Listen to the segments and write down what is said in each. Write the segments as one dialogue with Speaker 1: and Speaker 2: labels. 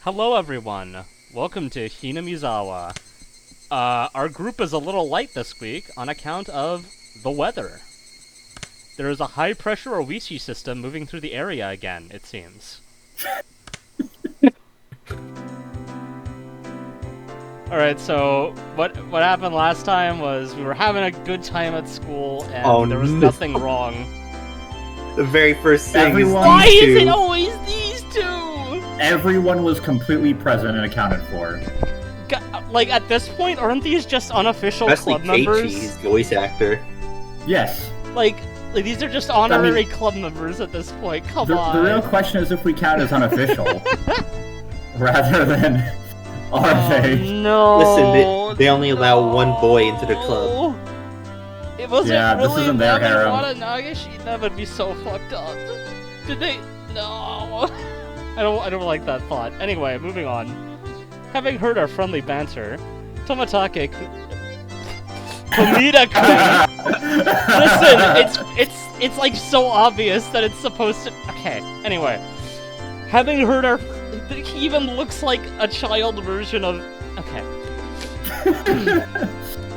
Speaker 1: Hello everyone, welcome to Hinamizawa. Our group is a little light this week on account of the weather. There is a high-pressure Oishi system moving through the area again, it seems. Alright, so what happened last time was we were having a good time at school and there was nothing wrong.
Speaker 2: The very first thing
Speaker 1: Why is it always these two?
Speaker 3: Everyone was completely present and accounted for.
Speaker 1: Like, at this point, aren't these just unofficial
Speaker 2: Especially
Speaker 1: club members?
Speaker 2: Keiichi's voice actor.
Speaker 3: Yes.
Speaker 1: Like, these are just honorary club members at this point, come on.
Speaker 3: The real question is if we count as unofficial. Rather than, are they?
Speaker 1: No.
Speaker 2: Listen, they only allow one boy into the club.
Speaker 1: It wasn't
Speaker 3: this
Speaker 1: really
Speaker 3: isn't their harem.
Speaker 1: Nagashi. That would be so fucked up. Did they? No. I don't like that thought. Anyway, moving on. Having heard our friendly banter, Tomita-kun. Listen, it's like so obvious that it's supposed to. Okay. Anyway, having heard our, he even looks like a child version of. Okay.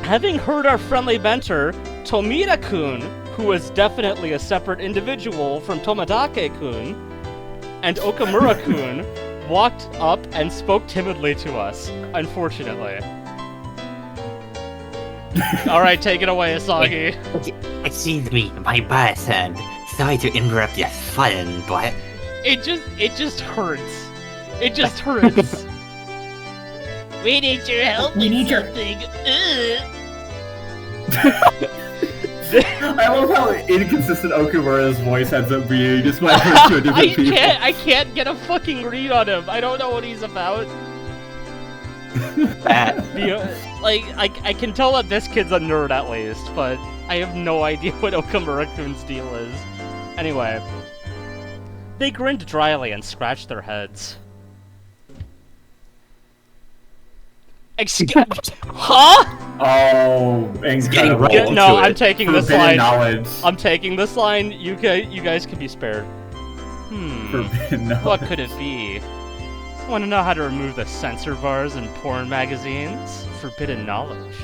Speaker 1: Having heard our friendly banter, Tomita-kun, who is definitely a separate individual from Tomodachi-kun, and Okamura-kun walked up and spoke timidly to us, unfortunately. Alright, take it away, Asagi.
Speaker 4: Excuse me, my boss, and sorry to interrupt your fun, but...
Speaker 1: It just hurts. It just hurts. We need your help with something.
Speaker 3: I love how inconsistent Okamura's voice ends up being, despite her two different people.
Speaker 1: I can't get a fucking read on him. I don't know what he's about. I can tell that this kid's a nerd at least, but I have no idea what Okamura-kun's deal is. Anyway, they grinned dryly and scratched their heads. Huh?
Speaker 3: Oh, incredible.
Speaker 1: No, I'm taking this line.
Speaker 3: Knowledge.
Speaker 1: I'm taking this line. You guys can be spared.
Speaker 3: Forbidden knowledge.
Speaker 1: What could it be? Want to know how to remove the censor bars in porn magazines? Forbidden knowledge.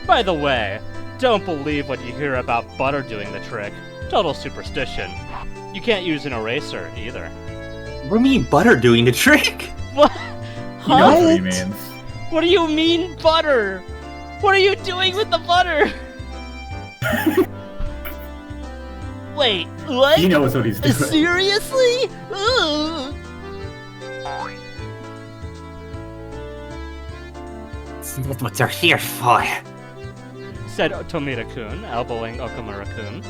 Speaker 1: By the way, don't believe what you hear about butter doing the trick. Total superstition. You can't use an eraser either.
Speaker 2: What do you mean butter doing the trick?
Speaker 1: What?
Speaker 3: He knows what he means.
Speaker 1: What do you mean, butter? What are you doing with the butter? Wait, what?
Speaker 3: He knows what he's doing.
Speaker 1: Seriously? Ugh.
Speaker 4: That's what they're here for.
Speaker 1: Said Tomita-kun, elbowing Okamura-kun.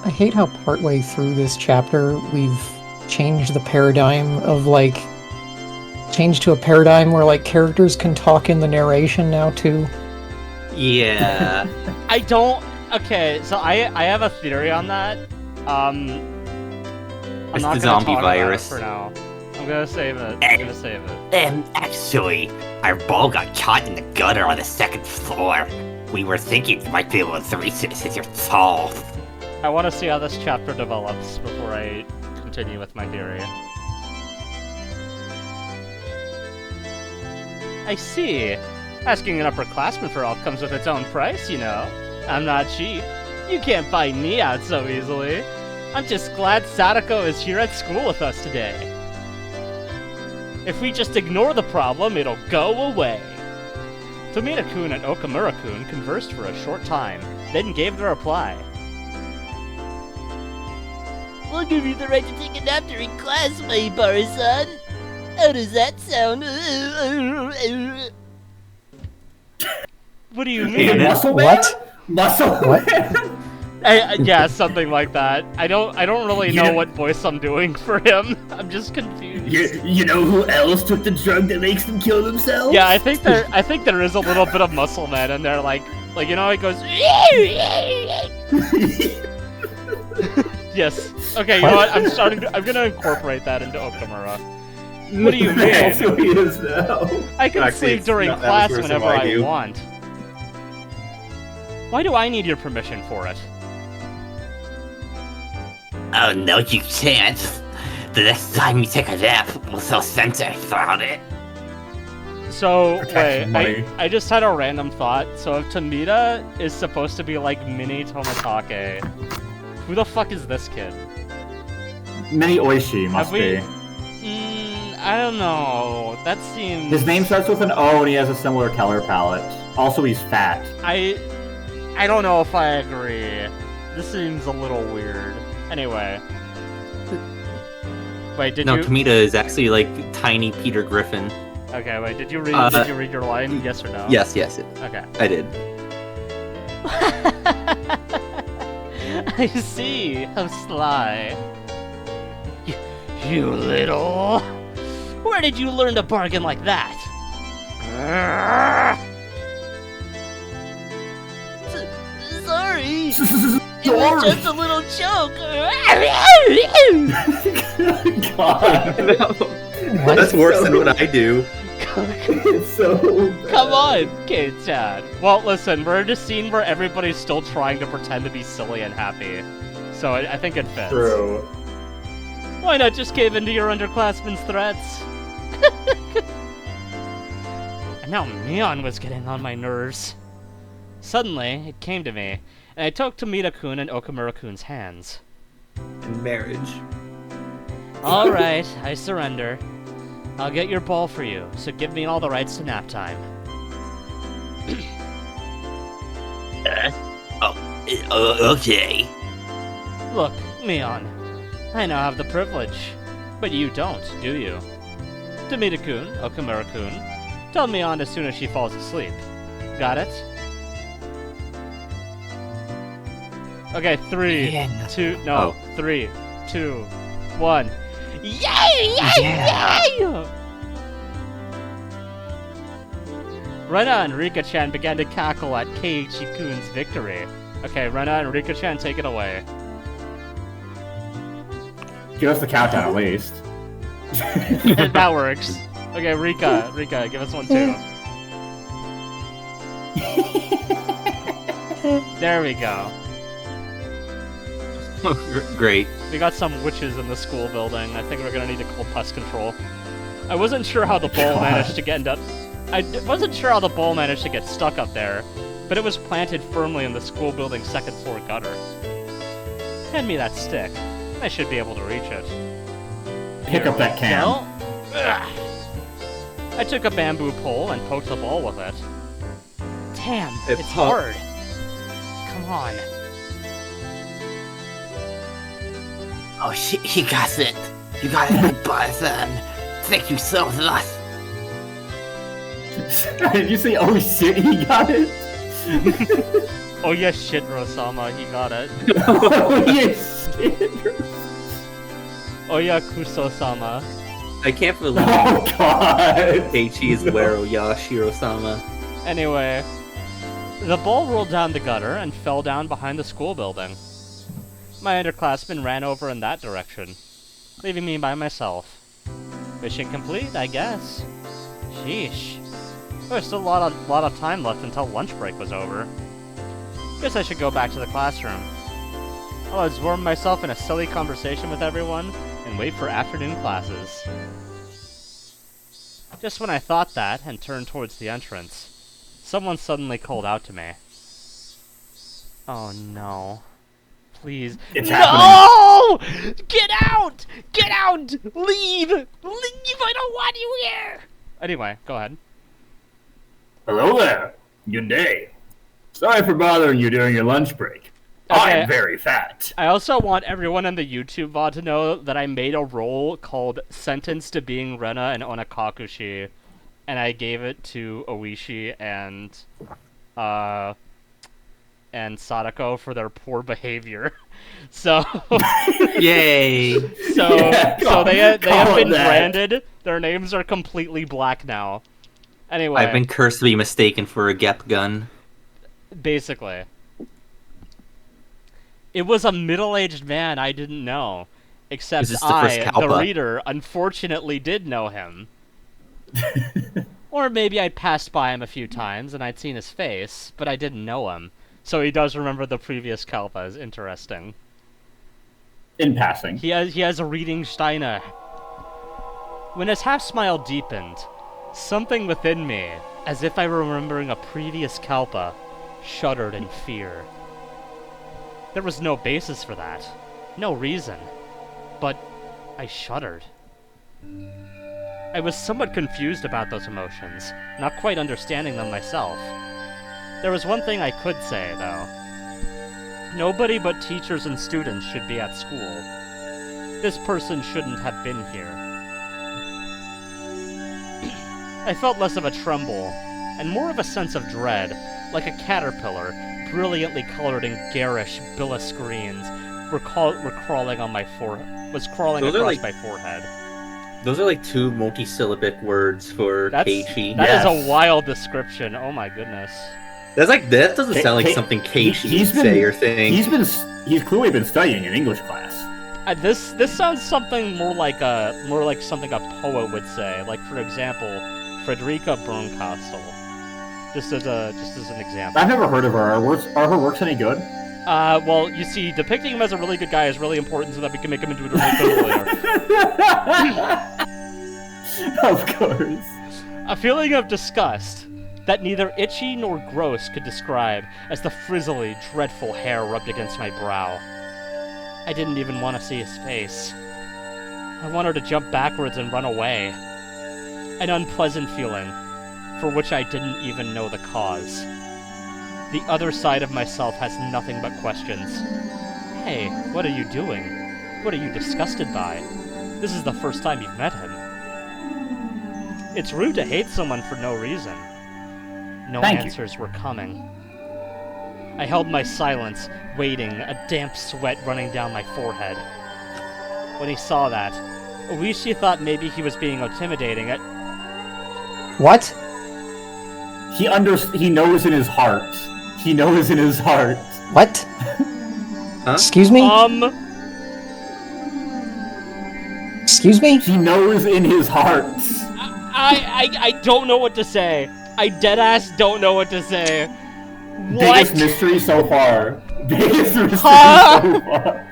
Speaker 5: I hate how partway through this chapter we've changed the paradigm of, like, changed to a paradigm where, like, characters can talk in the narration now, too.
Speaker 2: Yeah.
Speaker 1: I don't... Okay, so I have a theory on that. I'm
Speaker 2: It's
Speaker 1: not
Speaker 2: the
Speaker 1: gonna
Speaker 2: zombie
Speaker 1: talk
Speaker 2: virus.
Speaker 1: about it for now. I'm gonna save it.
Speaker 4: Actually, our ball got caught in the gutter on the second floor. We were thinking you might be able to reach it since you're tall.
Speaker 1: I want to see how this chapter develops before I continue with my theory. I see. Asking an upperclassman for help comes with its own price, you know. I'm not cheap. You can't buy me out so easily. I'm just glad Sadako is here at school with us today. If we just ignore the problem, it'll go away. Tomita-kun and Okamura-kun conversed for a short time, then gave their reply.
Speaker 6: We'll give you the right to take a nap during class, my Bar-san. How does that sound?
Speaker 1: What do you mean?
Speaker 3: Muscle Man?
Speaker 5: What?
Speaker 3: Muscle
Speaker 5: What?
Speaker 3: Man?
Speaker 1: Yeah, something like that. I don't really know what voice I'm doing for him. I'm just confused.
Speaker 3: You know who else took the drug that makes them kill themselves?
Speaker 1: Yeah, I think there is a little bit of Muscle Man in there, like you know, it goes. Yes. Okay, you know what? I'm gonna incorporate that into Okamura. What do you mean?
Speaker 3: That's who he is now.
Speaker 1: I can
Speaker 2: Actually,
Speaker 1: sleep
Speaker 2: it's
Speaker 1: during
Speaker 2: not that
Speaker 1: class
Speaker 2: much worse than
Speaker 1: whenever
Speaker 2: what I
Speaker 1: I
Speaker 2: do.
Speaker 1: want. Why do I need your permission for it?
Speaker 4: Oh no, you can't. The next time you take a nap, we'll sell sensors about it.
Speaker 1: So,
Speaker 3: Protection
Speaker 1: wait,
Speaker 3: money.
Speaker 1: I just had a random thought. So if Tomita is supposed to be like mini Tomitake, who the fuck is this kid?
Speaker 3: Mini Oishi must
Speaker 1: Have we-
Speaker 3: be.
Speaker 1: I don't know. That seems...
Speaker 3: His name starts with an O and he has a similar color palette. Also, he's fat.
Speaker 1: I don't know if I agree. This seems a little weird. Anyway. Wait, did
Speaker 2: No,
Speaker 1: you...
Speaker 2: Tomita is actually like tiny Peter Griffin.
Speaker 1: Okay, wait, did you read your line? Yes or no?
Speaker 2: Yes,
Speaker 1: Okay.
Speaker 2: I did.
Speaker 1: I see. How sly. You little... Where did you learn to bargain like that?
Speaker 6: Sorry. It was just a little joke.
Speaker 3: God.
Speaker 2: That's worse than what I do.
Speaker 3: It's so bad.
Speaker 1: Come on, K-Chan. Well, listen, we're in a scene where everybody's still trying to pretend to be silly and happy. So I think it fits.
Speaker 3: True.
Speaker 1: Why not just cave into your underclassmen's threats? And now Mion was getting on my nerves. Suddenly, it came to me, and I took Tomita-kun and Okamura-kun's hands.
Speaker 2: And marriage.
Speaker 1: Alright, I surrender. I'll get your ball for you, so give me all the rights to nap time.
Speaker 4: Okay.
Speaker 1: Look, Mion, I now have the privilege, but you don't, do you? Tomita-kun, Okamura-kun, tell Mion as soon as she falls asleep. Got it? Okay, 3, 2, no, 3, 2, 1. Yay! Yay! Rena and Rika-chan began to cackle at Keiichi-kun's victory. Okay, Rena and Rika-chan, take it away.
Speaker 3: Give us the countdown at least.
Speaker 1: That works. Okay, Rika, give us one too. There we go.
Speaker 2: Great.
Speaker 1: We got some witches in the school building. I think we're gonna need to call pest control. I wasn't sure how the ball managed to get wasn't sure how the ball managed to get stuck up there, but it was planted firmly in the school building's second floor gutter. Hand me that stick. I should be able to reach it.
Speaker 3: Pick up that can.
Speaker 1: Well, I took a bamboo pole and poked the ball with it. Damn,
Speaker 2: It
Speaker 1: it's
Speaker 2: pop-
Speaker 1: hard. Come on.
Speaker 4: Oh, he got it. You got it, Bison. Thank you so much.
Speaker 3: Did you say, oh shit, he got it?
Speaker 1: Oh yeah, shit, Rosama, he got it.
Speaker 3: Oh yes, shit.
Speaker 1: Oh yeah, Kuso-sama.
Speaker 2: I can't believe
Speaker 3: Oh god.
Speaker 2: Keiichi is Wero Yashiro-sama.
Speaker 1: Anyway, the ball rolled down the gutter and fell down behind the school building. My underclassmen ran over in that direction, leaving me by myself. Mission complete, I guess. Sheesh. There's still a lot of time left until lunch break was over. Guess I should go back to the classroom. I'll absorb myself in a silly conversation with everyone and wait for afternoon classes. Just when I thought that and turned towards the entrance, someone suddenly called out to me. Oh no. Please.
Speaker 3: It's
Speaker 1: No! Get out! Get out! Leave! Leave! I don't want you here! Anyway, go ahead.
Speaker 3: Hello there. Good day. Sorry for bothering you during your lunch break.
Speaker 1: Okay.
Speaker 3: I'm very fat.
Speaker 1: I also want everyone in the YouTube VOD to know that I made a role called Sentenced to Being Rena and Onakakushi, and I gave it to Oishi and Sadako for their poor behavior. So
Speaker 2: Yay!
Speaker 1: so
Speaker 3: Yeah,
Speaker 1: they have
Speaker 3: call it
Speaker 1: been
Speaker 3: that.
Speaker 1: branded. Their names are completely black now. Anyway,
Speaker 2: I've been cursed to be mistaken for a Gep gun.
Speaker 1: basically. It was a middle-aged man I didn't know. Except
Speaker 2: Is this the first
Speaker 1: the
Speaker 2: Kalpa?
Speaker 1: reader, unfortunately did know him. Or maybe I'd passed by him a few times and I'd seen his face, but I didn't know him. So he does remember the previous Kalpas. Interesting.
Speaker 3: In passing.
Speaker 1: He has a reading Steiner. When his half-smile deepened, something within me, as if I were remembering a previous Kalpa, shuddered in fear. There was no basis for that. No reason. But I shuddered. I was somewhat confused about those emotions, not quite understanding them myself. There was one thing I could say, though. Nobody but teachers and students should be at school. This person shouldn't have been here. I felt less of a tremble, and more of a sense of dread, like a caterpillar, brilliantly colored in garish, bilious greens, was crawling across my forehead.
Speaker 2: Those are like 2 multi-syllabic words for Keiichi.
Speaker 1: That is a wild description. Oh my goodness.
Speaker 2: That doesn't sound like something Keiichi would say or think.
Speaker 3: He's clearly been studying in English class.
Speaker 1: This sounds something more like something a poet would say. Like, for example, Frederica Bernkastel. Just as an example.
Speaker 3: I've never heard of her. Are her works any good?
Speaker 1: Well, you see, depicting him as a really good guy is really important so that we can make him into a really good lawyer.
Speaker 3: Of course.
Speaker 1: A feeling of disgust that neither itchy nor gross could describe as the frizzly, dreadful hair rubbed against my brow. I didn't even want to see his face. I wanted to jump backwards and run away. An unpleasant feeling, for which I didn't even know the cause. The other side of myself has nothing but questions. Hey, what are you doing? What are you disgusted by? This is the first time you've met him. It's rude to hate someone for no reason. No answers were coming. I held my silence, waiting, a damp sweat running down my forehead. When he saw that, Oishi thought maybe he was being intimidating.
Speaker 5: What?
Speaker 3: He knows in his heart. He knows in his heart.
Speaker 5: What?
Speaker 2: Huh?
Speaker 5: Excuse me? Excuse me?
Speaker 3: He knows in his heart.
Speaker 1: I don't know what to say. I deadass don't know what to say. What?
Speaker 3: Biggest mystery so far. Biggest mystery so far.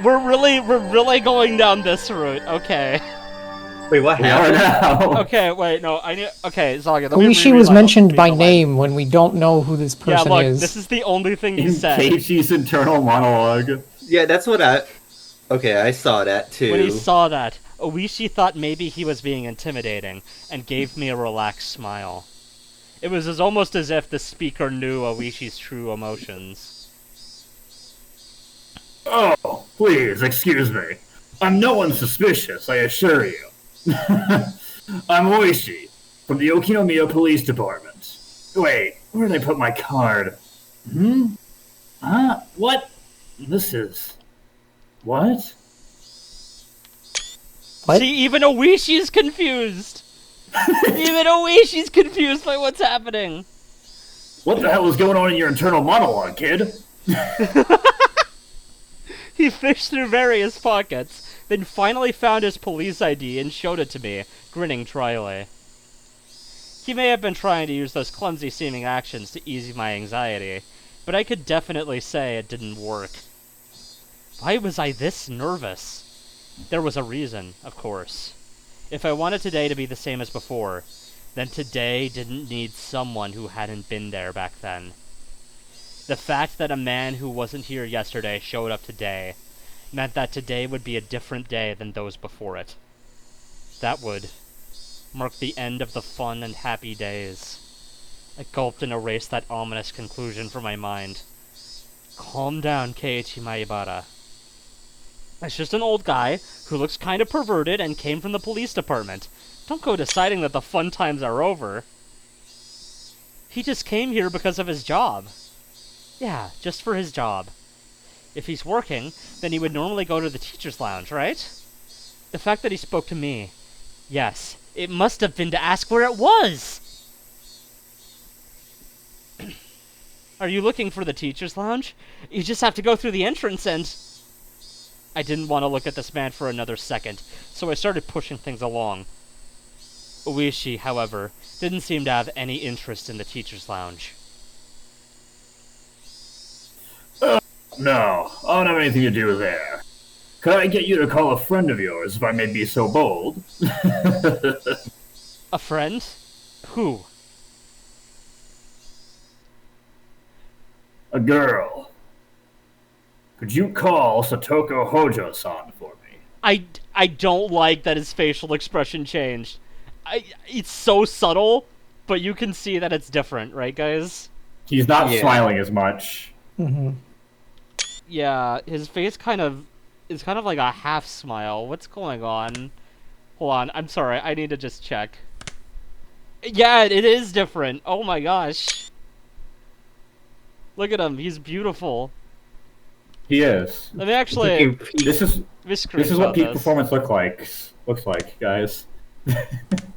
Speaker 1: We're really going down this route. Okay.
Speaker 2: Wait, what happened?
Speaker 3: Now.
Speaker 1: Okay, wait, no, okay, Zaga.
Speaker 5: Oishi was mentioned by name when we don't know who this person
Speaker 1: is. Yeah, look,
Speaker 5: is.
Speaker 1: this is the only thing he
Speaker 3: In
Speaker 1: said.
Speaker 3: Keiichi's internal monologue.
Speaker 2: Yeah, that's what Okay, I saw that too.
Speaker 1: When he saw that, Oishi thought maybe he was being intimidating, and gave me a relaxed smile. It was almost as if the speaker knew Oishi's true emotions.
Speaker 3: Oh, please, excuse me. I'm no one suspicious, I assure you. I'm Oishi, from the Okinomiya Police Department. Wait, where did I put my card? Huh? What? This is... What?
Speaker 5: What?
Speaker 1: See, even Oishi's confused! Even Oishi's confused by what's happening!
Speaker 3: What the hell is going on in your internal monologue, kid?
Speaker 1: He fished through various pockets, then finally found his police ID and showed it to me, grinning dryly. He may have been trying to use those clumsy-seeming actions to ease my anxiety, but I could definitely say it didn't work. Why was I this nervous? There was a reason, of course. If I wanted today to be the same as before, then today didn't need someone who hadn't been there back then. The fact that a man who wasn't here yesterday showed up today meant that today would be a different day than those before it. That would mark the end of the fun and happy days. I gulped and erased that ominous conclusion from my mind. Calm down, Keiichi Maibara. It's just an old guy who looks kind of perverted and came from the police department. Don't go deciding that the fun times are over. He just came here because of his job. Yeah, just for his job. If he's working, then he would normally go to the teacher's lounge, right? The fact that he spoke to me, yes, it must have been to ask where it was! Are you looking for the teacher's lounge? You just have to go through the entrance and... I didn't want to look at this man for another second, so I started pushing things along. Oishi, however, didn't seem to have any interest in the teacher's lounge.
Speaker 3: No, I don't have anything to do there. Could I get you to call a friend of yours, if I may be so bold?
Speaker 1: A friend? Who?
Speaker 3: A girl. Could you call Satoko Hojo-san for me?
Speaker 1: I don't like that his facial expression changed. It's so subtle, but you can see that it's different, right, guys?
Speaker 3: He's not smiling as much.
Speaker 5: Mm-hmm.
Speaker 1: Yeah, his face is kind of like a half smile. What's going on? Hold on, I'm sorry, I need to just check. Yeah, it is different. Oh my gosh. Look at him, he's beautiful.
Speaker 3: He is.
Speaker 1: Let me actually...
Speaker 3: This is what peak performance looks like, guys.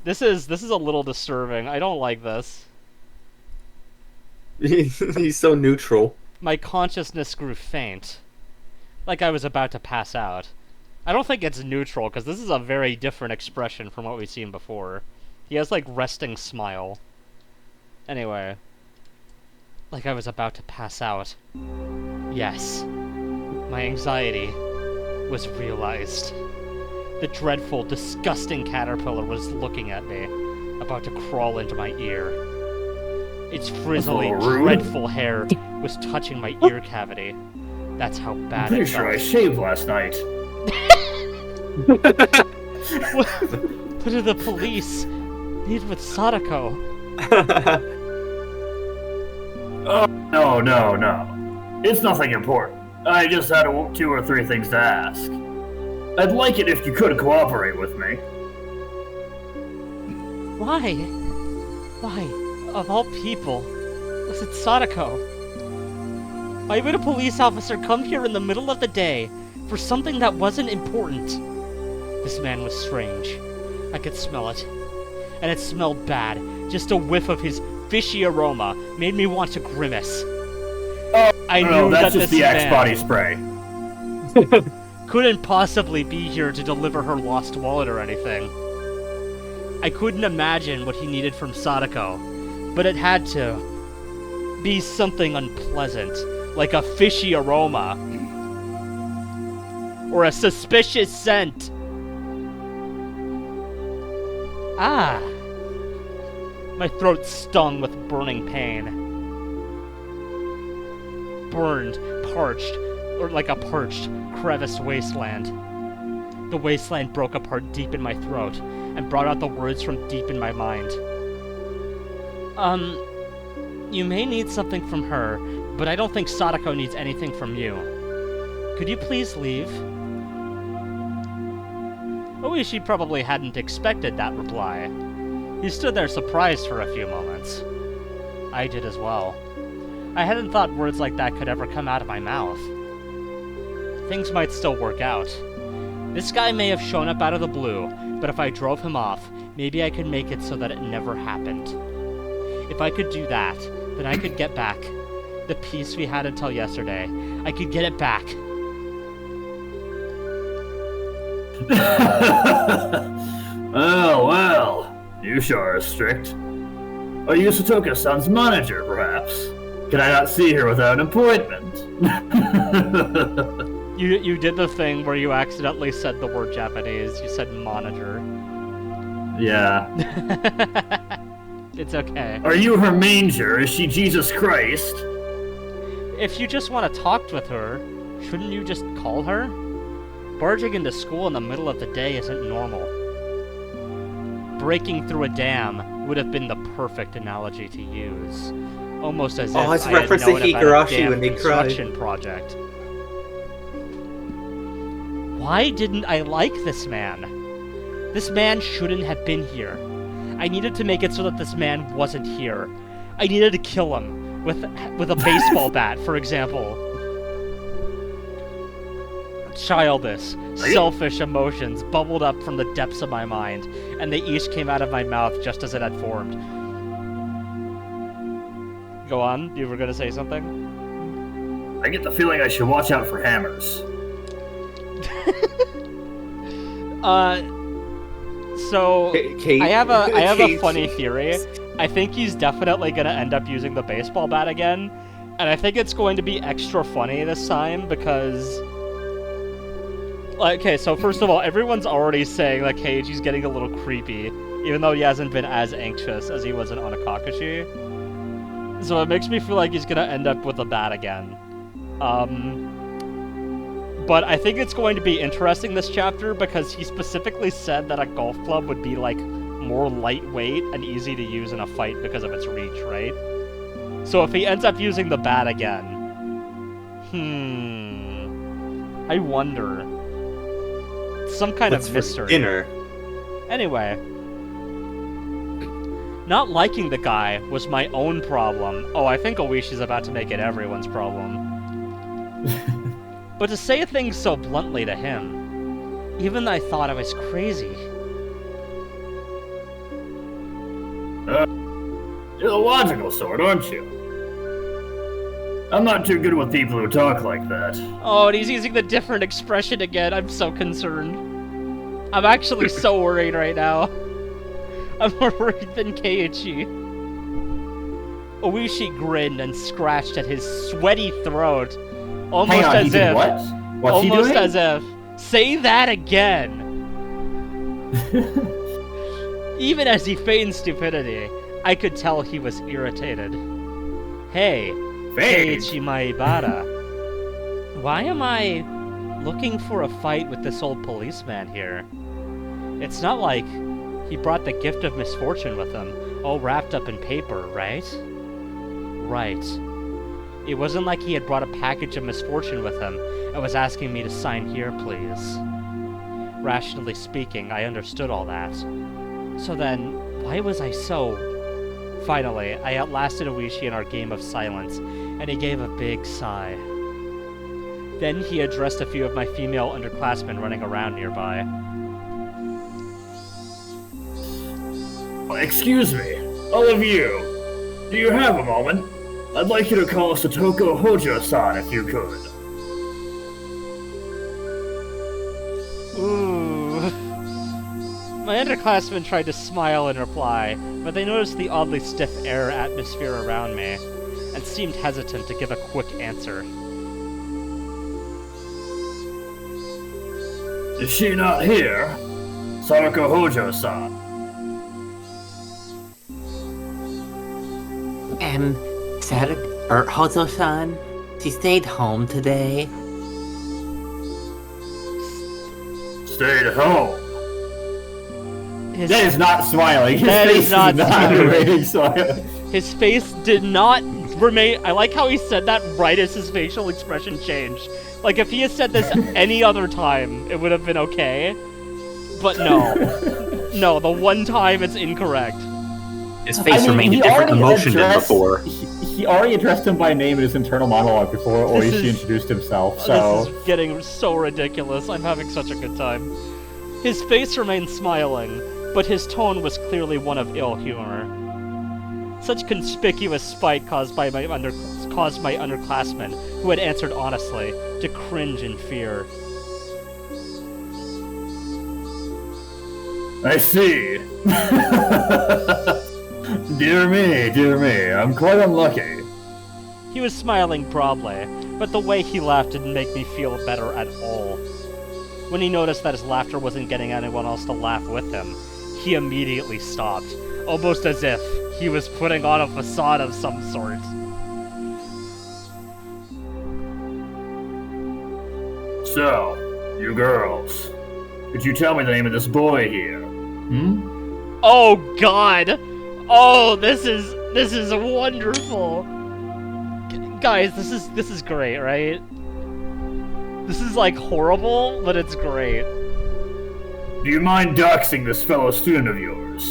Speaker 1: This is a little disturbing. I don't like this.
Speaker 2: He's so neutral.
Speaker 1: My consciousness grew faint. Like I was about to pass out. I don't think it's neutral, because this is a very different expression from what we've seen before. He has, like, resting smile. Anyway. Like I was about to pass out. Yes. My anxiety was realized. The dreadful, disgusting caterpillar was looking at me, about to crawl into my ear. Its frizzly, dreadful hair was touching my ear cavity. That's how bad
Speaker 3: I'm pretty
Speaker 1: it felt.
Speaker 3: sure I shaved last night.
Speaker 1: What do the police need with Sadako?
Speaker 3: Oh, no. It's nothing important. I just had 2 or 3 things to ask. I'd like it if you could cooperate with me.
Speaker 1: Why? Why, of all people, was it Sadako? Why would a police officer come here in the middle of the day for something that wasn't important? This man was strange. I could smell it. And it smelled bad. Just a whiff of his fishy aroma made me want to grimace. I knew
Speaker 3: that's
Speaker 1: that
Speaker 3: just
Speaker 1: this
Speaker 3: the Axe
Speaker 1: man
Speaker 3: body spray.
Speaker 1: couldn't possibly be here to deliver her lost wallet or anything. I couldn't imagine what he needed from Sadako, but it had to be something unpleasant, like a fishy aroma, or a suspicious scent. Ah! My throat stung with burning pain. Burned, parched, or like a parched, creviced wasteland. The wasteland broke apart deep in my throat, and brought out the words from deep in my mind. You may need something from her, but I don't think Sadako needs anything from you. Could you please leave? Oishi probably hadn't expected that reply. He stood there surprised for a few moments. I did as well. I hadn't thought words like that could ever come out of my mouth. Things might still work out. This guy may have shown up out of the blue, but if I drove him off, maybe I could make it so that it never happened. If I could do that, then I could get back the peace we had until yesterday. I could get it back.
Speaker 3: Oh, well. You sure are strict. Are you Satoka-san's manager, perhaps? Can I not see her without an appointment?
Speaker 1: You did the thing where you accidentally said the word Japanese. You said manager.
Speaker 3: Yeah.
Speaker 1: It's okay.
Speaker 3: Are you her manger? Is she Jesus Christ?
Speaker 1: If you just want to talk with her, shouldn't you just call her? Barging into school in the middle of the day isn't normal. Breaking through a dam would have been the perfect analogy to use. Almost as if I had known about a damn construction project. Why didn't I like this man? This man shouldn't have been here. I needed to make it so that this man wasn't here. I needed to kill him with a baseball bat, for example. Childish, selfish emotions bubbled up from the depths of my mind, and they each came out of my mouth just as it had formed. Go on, you were gonna say something?
Speaker 3: I get the feeling I should watch out for hammers.
Speaker 1: So
Speaker 2: Kate,
Speaker 1: I have a funny theory. I think he's definitely gonna end up using the baseball bat again, and I think it's going to be extra funny this time because, Okay, so first of all, everyone's already saying that Keiichi's getting a little creepy, even though he hasn't been as anxious as he was in Onakakashi. So it makes me feel like he's gonna end up with a bat again. But I think it's going to be interesting this chapter because he specifically said that a golf club would be, like, more lightweight and easy to use in a fight because of its reach, right? So if he ends up using the bat again... I wonder. Some kind of mystery.
Speaker 2: Dinner.
Speaker 1: Anyway. Not liking the guy was my own problem. Oh, I think Oishi's about to make it everyone's problem. But to say things so bluntly to him, even I thought I was crazy.
Speaker 3: You're the logical sort, aren't you? I'm not too good with people who talk like that.
Speaker 1: Oh, and he's using the different expression again. I'm so concerned. I'm actually so worried right now. I'm more worried than Keiichi. Oishi grinned and scratched at his sweaty throat. Almost
Speaker 3: Hang on,
Speaker 1: as
Speaker 3: he did
Speaker 1: if.
Speaker 3: what? What's he
Speaker 1: Almost
Speaker 3: doing?
Speaker 1: as if. Say that again! Even as he feigned stupidity, I could tell he was irritated. Hey, Keiichi Maibara. Why am I looking for a fight with this old policeman here? It's not like he brought the gift of misfortune with him, all wrapped up in paper, right? Right. It wasn't like he had brought a package of misfortune with him and was asking me to sign here, please. Rationally speaking, I understood all that. So then, why was I so... Finally, I outlasted Oishi in our game of silence, and he gave a big sigh. Then he addressed a few of my female underclassmen running around nearby.
Speaker 3: Excuse me, all of you. Do you have a moment? I'd like you to call Teppei Houjou-san if you could.
Speaker 1: Ooh. My underclassmen tried to smile in reply, but they noticed the oddly stiff air atmosphere around me, and seemed hesitant to give a quick answer.
Speaker 3: Is she not here? Teppei Houjou-san.
Speaker 4: Hozo-san, she stayed home today.
Speaker 3: Stayed home.
Speaker 1: His,
Speaker 3: That is not smiling. His
Speaker 1: That
Speaker 3: face
Speaker 1: is not smiling.
Speaker 3: remaining smiling.
Speaker 1: his face did not remain... I like how he said that right as his facial expression changed. Like, if he had said this any other time, it would have been okay. But no. No, the one time it's incorrect.
Speaker 2: His face remained a different emotion than before.
Speaker 3: He already addressed him by name in his internal monologue before
Speaker 1: This
Speaker 3: Oishi
Speaker 1: is-
Speaker 3: introduced himself, so...
Speaker 1: This is getting so ridiculous. I'm having such a good time. His face remained smiling, but his tone was clearly one of ill humor. Such conspicuous spite caused my underclassmen, who had answered honestly, to cringe in fear.
Speaker 3: I see. Dear me, I'm quite unlucky.
Speaker 1: He was smiling broadly, but the way he laughed didn't make me feel better at all. When he noticed that his laughter wasn't getting anyone else to laugh with him, he immediately stopped, almost as if he was putting on a facade of some sort.
Speaker 3: So, you girls, could you tell me the name of this boy here?
Speaker 1: Oh God! Oh, this is wonderful. Guys, this is great, right? This is like horrible, but it's great.
Speaker 3: Do you mind doxing this fellow student of yours?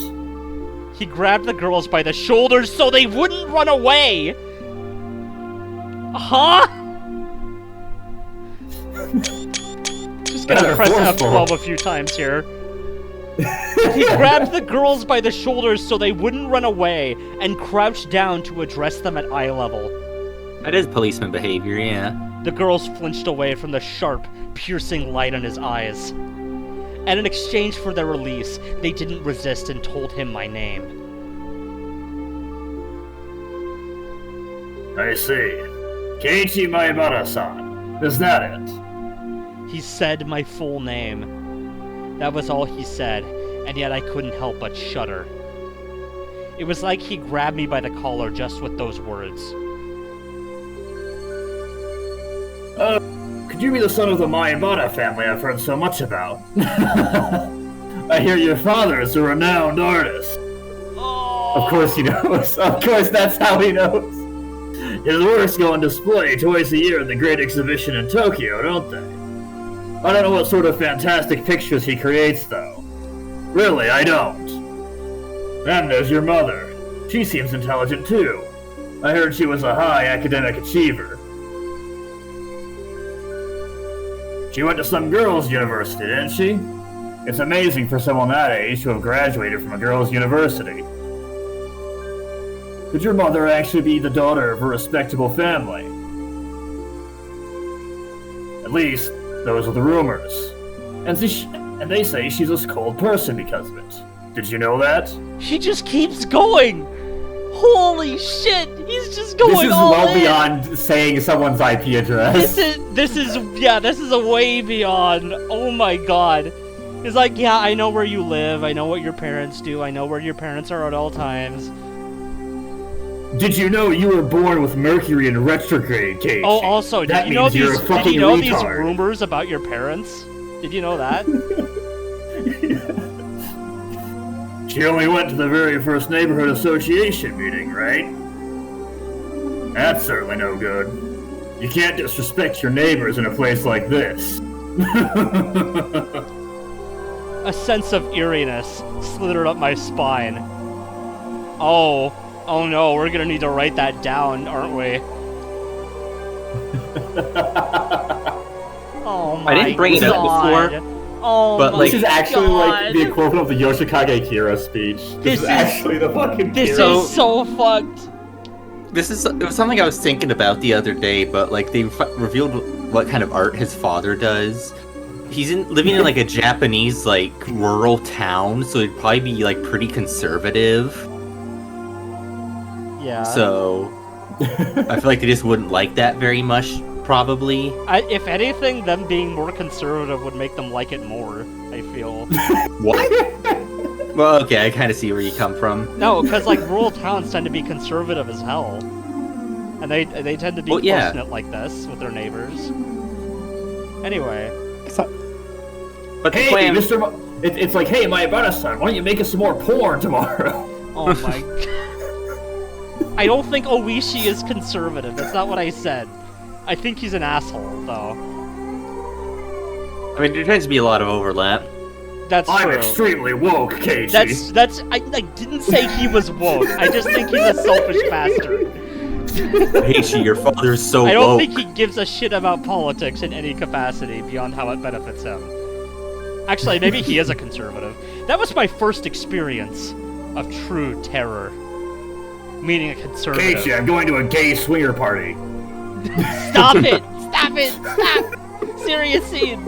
Speaker 1: He grabbed the girls by the shoulders so they wouldn't run away. Huh? Just gonna
Speaker 3: Rather
Speaker 1: press
Speaker 3: forceful.
Speaker 1: F12 a few times here. He grabbed the girls by the shoulders so they wouldn't run away and crouched down to address them at eye level.
Speaker 2: That is policeman behavior, yeah.
Speaker 1: The girls flinched away from the sharp, piercing light in his eyes. And in exchange for their release, they didn't resist and told him my name.
Speaker 3: I see. Keiichi Maibara-san. Is that it?
Speaker 1: He said my full name. That was all he said, and yet I couldn't help but shudder. It was like he grabbed me by the collar just with those words.
Speaker 3: Could you be the son of the Mayabata family I've heard so much about? I hear your father is a renowned artist. Of course he knows. Of course that's how he knows. His works go on display twice a year at the Great Exhibition in Tokyo, don't they? I don't know what sort of fantastic pictures he creates, though. Really, I don't. And there's your mother. She seems intelligent, too. I heard she was a high academic achiever. She went to some girls' university, didn't she? It's amazing for someone that age to have graduated from a girls' university. Could your mother actually be the daughter of a respectable family? At least, those are the rumors. And they say she's a cold person because of it. Did you know that?
Speaker 1: He just keeps going! Holy shit! He's just going
Speaker 2: This is
Speaker 1: all
Speaker 2: well
Speaker 1: in.
Speaker 2: beyond saying someone's IP address.
Speaker 1: This is a way beyond. Oh my god. He's like, yeah, I know where you live, I know what your parents do, I know where your parents are at all times.
Speaker 3: Did you know you were born with Mercury in retrograde, Kate?
Speaker 1: Oh, also,
Speaker 3: that
Speaker 1: did you know
Speaker 3: means you're
Speaker 1: these?
Speaker 3: a fucking
Speaker 1: Did you know
Speaker 3: retard.
Speaker 1: these rumors about your parents? Did you know that?
Speaker 3: She only went to the very first neighborhood association meeting, right? That's certainly no good. You can't disrespect your neighbors in a place like this.
Speaker 1: A sense of eeriness slithered up my spine. Oh no, we're gonna need to write that down, aren't we? Oh my god.
Speaker 2: I didn't bring it up before,
Speaker 1: Oh
Speaker 2: but
Speaker 1: my
Speaker 2: like, this is actually like
Speaker 1: God.
Speaker 2: the equivalent of the Yoshikage Kira speech.
Speaker 1: This
Speaker 2: is
Speaker 1: is-
Speaker 2: actually the fucking
Speaker 1: This
Speaker 2: Kira.
Speaker 1: is so fucked.
Speaker 2: It was something I was thinking about the other day, but like they revealed what kind of art his father does. He's living in like a Japanese like rural town, so he'd probably be like pretty conservative.
Speaker 1: Yeah.
Speaker 2: So I feel like they just wouldn't like that very much, probably.
Speaker 1: If anything, them being more conservative would make them like it more, I feel.
Speaker 2: What? Well, okay, I kind of see where you come from.
Speaker 1: No, because like rural towns tend to be conservative as hell, and they tend to be
Speaker 2: Well, yeah.
Speaker 1: close-knit like this with their neighbors. Anyway,
Speaker 2: But the
Speaker 3: Hey,
Speaker 2: plan,
Speaker 3: it's like, hey, my son, why don't you make us some more porn tomorrow?
Speaker 1: oh my. I don't think Oishi is conservative. That's not what I said. I think he's an asshole, though.
Speaker 2: I mean, there tends to be a lot of overlap.
Speaker 1: That's
Speaker 3: I'm
Speaker 1: true.
Speaker 3: extremely woke, Keiichi.
Speaker 1: I didn't say he was woke. I just think he's a selfish bastard.
Speaker 2: Heishi, your father's so
Speaker 1: I don't
Speaker 2: woke.
Speaker 1: think he gives a shit about politics in any capacity beyond how it benefits him. Actually, maybe he is a conservative. That was my first experience of true terror. Meeting a conservative.
Speaker 3: Keiichi, I'm going to a gay swinger party.
Speaker 1: Stop it! Stop it! Stop! Serious scene!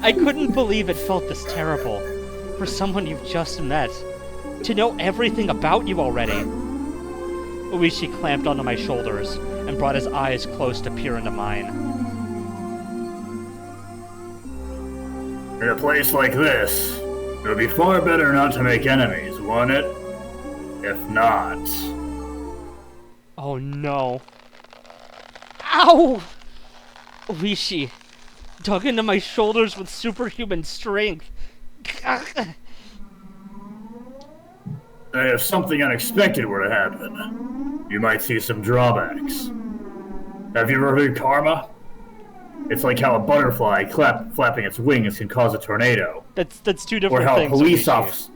Speaker 1: I couldn't believe it felt this terrible. For someone you've just met. To know everything about you already. Oishi clamped onto my shoulders and brought his eyes close to peer into mine.
Speaker 3: In a place like this, it would be far better not to make enemies, wouldn't it? If not...
Speaker 1: Oh no. Ow! Oishi dug into my shoulders with superhuman strength.
Speaker 3: And if something unexpected were to happen, you might see some drawbacks. Have you ever heard of karma? It's like how a butterfly flapping its wings can cause a tornado.
Speaker 1: That's two
Speaker 3: Or
Speaker 1: different
Speaker 3: how
Speaker 1: things.
Speaker 3: a police
Speaker 1: Oishi.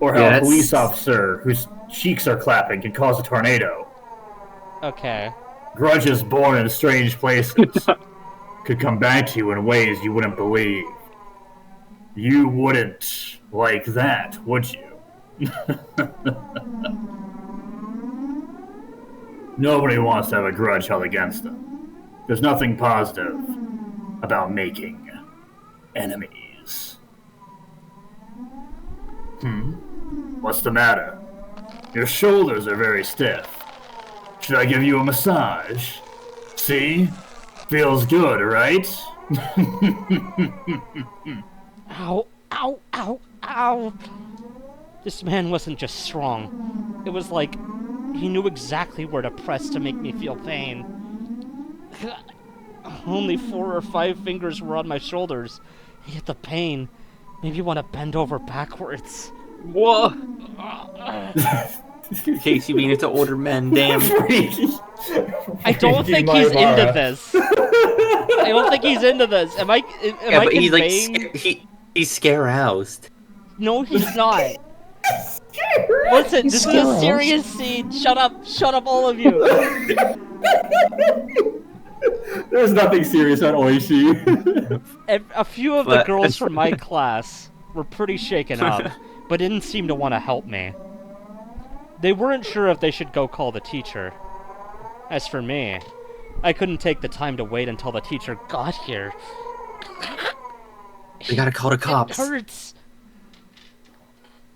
Speaker 3: a police officer whose cheeks are clapping can cause a tornado.
Speaker 1: Okay.
Speaker 3: Grudges born in strange places could come back to you in ways you wouldn't believe. You wouldn't like that, would you? Nobody wants to have a grudge held against them. There's nothing positive about making enemies. What's the matter? Your shoulders are very stiff. Should I give you a massage? See? Feels good, right?
Speaker 1: Ow, ow, ow, ow! This man wasn't just strong. It was like he knew exactly where to press to make me feel pain. Only 4 or 5 fingers were on my shoulders. Yet the pain made me want to bend over backwards.
Speaker 2: Whoa! Casey being into older men, damn.
Speaker 1: I don't think he's into this. I don't think he's into this. Am I
Speaker 2: But he's
Speaker 1: conveying?
Speaker 2: like he's scare-roused.
Speaker 1: No, he's not. Listen,
Speaker 5: He's
Speaker 1: this is a
Speaker 5: scared.
Speaker 1: serious scene. Shut up, all of you.
Speaker 3: There's nothing serious on Oishi.
Speaker 1: A few of the
Speaker 2: But-
Speaker 1: girls from my class were pretty shaken up, but didn't seem to want to help me. They weren't sure if they should go call the teacher. As for me, I couldn't take the time to wait until the teacher got here.
Speaker 2: We gotta call the
Speaker 1: It
Speaker 2: cops.
Speaker 1: hurts.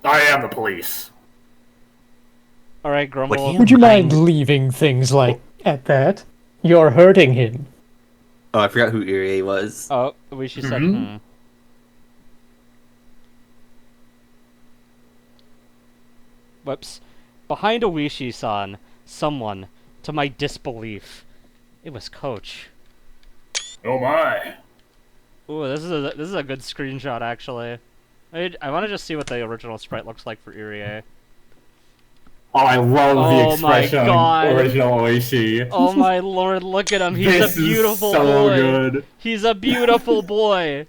Speaker 3: I am the police.
Speaker 1: All right, Grumble.
Speaker 2: What
Speaker 5: Would you mind leaving things like at that? You're hurting him.
Speaker 2: Oh, I forgot who Irie was.
Speaker 1: Oh, she said, hmm. Whoops. Behind Oishi-san, someone, to my disbelief, it was Coach.
Speaker 3: Oh my.
Speaker 1: Ooh, this is a good screenshot, actually. I want to just see what the original sprite looks like for Irie.
Speaker 3: Oh, I love the
Speaker 1: Oh my
Speaker 3: expression
Speaker 1: God.
Speaker 3: on original Oishi.
Speaker 1: Oh my lord, look at him. He's
Speaker 3: This
Speaker 1: a beautiful
Speaker 3: is so
Speaker 1: boy.
Speaker 3: good.
Speaker 1: He's a beautiful boy.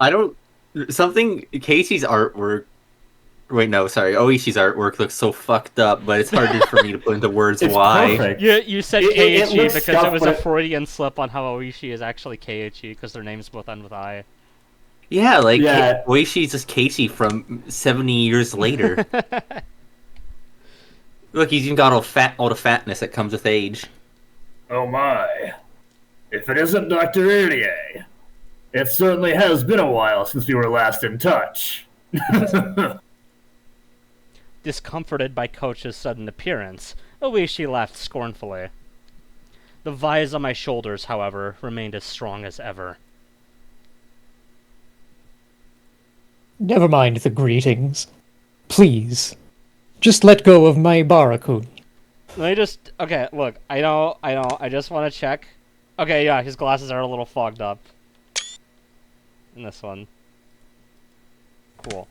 Speaker 2: I don't. Something. Casey's artwork. Wait, no, sorry. Oishi's artwork looks so fucked up, but it's harder for me to put into words
Speaker 3: It's
Speaker 2: why.
Speaker 3: perfect.
Speaker 1: You said
Speaker 3: It
Speaker 1: Keiichi
Speaker 3: looks
Speaker 1: because it
Speaker 3: scuffed,
Speaker 1: was a
Speaker 3: but-
Speaker 1: Freudian slip on how Oishi is actually Keiichi because their names both end with I.
Speaker 2: Yeah, like
Speaker 3: Yeah.
Speaker 2: Oishi's just Casey from 70 years later. Look, he's even got all the fatness that comes with age.
Speaker 3: Oh my. If it isn't Dr. Irie, it certainly has been a while since we were last in touch.
Speaker 1: Discomforted by Coach's sudden appearance, Oishi laughed scornfully. The vise on my shoulders, however, remained as strong as ever.
Speaker 5: Never mind the greetings. Please, just let go of my Barakun.
Speaker 1: Let me just... Okay, look, I know, I just want to check. Okay, yeah, his glasses are a little fogged up. In this one. Cool.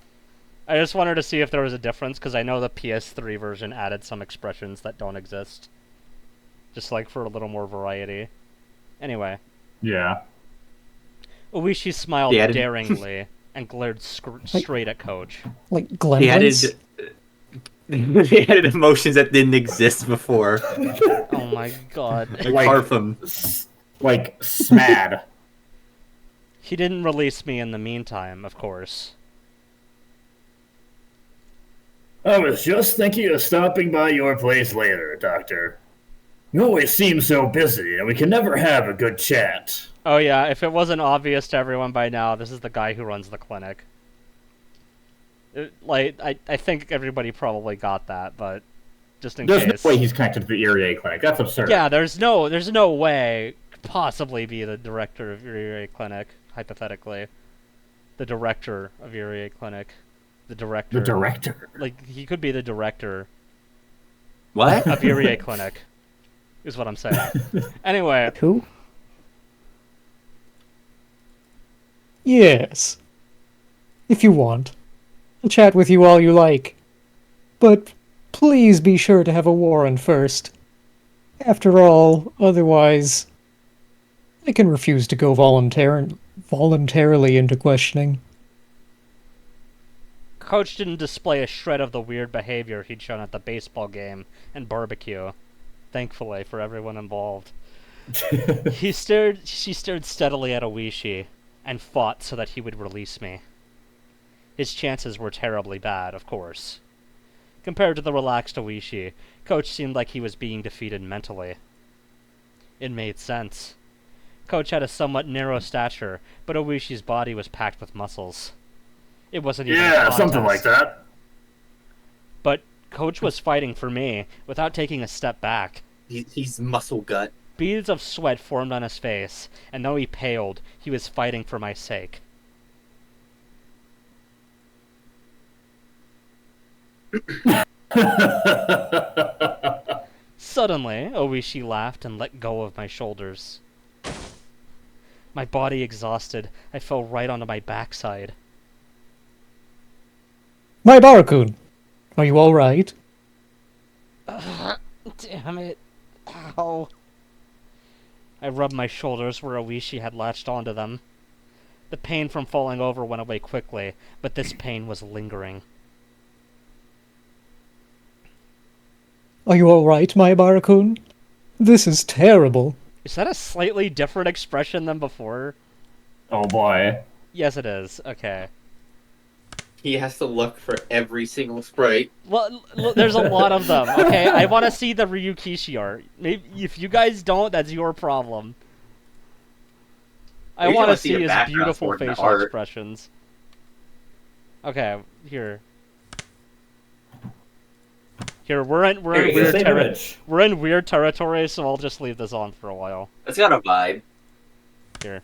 Speaker 1: I just wanted to see if there was a difference, because I know the PS3 version added some expressions that don't exist. Just like for a little more variety. Anyway.
Speaker 3: Yeah.
Speaker 1: Oishi smiled
Speaker 2: They added-
Speaker 1: daringly and glared straight at Coach.
Speaker 5: Like
Speaker 2: He
Speaker 5: Glenblades?
Speaker 2: added. He added emotions that didn't exist before.
Speaker 1: Oh my god.
Speaker 2: Like Parfum.
Speaker 3: Like, smad.
Speaker 1: He didn't release me in the meantime, of course.
Speaker 3: I was just thinking of stopping by your place later, Doctor. You always seem so busy, and we can never have a good chat.
Speaker 1: Oh yeah, if it wasn't obvious to everyone by now, this is the guy who runs the clinic. I think everybody probably got that, but just in
Speaker 3: There's
Speaker 1: case.
Speaker 3: no way he's connected to the Irie clinic. That's absurd.
Speaker 1: Yeah, there's no way could possibly be the director of Irie Clinic, hypothetically. The director of Irie Clinic. The director.
Speaker 3: The director.
Speaker 1: Like, he could be the director
Speaker 2: What?
Speaker 1: of Irie Clinic, is what I'm saying. Anyway,
Speaker 5: Who? Yes. If you want. I'll chat with you all you like. But please be sure to have a warrant first. After all, otherwise, I can refuse to go voluntarily into questioning.
Speaker 1: Coach didn't display a shred of the weird behavior he'd shown at the baseball game and barbecue. Thankfully for everyone involved. She stared steadily at Oishi, and fought so that he would release me. His chances were terribly bad, of course. Compared to the relaxed Oishi, Coach seemed like he was being defeated mentally. It made sense. Coach had a somewhat narrow stature, but Oishi's body was packed with muscles. It wasn't even a
Speaker 3: Yeah, something like
Speaker 1: contest.
Speaker 3: that.
Speaker 1: But Coach was fighting for me, without taking a step back.
Speaker 2: He's muscle gut.
Speaker 1: Beads of sweat formed on his face, and though he paled, he was fighting for my sake. Suddenly, Oishi laughed and let go of my shoulders. My body exhausted, I fell right onto my backside.
Speaker 5: Maibara-kun, are you alright?
Speaker 1: Damn it. Ow. I rubbed my shoulders where Oishi had latched onto them. The pain from falling over went away quickly, but this pain was lingering.
Speaker 5: Are you alright, Maibara-kun? This is terrible.
Speaker 1: Is that a slightly different expression than before?
Speaker 3: Oh boy.
Speaker 1: Yes, it is. Okay.
Speaker 2: He has to look for every single sprite.
Speaker 1: Well, there's a lot of them. Okay, I want to see the Ryukishi art. Maybe if you guys don't, that's your problem. I want to see his beautiful facial expressions. Okay, here. Here, we're in weird territory, so I'll just leave this on for a while.
Speaker 2: It's got a vibe.
Speaker 1: Here,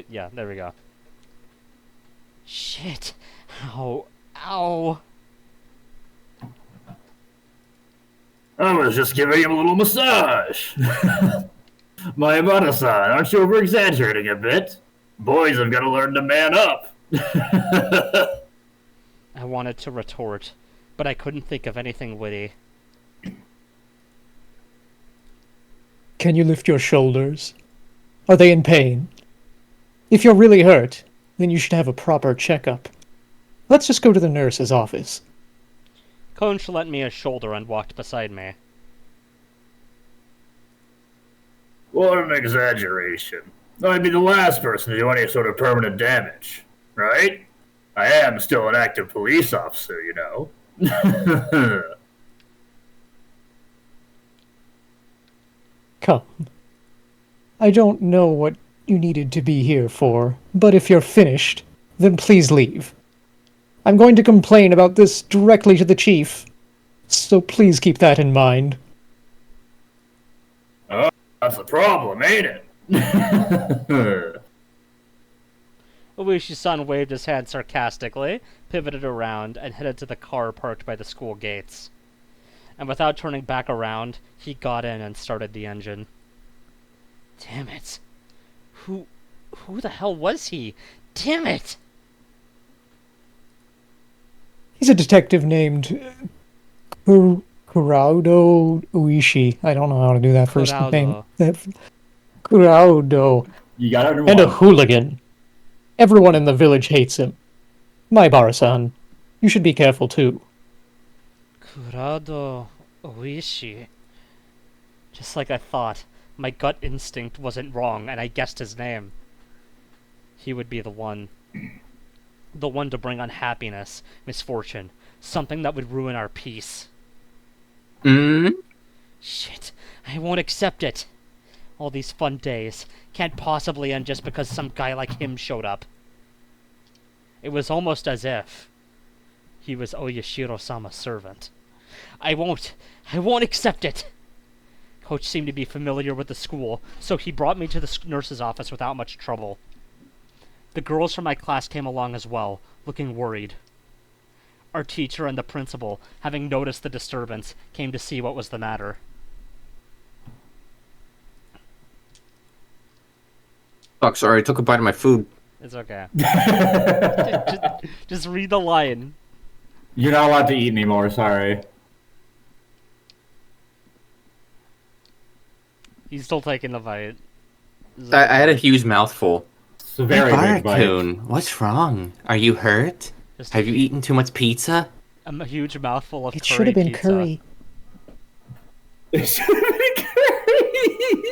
Speaker 1: yeah, there we go. Shit. Ow. Ow.
Speaker 3: I was just giving him a little massage. Maibara-san, aren't you over-exaggerating a bit? Boys have got to learn to man up.
Speaker 1: I wanted to retort, but I couldn't think of anything witty.
Speaker 5: Can you lift your shoulders? Are they in pain? If you're really hurt, then you should have a proper checkup. Let's just go to the nurse's office.
Speaker 1: Conch lent me a shoulder and walked beside me.
Speaker 3: What an exaggeration. I'd be the last person to do any sort of permanent damage, right? I am still an active police officer, you know.
Speaker 5: Come. I don't know what you needed to be here for, but if you're finished, then please leave. I'm going to complain about this directly to the chief, so please keep that in mind.
Speaker 3: Oh, that's the problem, ain't it?
Speaker 1: Ueshi-san waved his hand sarcastically, pivoted around, and headed to the car parked by the school gates. And without turning back around, he got in and started the engine. Damn it. Who the hell was he? Damn it!
Speaker 5: He's a detective named Kurado Uishi. I don't know how to do that first name. Kurado.
Speaker 3: You got it.
Speaker 5: And a hooligan. Everyone in the village hates him. Maibara-san, you should be careful too.
Speaker 1: Kurado Uishi. Just like I thought, my gut instinct wasn't wrong, and I guessed his name. He would be the one to bring unhappiness, misfortune, something that would ruin our peace. Shit, I won't accept it. All these fun days can't possibly end just because some guy like him showed up. It was almost as if he was Oyashiro-sama's servant. I won't accept it. Coach seemed to be familiar with the school, so he brought me to the nurse's office without much trouble. The girls from my class came along as well, looking worried. Our teacher and the principal, having noticed the disturbance, came to see what was the matter.
Speaker 2: Fuck, sorry, I took a bite of my food.
Speaker 1: It's okay. just read the line.
Speaker 3: You're not allowed to eat anymore, sorry.
Speaker 1: He's still taking the bite.
Speaker 2: I had a huge mouthful.
Speaker 3: It's a very big bite.
Speaker 2: Barakun, what's wrong? Are you hurt? Have you eaten too much pizza?
Speaker 1: A huge mouthful of
Speaker 5: It
Speaker 1: curry
Speaker 5: should have been
Speaker 1: pizza.
Speaker 5: curry.
Speaker 3: It should have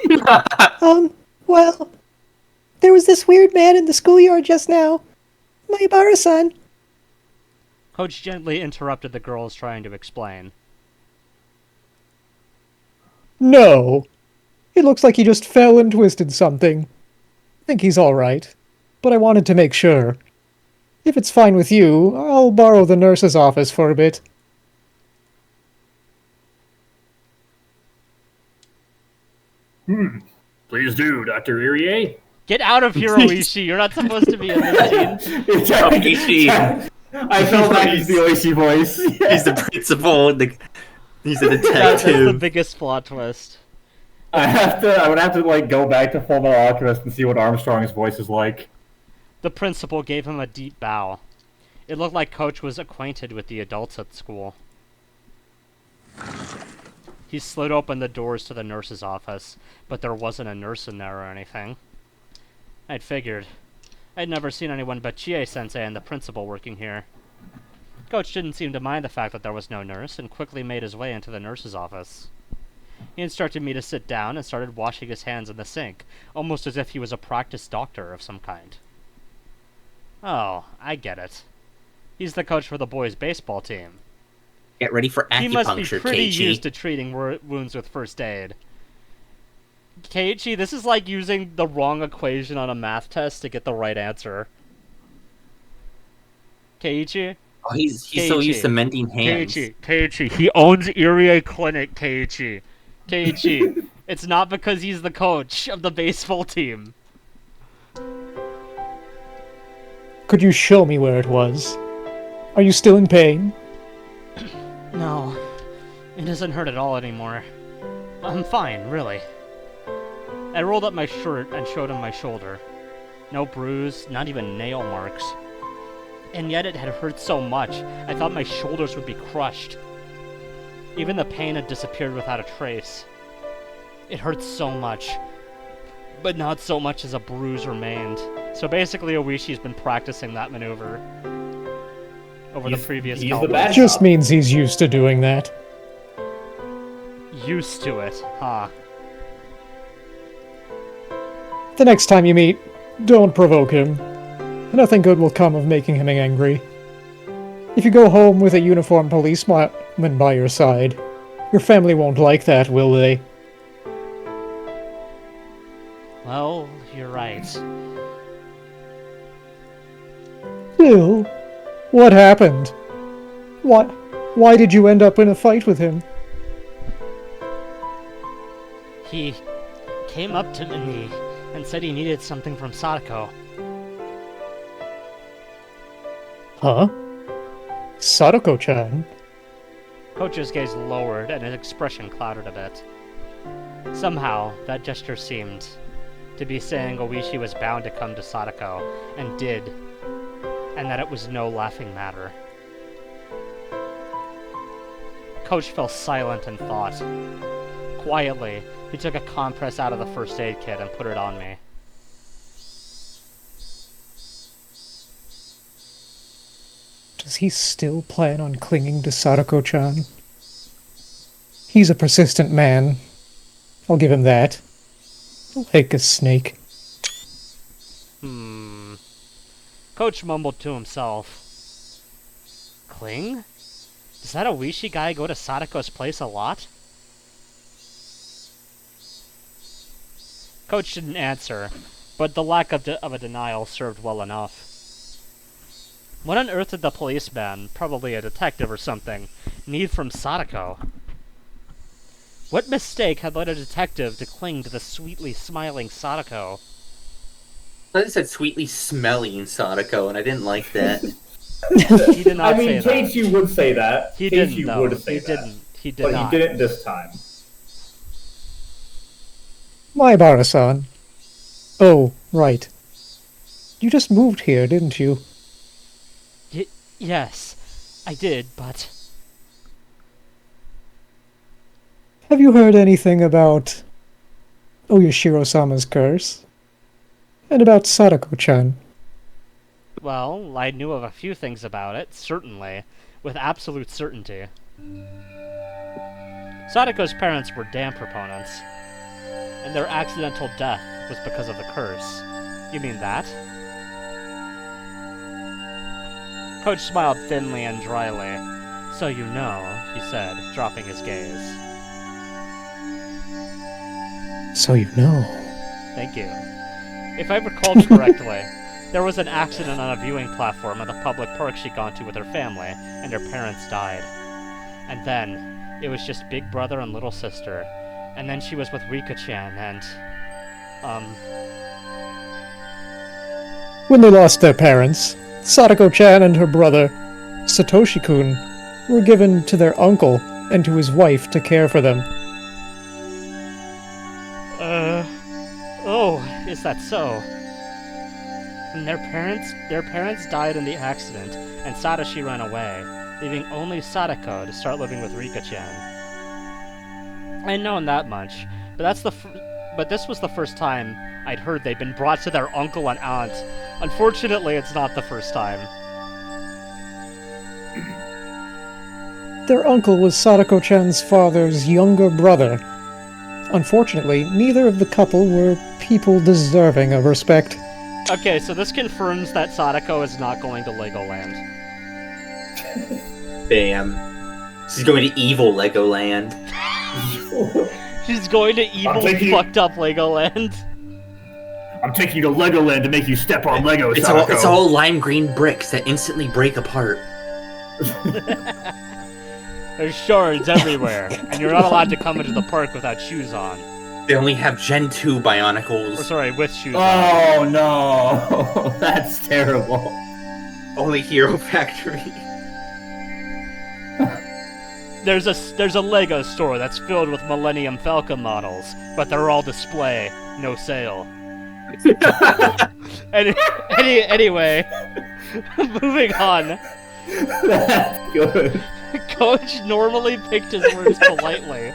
Speaker 3: been curry!
Speaker 5: Well, there was this weird man in the schoolyard just now. Maibara-san.
Speaker 1: Coach gently interrupted the girls trying to explain.
Speaker 5: No. It looks like he just fell and twisted something. I think he's alright, but I wanted to make sure. If it's fine with you, I'll borrow the nurse's office for a bit.
Speaker 3: Please do, Dr. Irie.
Speaker 1: Get out of here, Oishi! You're not supposed to be in this scene.
Speaker 2: Oishi.
Speaker 3: I fell back into the Oishi voice.
Speaker 2: He's the principal. He's a
Speaker 1: That's the
Speaker 2: detective.
Speaker 1: biggest plot twist.
Speaker 3: I would have to like go back to Full Metal Alchemist and see what Armstrong's voice is like.
Speaker 1: The principal gave him a deep bow. It looked like Coach was acquainted with the adults at school. He slid open the doors to the nurse's office, but there wasn't a nurse in there or anything. I'd figured. I'd never seen anyone but Chie-sensei and the principal working here. Coach didn't seem to mind the fact that there was no nurse, and quickly made his way into the nurse's office. He instructed me to sit down and started washing his hands in the sink, almost as if he was a practiced doctor of some kind. Oh, I get it. He's the coach for the boys' baseball team.
Speaker 2: Get ready for acupuncture,
Speaker 1: He must be pretty
Speaker 2: Keiichi.
Speaker 1: used to treating wounds with first aid. Keiichi, this is like using the wrong equation on a math test to get the right answer. Keiichi?
Speaker 2: Oh, he's so used to mending hands.
Speaker 1: Keiichi, he owns Irie Clinic, Keiichi. Keiichi, it's not because he's the coach of the baseball team.
Speaker 5: Could you show me where it was? Are you still in pain?
Speaker 1: No, it doesn't hurt at all anymore. I'm fine, really. I rolled up my shirt and showed him my shoulder. No bruise, not even nail marks. And yet it had hurt so much, I thought my shoulders would be crushed. Even the pain had disappeared without a trace. It hurt so much, but not so much as a bruise remained. So basically, Oishi's been practicing that maneuver over the previous
Speaker 3: he's the
Speaker 1: couple.
Speaker 3: bad
Speaker 5: Just
Speaker 3: cop.
Speaker 5: means he's used to doing that.
Speaker 1: Used to it, huh?
Speaker 5: The next time you meet, don't provoke him. Nothing good will come of making him angry. If you go home with a uniformed policeman by your side, your family won't like that, will they?
Speaker 1: Well, you're right.
Speaker 5: Phil, what happened? Why did you end up in a fight with him?
Speaker 1: He came up to me and said he needed something from Sadako.
Speaker 5: Huh? Sadako-chan?
Speaker 1: Coach's gaze lowered and his expression clouded a bit. Somehow, that gesture seemed to be saying Oishi was bound to come to Sadako, and did, and that it was no laughing matter. Coach fell silent in thought. Quietly, he took a compress out of the first aid kit and put it on me.
Speaker 5: Does he still plan on clinging to Sadako-chan? He's a persistent man. I'll give him that. Like a snake.
Speaker 1: Coach mumbled to himself. Cling? Does that Oishi guy go to Sadako's place a lot? Coach didn't answer, but the lack of a denial served well enough. What on earth did the policeman, probably a detective or something, need from Sadako? What mistake had led a detective to cling to the sweetly smiling Sadako?
Speaker 2: I just said sweetly smelling Sadako, and I didn't like that.
Speaker 1: He did not
Speaker 3: I mean,
Speaker 1: say that.
Speaker 3: Keiichi would say that.
Speaker 1: He
Speaker 3: Keiichi
Speaker 1: didn't, though.
Speaker 3: would say
Speaker 1: He
Speaker 3: that.
Speaker 1: didn't. He did
Speaker 3: But
Speaker 1: not.
Speaker 3: he didn't this time.
Speaker 5: Maibara-san. Oh, right. You just moved here, didn't you?
Speaker 1: Yes, I did, but...
Speaker 5: Have you heard anything about Oyashiro-sama's curse? And about Sadako-chan?
Speaker 1: Well, I knew of a few things about it, certainly, with absolute certainty. Sadako's parents were damn proponents, and their accidental death was because of the curse. You mean that? Coach smiled thinly and dryly. So you know, he said, dropping his gaze.
Speaker 5: So you know.
Speaker 1: Thank you. If I recalled correctly, there was an accident on a viewing platform at the public park she'd gone to with her family, and her parents died. And then, it was just Big Brother and Little Sister, And then she was with Rika-chan, and,
Speaker 5: When they lost their parents, Sadako-chan and her brother, Satoshi-kun, were given to their uncle and to his wife to care for them.
Speaker 1: Oh, is that so? And their parents died in the accident, and Satoshi ran away, leaving only Sadako to start living with Rika-chan. I'd known that much, but this was the first time I'd heard they'd been brought to their uncle and aunt. Unfortunately, it's not the first time.
Speaker 5: Their uncle was Sadako-chan's father's younger brother. Unfortunately, neither of the couple were people deserving of respect.
Speaker 1: Okay, so this confirms that Sadako is not going to Legoland.
Speaker 2: Bam. She's going to evil Legoland.
Speaker 1: She's going to evil, fucked up Legoland.
Speaker 3: I'm taking you to Legoland to make you step on Legos.
Speaker 2: It's all lime green bricks that instantly break apart.
Speaker 1: There's shards everywhere, and you're not allowed to come into the park without shoes on.
Speaker 2: They only have Gen 2 Bionicles.
Speaker 1: Or sorry, with shoes on.
Speaker 3: Oh no, that's terrible.
Speaker 2: Only Hero Factory.
Speaker 1: There's a Lego store that's filled with Millennium Falcon models, but they're all display, no sale. Anyway, moving on.
Speaker 3: That's good.
Speaker 1: Coach normally picked his words politely.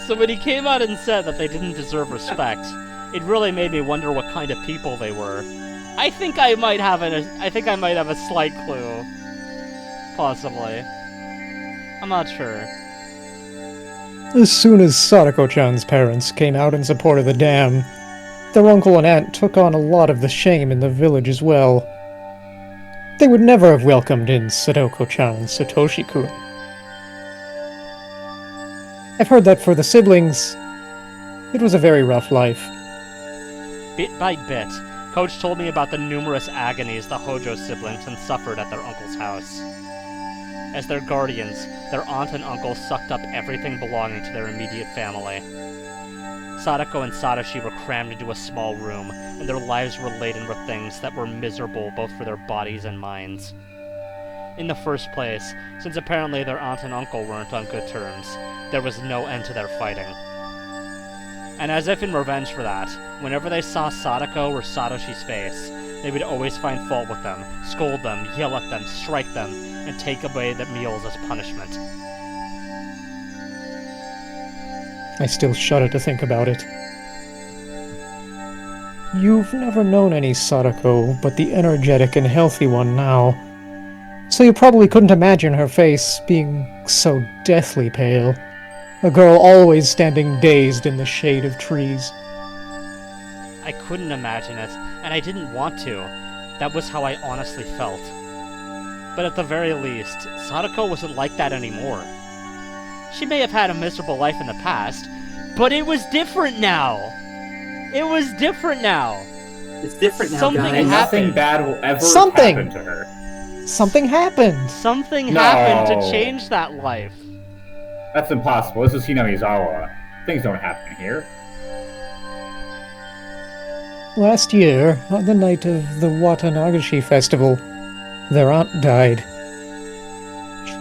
Speaker 1: So when he came out and said that they didn't deserve respect, it really made me wonder what kind of people they were. I think I might have a slight clue. Possibly. I'm not sure.
Speaker 5: As soon as Sadako-chan's parents came out in support of the dam, their uncle and aunt took on a lot of the shame in the village as well. They would never have welcomed in Sadako-chan and Satoshi-kun. I've heard that for the siblings, it was a very rough life.
Speaker 1: Bit by bit, Coach told me about the numerous agonies the Houjou siblings had suffered at their uncle's house. As their guardians, their aunt and uncle sucked up everything belonging to their immediate family. Sadako and Satoshi were crammed into a small room, and their lives were laden with things that were miserable both for their bodies and minds. In the first place, since apparently their aunt and uncle weren't on good terms, there was no end to their fighting. And as if in revenge for that, whenever they saw Sadako or Satoshi's face, they would always find fault with them, scold them, yell at them, strike them, and take away their meals as punishment.
Speaker 5: I still shudder to think about it. You've never known any Sadako but the energetic and healthy one now, so you probably couldn't imagine her face being so deathly pale. A girl always standing dazed in the shade of trees.
Speaker 1: I couldn't imagine it, and I didn't want to. That was how I honestly felt. But at the very least, Sadako wasn't like that anymore. She may have had a miserable life in the past, but it was different now! It was different now!
Speaker 2: It's different now,
Speaker 1: Something
Speaker 2: guys.
Speaker 1: happened.
Speaker 3: Nothing bad will ever
Speaker 5: Something.
Speaker 3: happen to her.
Speaker 5: Something happened!
Speaker 1: Something
Speaker 3: No.
Speaker 1: happened to change that life.
Speaker 3: That's impossible. This is Hinamizawa. Things don't happen here.
Speaker 5: Last year, on the night of the Watanagashi festival, their aunt died.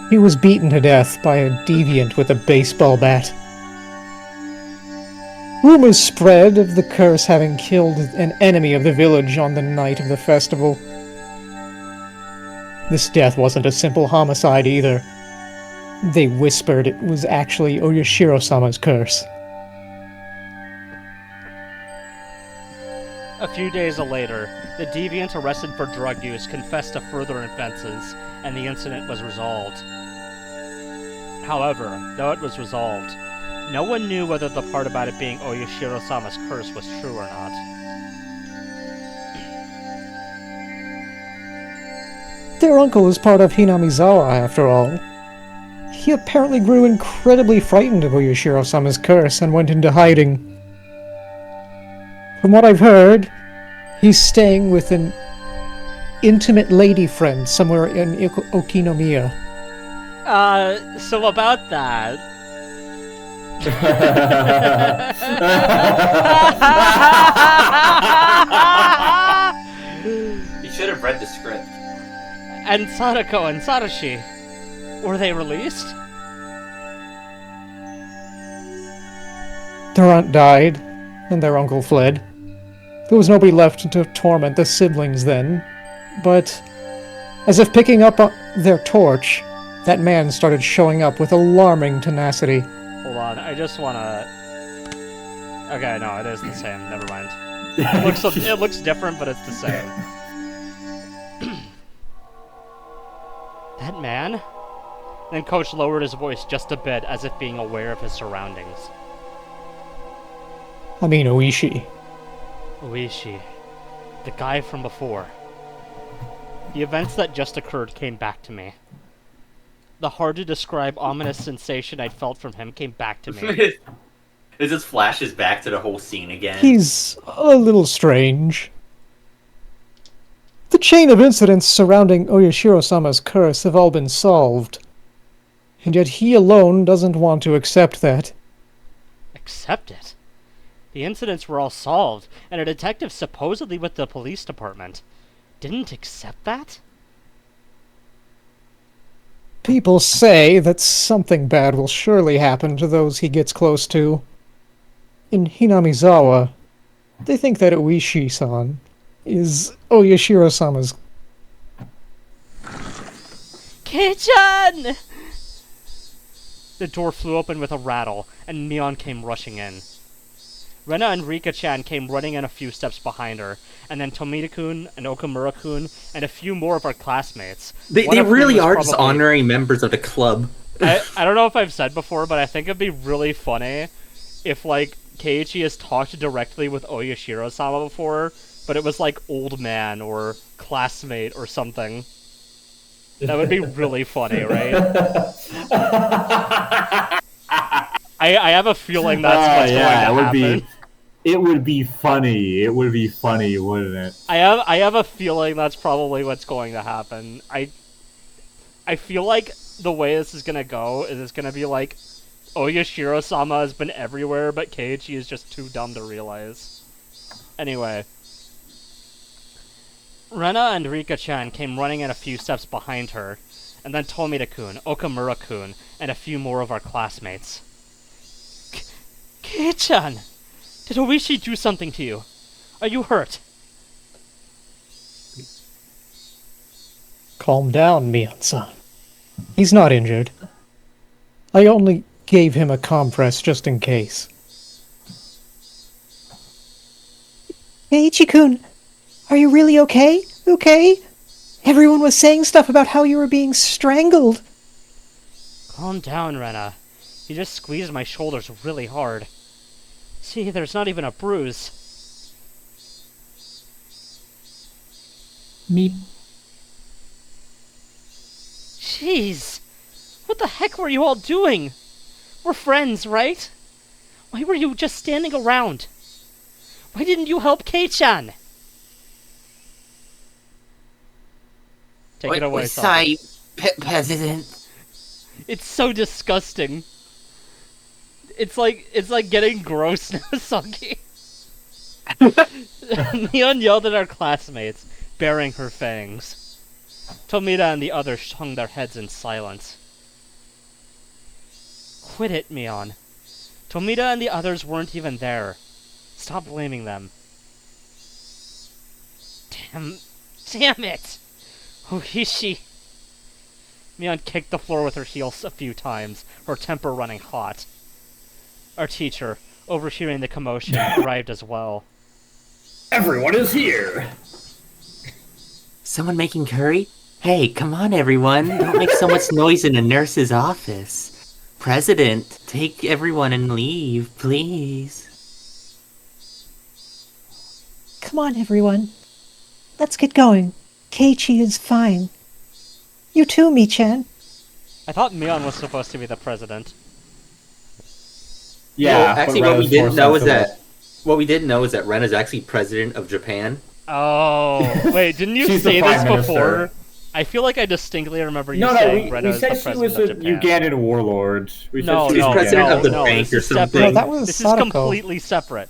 Speaker 5: He was beaten to death by a deviant with a baseball bat. Rumors spread of the curse having killed an enemy of the village on the night of the festival. This death wasn't a simple homicide either. They whispered it was actually Oyashiro-sama's curse.
Speaker 1: A few days later, the deviant arrested for drug use confessed to further offenses, and the incident was resolved. However, though it was resolved, no one knew whether the part about it being Oyashiro-sama's curse was true or not.
Speaker 5: Their uncle is part of Hinamizawa, after all. He apparently grew incredibly frightened of Oyashiro-sama's curse and went into hiding. From what I've heard, he's staying with an intimate lady friend somewhere in Okinomiya.
Speaker 1: So about that,
Speaker 2: You should have read the script.
Speaker 1: And Sadako and Satoshi, were they released?
Speaker 5: Their aunt died, and their uncle fled. There was nobody left to torment the siblings then, but as if picking up their torch, that man started showing up with alarming tenacity.
Speaker 1: Hold on, I just wanna... Okay, no, it is the same, never mind. It looks different, but it's the same. That man? Then Coach lowered his voice just a bit, as if being aware of his surroundings.
Speaker 5: I mean Oishi.
Speaker 1: Oishi. The guy from before. The events that just occurred came back to me. The hard-to-describe ominous sensation I'd felt from him came back to me.
Speaker 2: It just flashes back to the whole scene again.
Speaker 5: He's a little strange. The chain of incidents surrounding Oyashiro-sama's curse have all been solved. And yet he alone doesn't want to accept that.
Speaker 1: Accept it? The incidents were all solved, and a detective supposedly with the police department didn't accept that?
Speaker 5: People say that something bad will surely happen to those he gets close to. In Hinamizawa, they think that Oishi-san is Oyashiro-sama's...
Speaker 1: Kei-chan! The door flew open with a rattle, and Neon came rushing in. Rena and Rika-chan came running in a few steps behind her, and then Tomita-kun and Okamura-kun and a few more of our classmates.
Speaker 2: They really are just honorary members of the club.
Speaker 1: I don't know if I've said before, but I think it'd be really funny if, like, Keiichi has talked directly with Oyashiro-sama before, but it was like old man or classmate or something. That would be really funny, right? I have a feeling that's what's going to happen.
Speaker 3: It would be funny. It would be funny, wouldn't it?
Speaker 1: I have a feeling that's probably what's going to happen. I feel like the way this is gonna go is it's gonna be like Oyashiro-sama has been everywhere, but Keiichi is just too dumb to realize. Anyway. Rena and Rika-chan came running in a few steps behind her, and then Tomita-kun, Okamura-kun, and a few more of our classmates. Kei-chan! Did Oishi do something to you? Are you hurt?
Speaker 5: Calm down, Mion-san. He's not injured. I only gave him a compress just in case. Keiichi-kun, are you really okay? Okay? Everyone was saying stuff about how you were being strangled.
Speaker 1: Calm down, Rena. You just squeezed my shoulders really hard. See, there's not even a bruise.
Speaker 5: Meep.
Speaker 1: Jeez! What the heck were you all doing? We're friends, right? Why were you just standing around? Why didn't you help Kei-chan? Take it away,
Speaker 4: Sorry, President.
Speaker 1: It's so disgusting. It's like getting gross now, Saki. Neon yelled at our classmates, baring her fangs. Tomita and the others hung their heads in silence. Quit it, Mion. Tomita and the others weren't even there. Stop blaming them. Damn it! Oishi! Mion kicked the floor with her heels a few times, her temper running hot. Our teacher, overhearing the commotion, arrived as well.
Speaker 3: Everyone is here!
Speaker 4: Someone making curry? Hey, come on everyone, don't make so much noise in a nurse's office. President, take everyone and leave, please.
Speaker 5: Come on, everyone. Let's get going. Keiichi is fine. You too, Mi-chan.
Speaker 1: I thought Mion was supposed to be the president.
Speaker 3: Yeah,
Speaker 2: well, actually, what we didn't know is that Ren is actually president of Japan.
Speaker 1: Oh, wait, didn't you
Speaker 3: She's the
Speaker 1: say
Speaker 3: prime
Speaker 1: this before? I feel like I distinctly remember you
Speaker 3: No,
Speaker 1: saying
Speaker 3: we
Speaker 1: Rena is the
Speaker 3: said she
Speaker 1: president
Speaker 3: was
Speaker 1: of
Speaker 3: a
Speaker 1: Japan.
Speaker 3: Ugandan warlord. We said
Speaker 1: No,
Speaker 3: she
Speaker 2: She's
Speaker 1: no,
Speaker 3: was
Speaker 2: president
Speaker 1: no,
Speaker 2: of the
Speaker 1: no,
Speaker 2: bank
Speaker 1: this
Speaker 2: or
Speaker 1: is
Speaker 2: something.
Speaker 1: separate.
Speaker 5: No, that was
Speaker 1: This is
Speaker 5: Sadako.
Speaker 1: completely separate.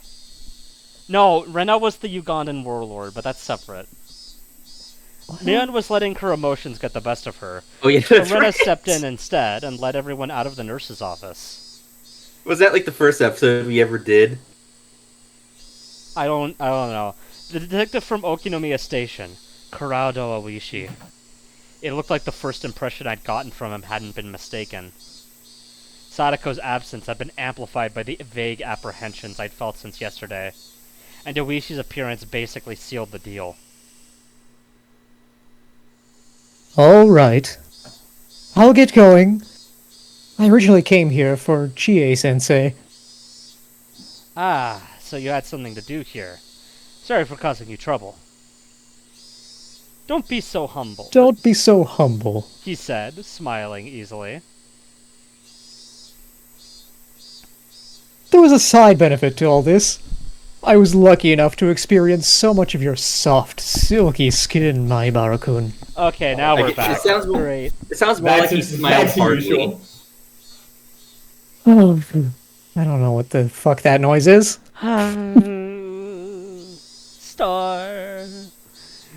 Speaker 1: No, Rena was the Ugandan warlord, but that's separate. Mion was letting her emotions get the best of her.
Speaker 2: Oh yeah,
Speaker 1: So
Speaker 2: that's
Speaker 1: Rena
Speaker 2: right.
Speaker 1: stepped in instead and led everyone out of the nurse's office.
Speaker 2: Was that like the first episode we ever did?
Speaker 1: I don't know. The detective from Okinomiya Station, Kurado Awishi. It looked like the first impression I'd gotten from him hadn't been mistaken. Sadako's absence had been amplified by the vague apprehensions I'd felt since yesterday, and Awishi's appearance basically sealed the deal.
Speaker 5: All right. I'll get going. I originally came here for Chie-sensei.
Speaker 1: Ah, so you had something to do here. Sorry for causing you trouble. Don't be so humble,
Speaker 5: Don't be so humble.
Speaker 1: he said, smiling easily.
Speaker 5: There was a side benefit to all this. I was lucky enough to experience so much of your soft, silky skin, Maibara-kun.
Speaker 1: Okay, now we're
Speaker 2: Like,
Speaker 1: back.
Speaker 2: It sounds,
Speaker 1: Great.
Speaker 2: it sounds more like he smiled
Speaker 3: that's
Speaker 2: hardly.
Speaker 3: usual.
Speaker 5: Oh, I don't know what the fuck that noise is.
Speaker 1: Star.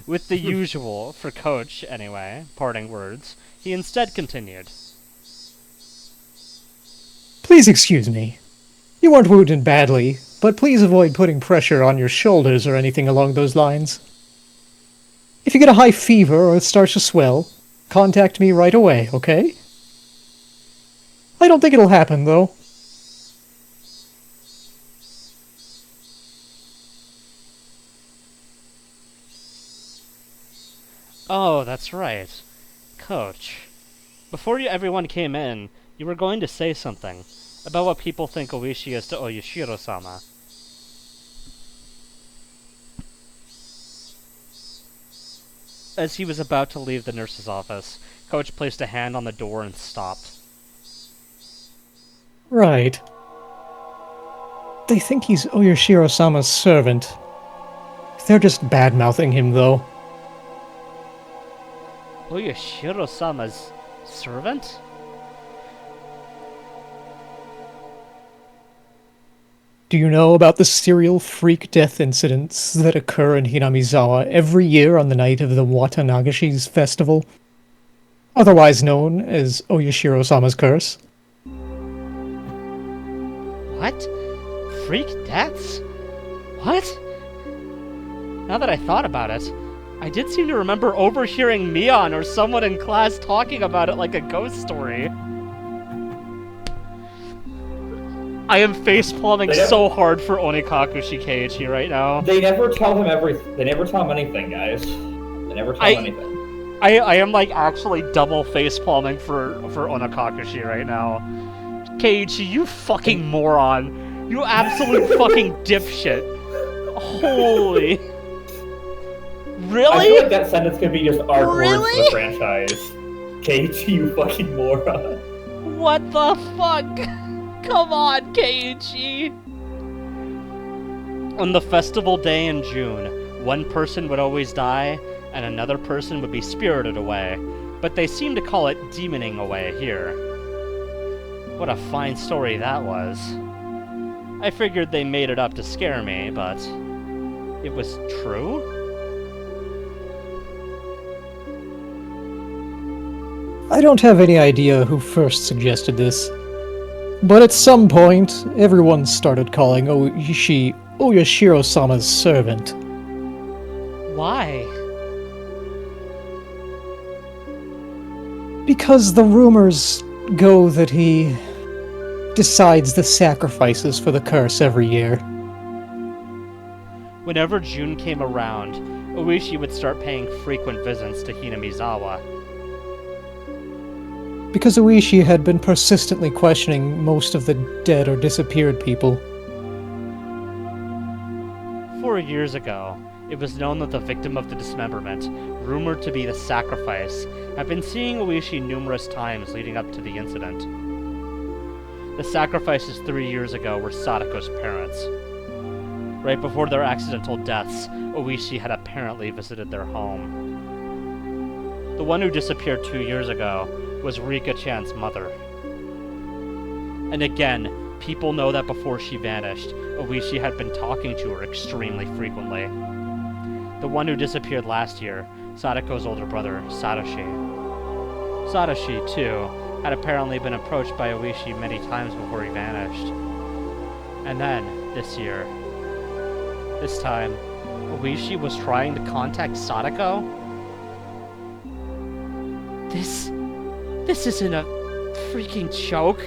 Speaker 1: With the usual, for Coach anyway, parting words, he instead continued.
Speaker 5: Please excuse me. You weren't wounded badly, but please avoid putting pressure on your shoulders or anything along those lines. If you get a high fever or it starts to swell, contact me right away, okay? I don't think it'll happen, though.
Speaker 1: Oh, that's right. Coach. Before everyone came in, you were going to say something about what people think Oishi is to Oyashiro-sama. As he was about to leave the nurse's office, Coach placed a hand on the door and stopped.
Speaker 5: Right. They think he's Oyashiro-sama's servant. They're just bad-mouthing him, though.
Speaker 1: Oyashiro-sama's servant?
Speaker 5: Do you know about the serial freak death incidents that occur in Hinamizawa every year on the night of the Watanagashi's festival? Otherwise known as Oyashiro-sama's curse.
Speaker 1: What? Freak deaths? What? Now that I thought about it, I did seem to remember overhearing Mion or someone in class talking about it like a ghost story. I am facepalming so hard for Onikaku Shikeiichi right now.
Speaker 7: They never tell him everything. They never tell him anything, guys. They never tell him anything.
Speaker 1: I am like actually double facepalming for Onakakushi right now. Keiichi, you fucking moron. You absolute fucking dipshit. Holy. Really?
Speaker 7: I feel like that sentence could be just our words for
Speaker 6: Really?
Speaker 7: the franchise. Keiichi, you fucking moron.
Speaker 1: What the fuck? Come on, Keiichi! On the festival day in June, one person would always die, and another person would be spirited away, but they seem to call it demoning away here. What a fine story that was. I figured they made it up to scare me, but it was true?
Speaker 5: I don't have any idea who first suggested this, but at some point, everyone started calling Oishi Oyashiro-sama's servant.
Speaker 1: Why?
Speaker 5: Because the rumors go that he decides the sacrifices for the curse every year.
Speaker 1: Whenever June came around, Oishi would start paying frequent visits to Hinamizawa.
Speaker 5: Because Oishi had been persistently questioning most of the dead or disappeared people.
Speaker 1: 4 years ago, it was known that the victim of the dismemberment, rumored to be the sacrifice, had been seeing Oishi numerous times leading up to the incident. The sacrifices 3 years ago were Sadako's parents. Right before their accidental deaths, Oishi had apparently visited their home. The one who disappeared 2 years ago was Rika-chan's mother. And again, people know that before she vanished, Oishi had been talking to her extremely frequently. The one who disappeared last year, Sadako's older brother, Satoshi. Satoshi, too, had apparently been approached by Oishi many times before he vanished. And then, this year, this time, Oishi was trying to contact Sadako? This isn't a freaking joke.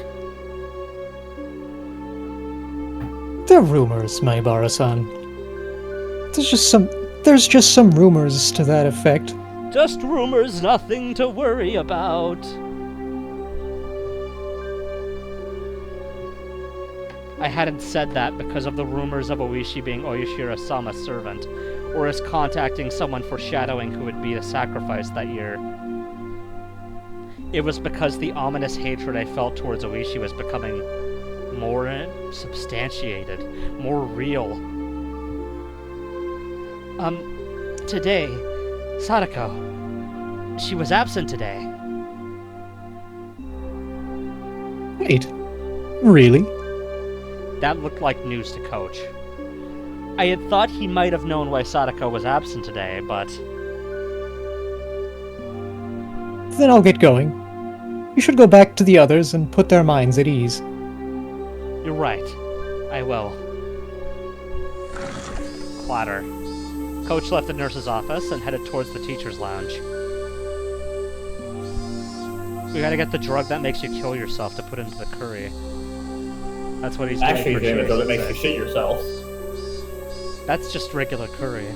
Speaker 5: They're rumors, Maibara-san. There's just some rumors to that effect.
Speaker 1: Just rumors, nothing to worry about. I hadn't said that because of the rumors of Oishi being Oyashiro-sama's servant, or as contacting someone foreshadowing who would be the sacrifice that year. It was because the ominous hatred I felt towards Oishi was becoming more substantiated, more real. Today, Sadako, she was absent today.
Speaker 5: Wait, really?
Speaker 1: That looked like news to Coach. I had thought he might have known why Sadako was absent today, but...
Speaker 5: Then I'll get going. You should go back to the others and put their minds at ease.
Speaker 1: You're right. I will. Clatter. Coach left the nurse's office and headed towards the teacher's lounge. We gotta get the drug that makes you kill yourself to put into the curry. That's what he's doing.
Speaker 7: Actually, damn it, doesn't make you shit yourself.
Speaker 1: That's just regular curry.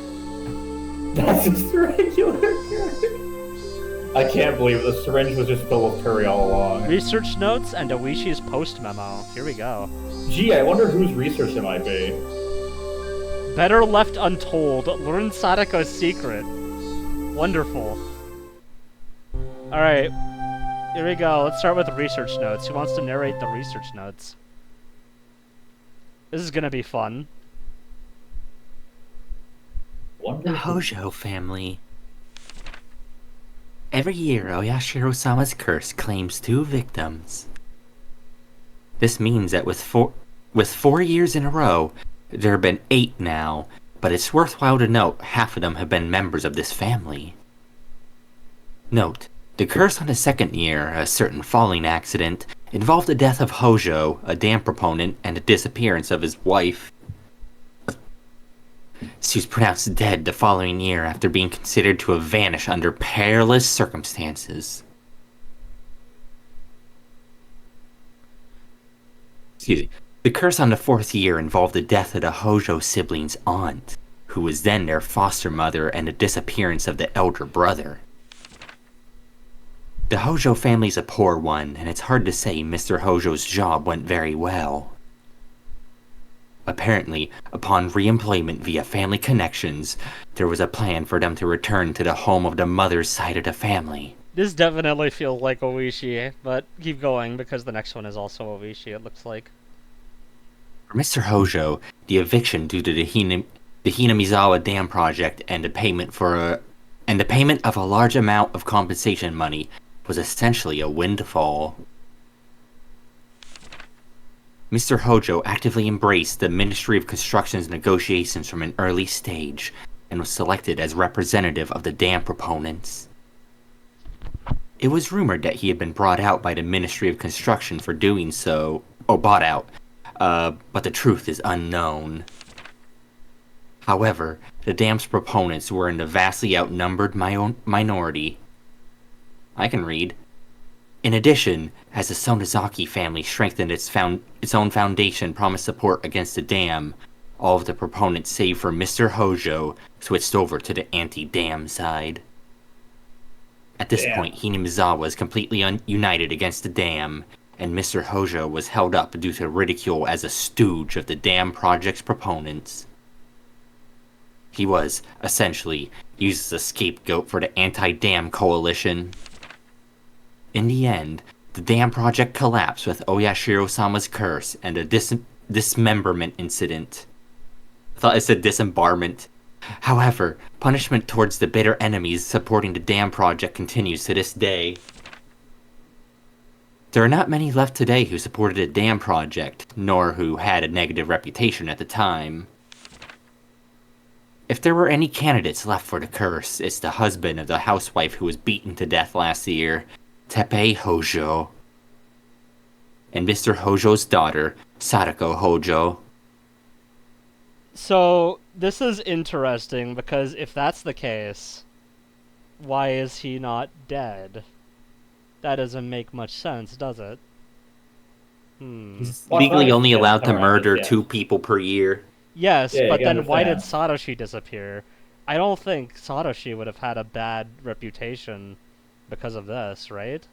Speaker 7: That's just regular curry. I can't believe it. The syringe was just filled with curry all along.
Speaker 1: Research notes and Oishi's post memo. Here we go.
Speaker 7: Gee, I wonder whose research it might be.
Speaker 1: Better left untold. Learn Sadako's secret. Wonderful. Alright. Here we go. Let's start with the research notes. Who wants to narrate the research notes? This is gonna be fun.
Speaker 4: The Houjou family. Every year, Oyashiro-sama's curse claims 2 victims. This means that with 4 years in a row, there have been 8 now, but it's worthwhile to note half of them have been members of this family. Note, the curse on the 2nd year, a certain falling accident, involved the death of Houjou, a dam proponent, and the disappearance of his wife. She was pronounced dead the following year after being considered to have vanished under perilous circumstances. Excuse me. The curse on the 4th year involved the death of the Houjou siblings' aunt, who was then their foster mother, and the disappearance of the elder brother. The Houjou family's a poor one, and it's hard to say Mr. Houjou's job went very well. Apparently, upon re-employment via family connections, there was a plan for them to return to the home of the mother's side of the family.
Speaker 1: This definitely feels like Oishi, but keep going because the next one is also Oishi, it looks like.
Speaker 4: For Mr. Houjou, the eviction due to the Hinamizawa dam project and the payment of a large amount of compensation money was essentially a windfall. Mr. Houjou actively embraced the Ministry of Construction's negotiations from an early stage, and was selected as representative of the dam proponents. It was rumored that he had been brought out by the Ministry of Construction for doing so, bought out, but the truth is unknown. However, the dam's proponents were in the vastly outnumbered minority. I can read. In addition, as the Sonozaki family strengthened its own foundation promised support against the dam, all of the proponents save for Mr. Houjou switched over to the anti-dam side. At this point, Hinamizawa was completely united against the dam, and Mr. Houjou was held up due to ridicule as a stooge of the dam project's proponents. He was, essentially, used as a scapegoat for the anti-dam coalition. In the end, the dam project collapsed with Oyashiro-sama's curse and a dismemberment incident. I thought it said disembarment. However, punishment towards the bitter enemies supporting the dam project continues to this day. There are not many left today who supported a dam project, nor who had a negative reputation at the time. If there were any candidates left for the curse, it's the husband of the housewife who was beaten to death last year, Teppei Houjou, and Mr. Houjou's daughter, Sadako Houjou.
Speaker 1: So, this is interesting, because if that's the case, why is he not dead? That doesn't make much sense, does it?
Speaker 4: He's
Speaker 7: Well,
Speaker 4: legally
Speaker 7: right,
Speaker 4: only
Speaker 7: yeah,
Speaker 4: allowed to
Speaker 7: alright,
Speaker 4: murder
Speaker 7: yeah.
Speaker 4: 2 people per year.
Speaker 1: Yes,
Speaker 7: Yeah, you
Speaker 1: but
Speaker 7: gotta
Speaker 1: then why did
Speaker 7: understand.
Speaker 1: Satoshi disappear? I don't think Satoshi would have had a bad reputation because of this, right?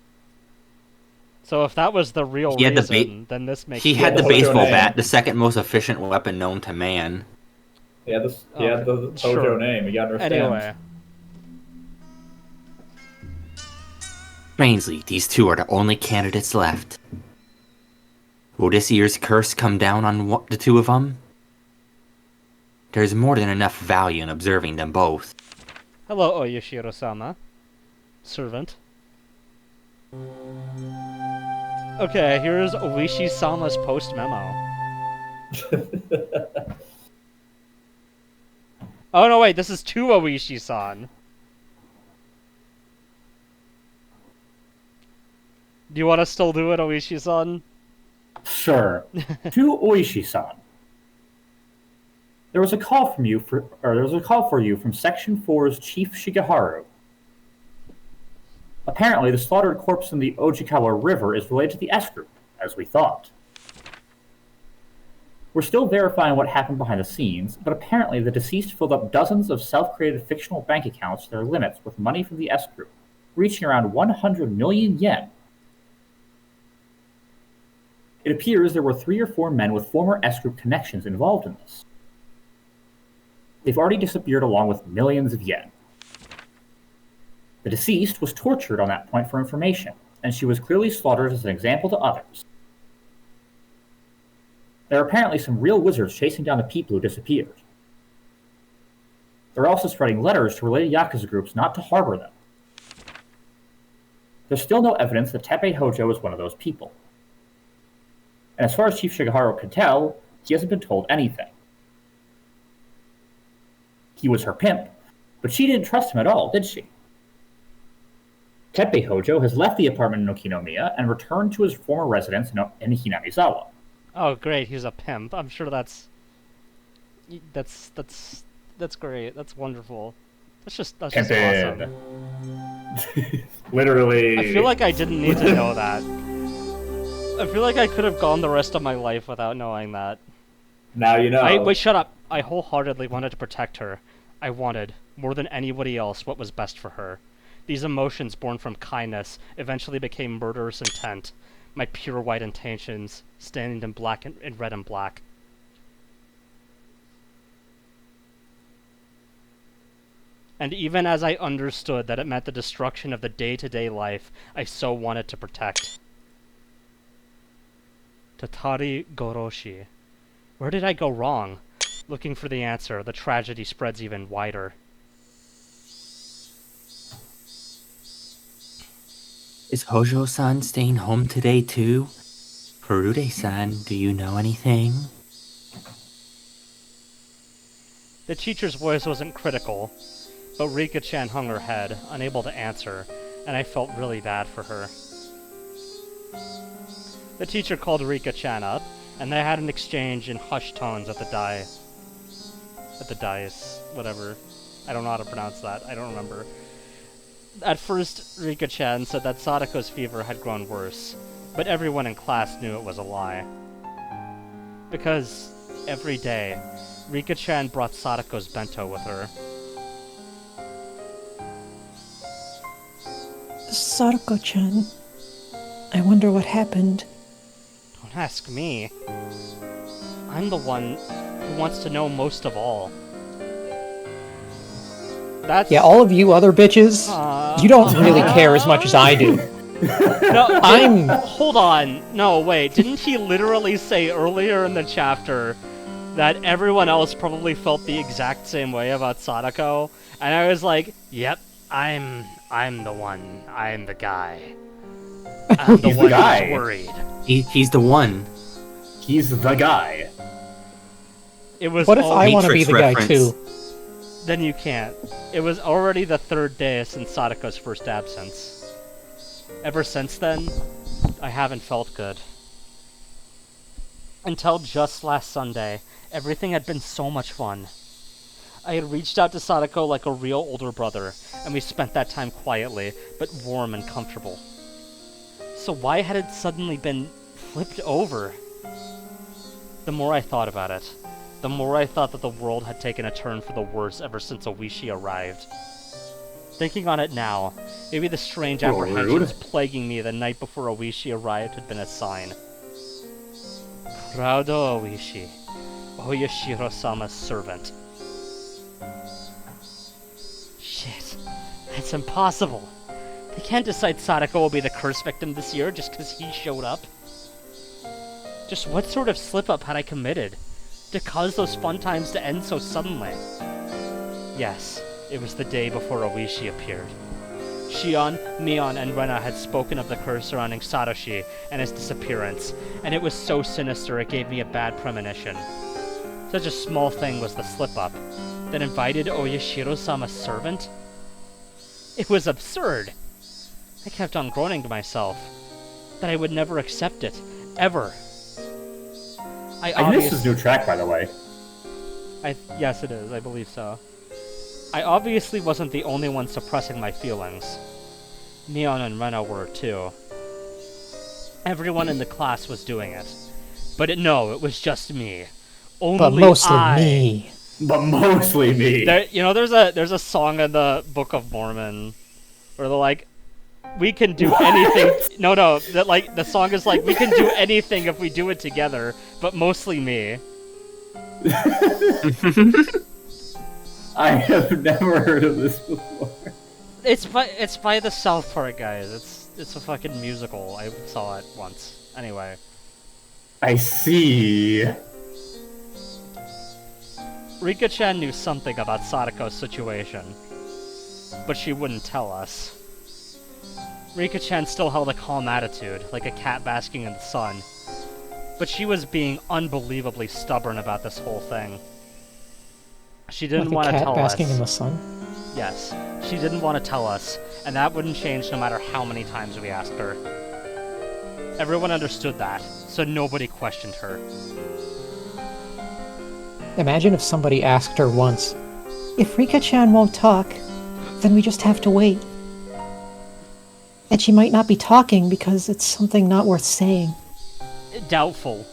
Speaker 1: So if that was the real
Speaker 4: He had the
Speaker 1: reason, then this makes
Speaker 4: He
Speaker 1: sense.
Speaker 4: had the
Speaker 7: Hojo
Speaker 4: baseball
Speaker 7: name.
Speaker 4: bat, the second most efficient weapon known to man.
Speaker 7: He had the Hojo
Speaker 1: Sure.
Speaker 7: name. You gotta understand.
Speaker 1: Anyway,
Speaker 4: Strangely, these 2 are the only candidates left. Will this year's curse come down on the 2 of them? There's more than enough value in observing them both.
Speaker 1: hello Oyashiro-sama. Servant. Okay, here's Oishi-sama's post-memo. Oh no, wait, this is to Oishi-san. Do you want to still do it, Oishi-san?
Speaker 3: Sure. To Oishi-san. There was a call for you from Section 4's Chief Shigeharu. Apparently, the slaughtered corpse in the Ojikawa River is related to the S group, as we thought. We're still verifying what happened behind the scenes, but apparently the deceased filled up dozens of self-created fictional bank accounts to their limits with money from the S group, reaching around 100 million yen. It appears there were 3 or 4 men with former S group connections involved in this. They've already disappeared along with millions of yen. The deceased was tortured on that point for information, and she was clearly slaughtered as an example to others. There are apparently some real wizards chasing down the people who disappeared. They're also spreading letters to related Yakuza groups not to harbor them. There's still no evidence that Teppei Houjou is one of those people. And as far as Chief Shigeharu can tell, he hasn't been told anything. He was her pimp, but she didn't trust him at all, did she? Teppei Houjou has left the apartment in Okinomiya and returned to his former residence in Hinamizawa.
Speaker 1: Oh, great, he's a pimp. I'm sure that's great. That's wonderful. That's just
Speaker 3: Pimpin'.
Speaker 1: awesome.
Speaker 3: Literally.
Speaker 1: I feel like I didn't need to know that. I feel like I could have gone the rest of my life without knowing that.
Speaker 7: Now you know.
Speaker 1: Wait, shut up. I wholeheartedly wanted to protect her. I wanted, more than anybody else, what was best for her. These emotions born from kindness eventually became murderous intent. My pure white intentions, standing in black and in red and black. And even as I understood that it meant the destruction of the day-to-day life I so wanted to protect. Tatari Goroshi. Where did I go wrong? Looking for the answer, the tragedy spreads even wider.
Speaker 4: Is Hojo-san staying home today too? Furude-san, do you know anything?
Speaker 1: The teacher's voice wasn't critical, but Rika-chan hung her head, unable to answer, and I felt really bad for her. The teacher called Rika-chan up, and they had an exchange in hushed tones at the dais, whatever. I don't know how to pronounce that, I don't remember. At first, Rika-chan said that Sadako's fever had grown worse, but everyone in class knew it was a lie. Because every day, Rika-chan brought Sadako's bento with her.
Speaker 5: Sadako-chan. I wonder what happened.
Speaker 1: Don't ask me. I'm the one who wants to know most of all. That's...
Speaker 5: Yeah, all of you other bitches, you don't really care as much as I do.
Speaker 1: No, hold on. No, wait. Didn't he literally say earlier in the chapter that everyone else probably felt the exact same way about Sadako, and I was like, yep, I'm the one. I'm the guy. I'm the
Speaker 3: He's the
Speaker 1: one
Speaker 3: guy.
Speaker 1: who's worried.
Speaker 4: He's the one.
Speaker 3: He's the guy.
Speaker 1: It was
Speaker 5: What if I want to be
Speaker 4: Matrix
Speaker 5: the guy
Speaker 4: reference.
Speaker 5: too?
Speaker 1: Then you can't. It was already the 3rd day since Sadako's first absence. Ever since then, I haven't felt good. Until just last Sunday, everything had been so much fun. I had reached out to Sadako like a real older brother, and we spent that time quietly, but warm and comfortable. So why had it suddenly been flipped over? The more I thought about it, the more I thought that the world had taken a turn for the worse ever since Oishi arrived. Thinking on it now, maybe the strange
Speaker 3: Oh,
Speaker 1: apprehensions
Speaker 3: rude.
Speaker 1: plaguing me the night before Oishi arrived had been a sign. Crowdo Oishi, Oyashiro-sama's servant. Shit, that's impossible. They can't decide Sadako will be the curse victim this year just because he showed up. Just what sort of slip-up had I committed to cause those fun times to end so suddenly? Yes, it was the day before Oishi appeared. Shion, Mion, and Rena had spoken of the curse surrounding Satoshi and his disappearance, and it was so sinister it gave me a bad premonition. Such a small thing was the slip-up that invited Oyashiro-sama's servant? It was absurd! I kept on groaning to myself that I would never accept it, ever.
Speaker 3: I missed his new track, by the way.
Speaker 1: Yes, it is. I believe so. I obviously wasn't the only one suppressing my feelings. Mion and Rena were, too. Everyone in the class was doing it. But no, it was just me. Only
Speaker 5: But mostly
Speaker 1: I.
Speaker 5: me.
Speaker 3: But mostly me.
Speaker 1: There's a song in the Book of Mormon where they're like, we can do anything. No, the song is like, we can do anything if we do it together, but mostly me.
Speaker 3: I have never heard of this before.
Speaker 1: It's by the South Park guys. It's a fucking musical. I saw it once. Anyway.
Speaker 3: I see.
Speaker 1: Rika-chan knew something about Sadako's situation, but she wouldn't tell us. Rika-chan still held a calm attitude, like a cat basking in the sun, but she was being unbelievably stubborn about this whole thing. She didn't want
Speaker 5: like
Speaker 1: to
Speaker 5: a cat
Speaker 1: tell
Speaker 5: basking
Speaker 1: us.
Speaker 5: in the sun?
Speaker 1: Yes, she didn't want to tell us, and that wouldn't change no matter how many times we asked her. Everyone understood that, so nobody questioned her.
Speaker 5: Imagine if somebody asked her once, "If Rika-chan won't talk, then we just have to wait. And she might not be talking because it's something not worth saying."
Speaker 1: Doubtful.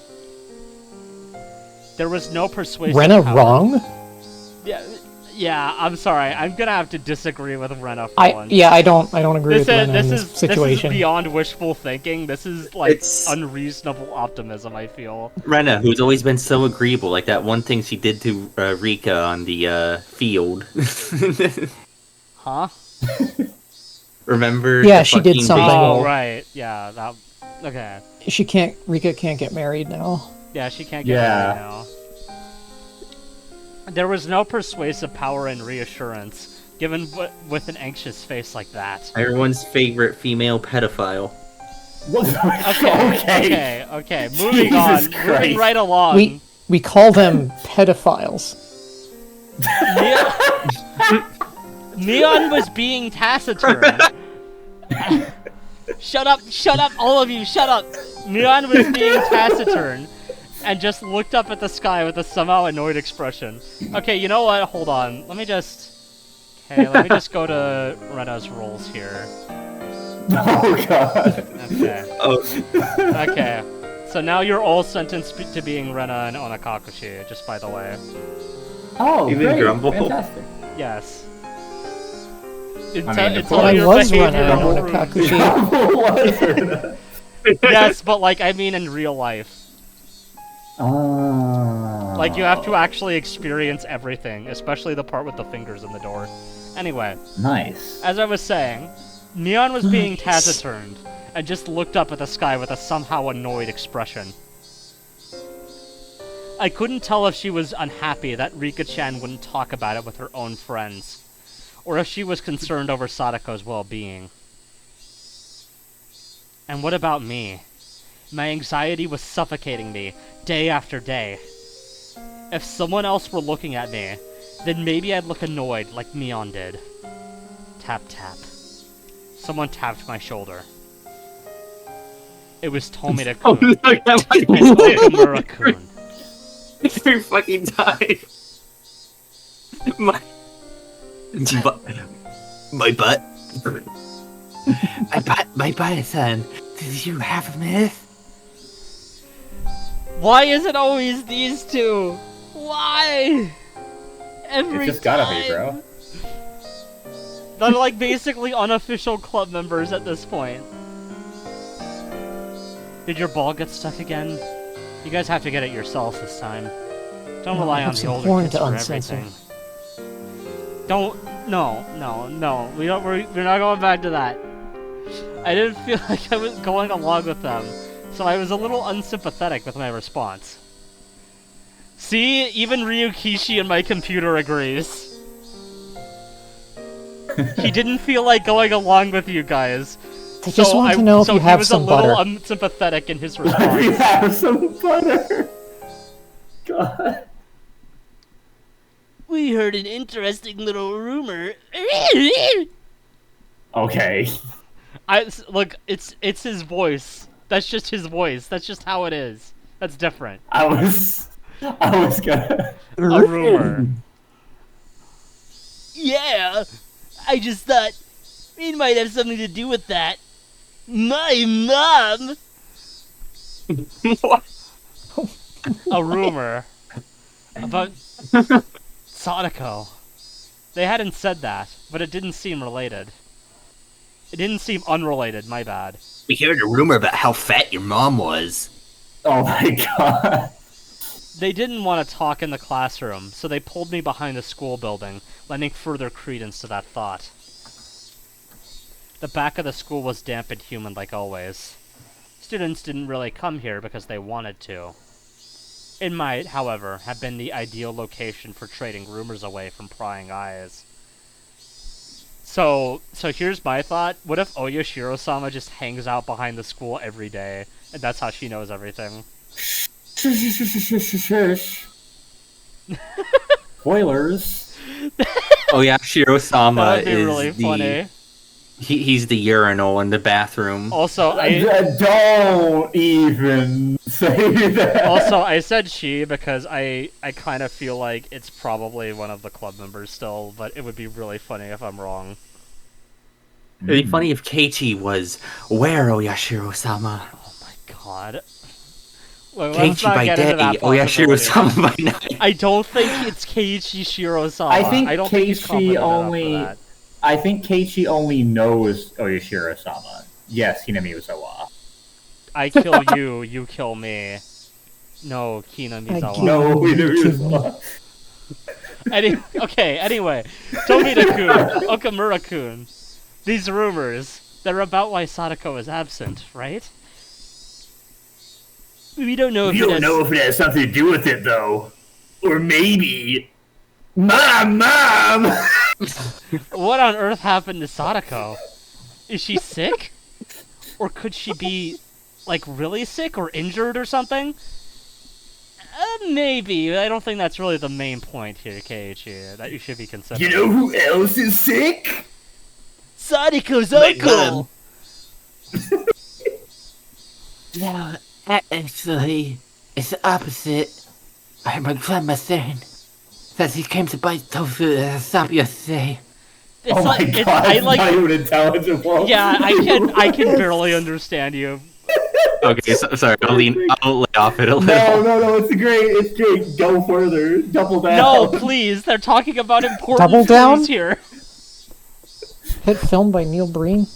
Speaker 1: There was no persuasive
Speaker 5: Rena
Speaker 1: power.
Speaker 5: wrong?
Speaker 1: Yeah, I'm sorry. I'm gonna have to disagree with Rena for
Speaker 5: I
Speaker 1: once.
Speaker 5: don't agree with Rena in this situation.
Speaker 1: This is beyond wishful thinking. This is like
Speaker 2: It's-
Speaker 1: unreasonable optimism, I feel.
Speaker 2: Rena, who's always been so agreeable, like that one thing she did to Rika on the field.
Speaker 1: Huh?
Speaker 2: Remember?
Speaker 5: Yeah,
Speaker 2: the
Speaker 5: she did
Speaker 2: fucking
Speaker 5: something.
Speaker 2: big-
Speaker 1: Oh, right. Yeah, that... Okay.
Speaker 5: Rika can't get married now.
Speaker 1: Yeah, she can't get
Speaker 3: Yeah.
Speaker 1: married now. There was no persuasive power and reassurance, given with an anxious face like that.
Speaker 2: Everyone's favorite female pedophile.
Speaker 3: What?
Speaker 1: Okay. Moving on.
Speaker 3: Jesus
Speaker 1: Moving
Speaker 3: Christ.
Speaker 1: right along.
Speaker 5: We call them pedophiles.
Speaker 1: Neon was being taciturn. Shut up, all of you, shut up! Neon was being taciturn, and just looked up at the sky with a somehow annoyed expression. Okay, you know what? Hold on. Let me just go to Rena's roles here.
Speaker 3: Oh god.
Speaker 1: Okay.
Speaker 2: Oh,
Speaker 1: Okay. So now you're all sentenced to being Rena and Onakakushi, just by the way.
Speaker 3: Oh,
Speaker 2: Even
Speaker 3: great.
Speaker 2: Grumble.
Speaker 3: Fantastic.
Speaker 1: Yes.
Speaker 3: mean,
Speaker 1: It's
Speaker 3: Well,
Speaker 5: But I
Speaker 1: your
Speaker 5: was
Speaker 1: behavior
Speaker 5: Rena
Speaker 1: in
Speaker 5: and
Speaker 1: the room.
Speaker 5: Onakakushi.
Speaker 1: Yes, but like, I mean in real life.
Speaker 3: Oh.
Speaker 1: Like, you have to actually experience everything, especially the part with the fingers in the door. Anyway,
Speaker 3: Nice.
Speaker 1: as I was saying, Neon was being taciturned, and just looked up at the sky with a somehow annoyed expression. I couldn't tell if she was unhappy that Rika-chan wouldn't talk about it with her own friends, or if she was concerned over Sadako's well-being. And what about me? My anxiety was suffocating me, day after day. If someone else were looking at me, then maybe I'd look annoyed like Mion did. Tap tap. Someone tapped my shoulder. It was Tomita-kun. And Okamura-kun.
Speaker 4: Every fucking time. My butt. My butt, son. Did you have a myth?
Speaker 1: Why is it always these two? Why? Every
Speaker 7: It's just
Speaker 1: time.
Speaker 7: gotta be, bro.
Speaker 1: They're like basically unofficial club members at this point. Did your ball get stuck again? You guys have to get it yourselves this time. Don't rely on
Speaker 5: it's
Speaker 1: the older
Speaker 5: important
Speaker 1: kids
Speaker 5: to
Speaker 1: for
Speaker 5: uncensor.
Speaker 1: everything. No. We're not going back to that. I didn't feel like I was going along with them, so I was a little unsympathetic with my response. See, even Ryukishi in my computer agrees. He didn't feel like going along with you guys.
Speaker 5: I just want to know if you have some butter.
Speaker 1: He was a little unsympathetic in his
Speaker 3: You
Speaker 1: response.
Speaker 3: have some butter. God.
Speaker 6: We heard an interesting little rumor.
Speaker 3: Okay.
Speaker 1: Look, it's his voice. That's just his voice. That's just how it is. That's different.
Speaker 3: I was gonna.
Speaker 1: A rumor.
Speaker 6: Yeah, I just thought it might have something to do with that. My mom!
Speaker 1: A rumor about Sadako. They hadn't said that, but it didn't seem related. It didn't seem unrelated, my bad.
Speaker 4: We heard a rumor about how fat your mom was.
Speaker 3: Oh my god.
Speaker 1: They didn't want to talk in the classroom, so they pulled me behind the school building, lending further credence to that thought. The back of the school was damp and humid like always. Students didn't really come here because they wanted to. It might, however, have been the ideal location for trading rumors away from prying eyes. So here's my thought. What if Oyashiro-sama just hangs out behind the school every day, and that's how she knows everything?
Speaker 3: Spoilers.
Speaker 4: Oyashiro-sama
Speaker 1: That would be
Speaker 4: is
Speaker 1: really
Speaker 4: the...
Speaker 1: funny.
Speaker 4: He's the urinal in the bathroom.
Speaker 1: Also,
Speaker 3: Don't even say that.
Speaker 1: Also, I said she because I kind of feel like it's probably one of the club members still, but it would be really funny if I'm wrong.
Speaker 4: It'd be funny if Keiichi was where Oyashiro-sama.
Speaker 1: Oh my god. Look, let's
Speaker 4: Keiichi
Speaker 1: not
Speaker 4: by
Speaker 1: get
Speaker 4: day,
Speaker 1: into that possibility.
Speaker 4: Oyashiro-sama by night.
Speaker 1: I don't think it's Keiichi Shiro-sama.
Speaker 3: I think
Speaker 1: don't think he's
Speaker 3: Keiichi
Speaker 1: confident enough for
Speaker 3: only.
Speaker 1: that.
Speaker 3: I think Keiichi only knows Oyashiro-sama. Yes, Hinamizawa.
Speaker 1: I kill you, you kill me. No, Hinamizawa.
Speaker 3: No, Hinamizawa.
Speaker 1: Anyway. Tomita-kun, Okamura-kun. These rumors, they're about why Sadako is absent, right?
Speaker 6: We don't know if
Speaker 3: You
Speaker 6: it
Speaker 3: don't
Speaker 6: has...
Speaker 3: know if it has something to do with it, though. Or maybe... Mom!
Speaker 1: What on earth happened to Sadako? Is she sick? Or could she be, like, really sick or injured or something? Maybe. I don't think that's really the main point here, Keiichi, that you should be considering.
Speaker 3: You know who else is sick?
Speaker 6: Sadako's
Speaker 4: My
Speaker 6: uncle!
Speaker 4: No, actually, it's the opposite. I heard my grandma saying that he came to buy tofu at a shop yesterday.
Speaker 1: It's
Speaker 3: Oh my
Speaker 1: like,
Speaker 3: god,
Speaker 1: I
Speaker 3: it's
Speaker 1: like,
Speaker 3: not even intelligible.
Speaker 1: yeah, I can barely understand you.
Speaker 4: Okay, sorry, I'll lay off it a little.
Speaker 3: No, it's great, go further, double down.
Speaker 1: No, please, they're talking about important
Speaker 5: Double down?
Speaker 1: things here.
Speaker 5: Hit filmed by Neil Breen.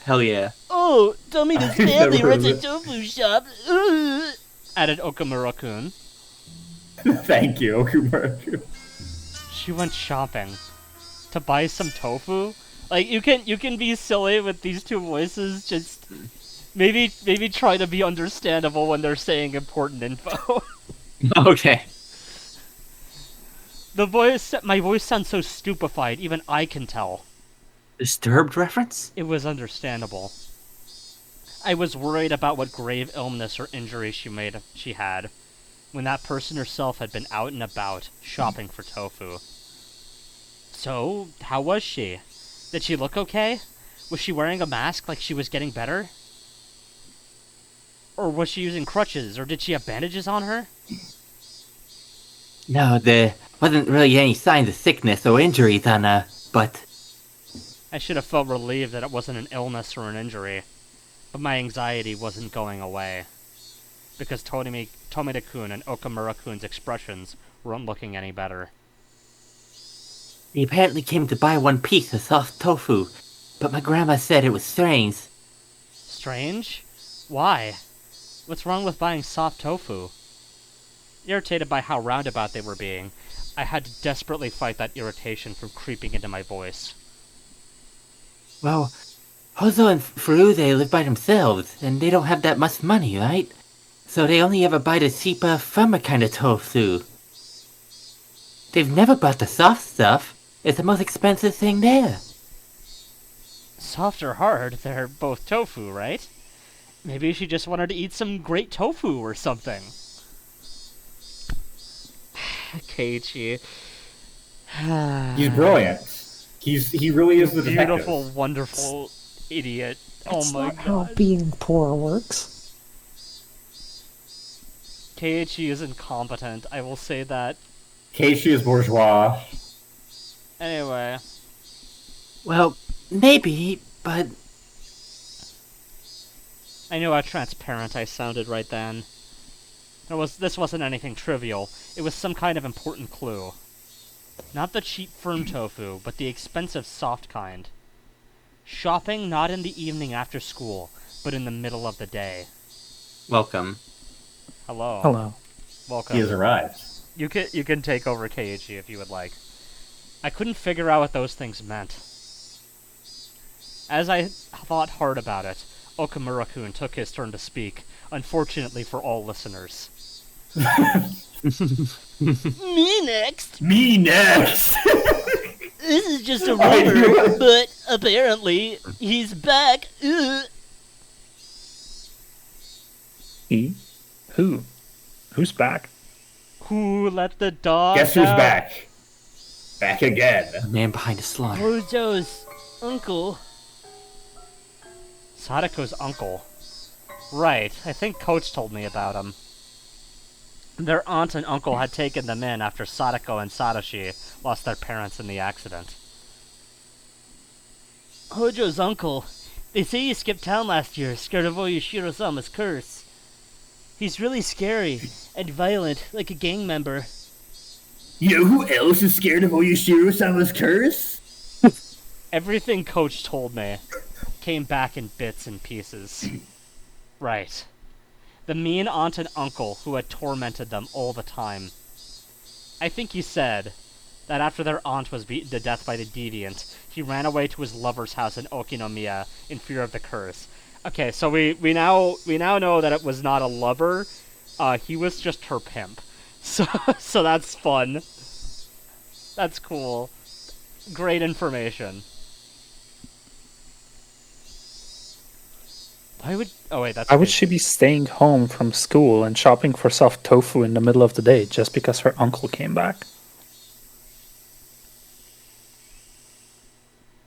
Speaker 4: Hell yeah.
Speaker 6: Oh, Tomita's
Speaker 3: I've
Speaker 6: family
Speaker 3: never
Speaker 6: runs a
Speaker 3: heard of
Speaker 6: tofu shop. Ugh.
Speaker 1: Added Okamura-kun.
Speaker 3: Thank you, Okumura.
Speaker 1: She went shopping to buy some tofu. Like you can be silly with these two voices. Just maybe try to be understandable when they're saying important info.
Speaker 4: Okay.
Speaker 1: My voice sounds so stupefied, even I can tell.
Speaker 4: Disturbed reference?
Speaker 1: It was understandable. I was worried about what grave illness or injury she had, when that person herself had been out and about, shopping for tofu. So, how was she? Did she look okay? Was she wearing a mask like she was getting better? Or was she using crutches, or did she have bandages on her?
Speaker 4: No, there wasn't really any signs of sickness or injuries on her, but...
Speaker 1: I should have felt relieved that it wasn't an illness or an injury. But my anxiety wasn't going away. Because Tomita-kun and Okamura-kun's expressions weren't looking any better.
Speaker 4: He apparently came to buy one piece of soft tofu, but my grandma said it was strange.
Speaker 1: Strange? Why? What's wrong with buying soft tofu? Irritated by how roundabout they were being, I had to desperately fight that irritation from creeping into my voice.
Speaker 4: Well, Hozo and Furuze live by themselves, and they don't have that much money, right? So they only ever buy the cheaper, firmer kind of tofu. They've never bought the soft stuff. It's the most expensive thing there.
Speaker 1: Soft or hard, they're both tofu, right? Maybe she just wanted to eat some great tofu or something. Keiichi.
Speaker 7: He's brilliant. He really is the detective.
Speaker 1: Beautiful, wonderful idiot.
Speaker 5: That's
Speaker 1: oh my
Speaker 5: not
Speaker 1: god.
Speaker 5: how being poor works.
Speaker 1: Keiichi is incompetent, I will say that.
Speaker 7: Keiichi is bourgeois.
Speaker 1: Anyway.
Speaker 4: Well, maybe, but...
Speaker 1: I knew how transparent I sounded right then. This wasn't anything trivial. It was some kind of important clue. Not the cheap firm tofu, but the expensive soft kind. Shopping not in the evening after school, but in the middle of the day.
Speaker 4: Welcome.
Speaker 1: Hello.
Speaker 5: Hello.
Speaker 1: Welcome.
Speaker 7: He has arrived.
Speaker 1: You can take over Keiichi if you would like. I couldn't figure out what those things meant. As I thought hard about it, Okamura-kun took his turn to speak, unfortunately for all listeners.
Speaker 6: Me next.
Speaker 3: Me next!
Speaker 6: This is just a rumor, but apparently he's back. Ugh.
Speaker 8: He? Who? Who's back?
Speaker 1: Who let the dog
Speaker 3: Guess who's
Speaker 1: out?
Speaker 3: back? Back again.
Speaker 4: Man behind the slaughter.
Speaker 6: Hojo's uncle.
Speaker 1: Sadako's uncle. Right, I think Coach told me about him. Their aunt and uncle had taken them in after Sadako and Satoshi lost their parents in the accident.
Speaker 6: Hojo's uncle. They say he skipped town last year, scared of Oyashiro-sama's curse. He's really scary and violent, like a gang member.
Speaker 3: You know who else is scared of Oyashiro-sama's curse?
Speaker 1: Everything Coach told me came back in bits and pieces. Right. The mean aunt and uncle who had tormented them all the time. I think he said that after their aunt was beaten to death by the deviant, he ran away to his lover's house in Okinomiya in fear of the curse. Okay, so we now know that it was not a lover. He was just her pimp. So that's fun. That's cool. Great information. Why would... Oh wait, that's...
Speaker 8: Why would she be staying home from school and shopping for soft tofu in the middle of the day just because her uncle came back?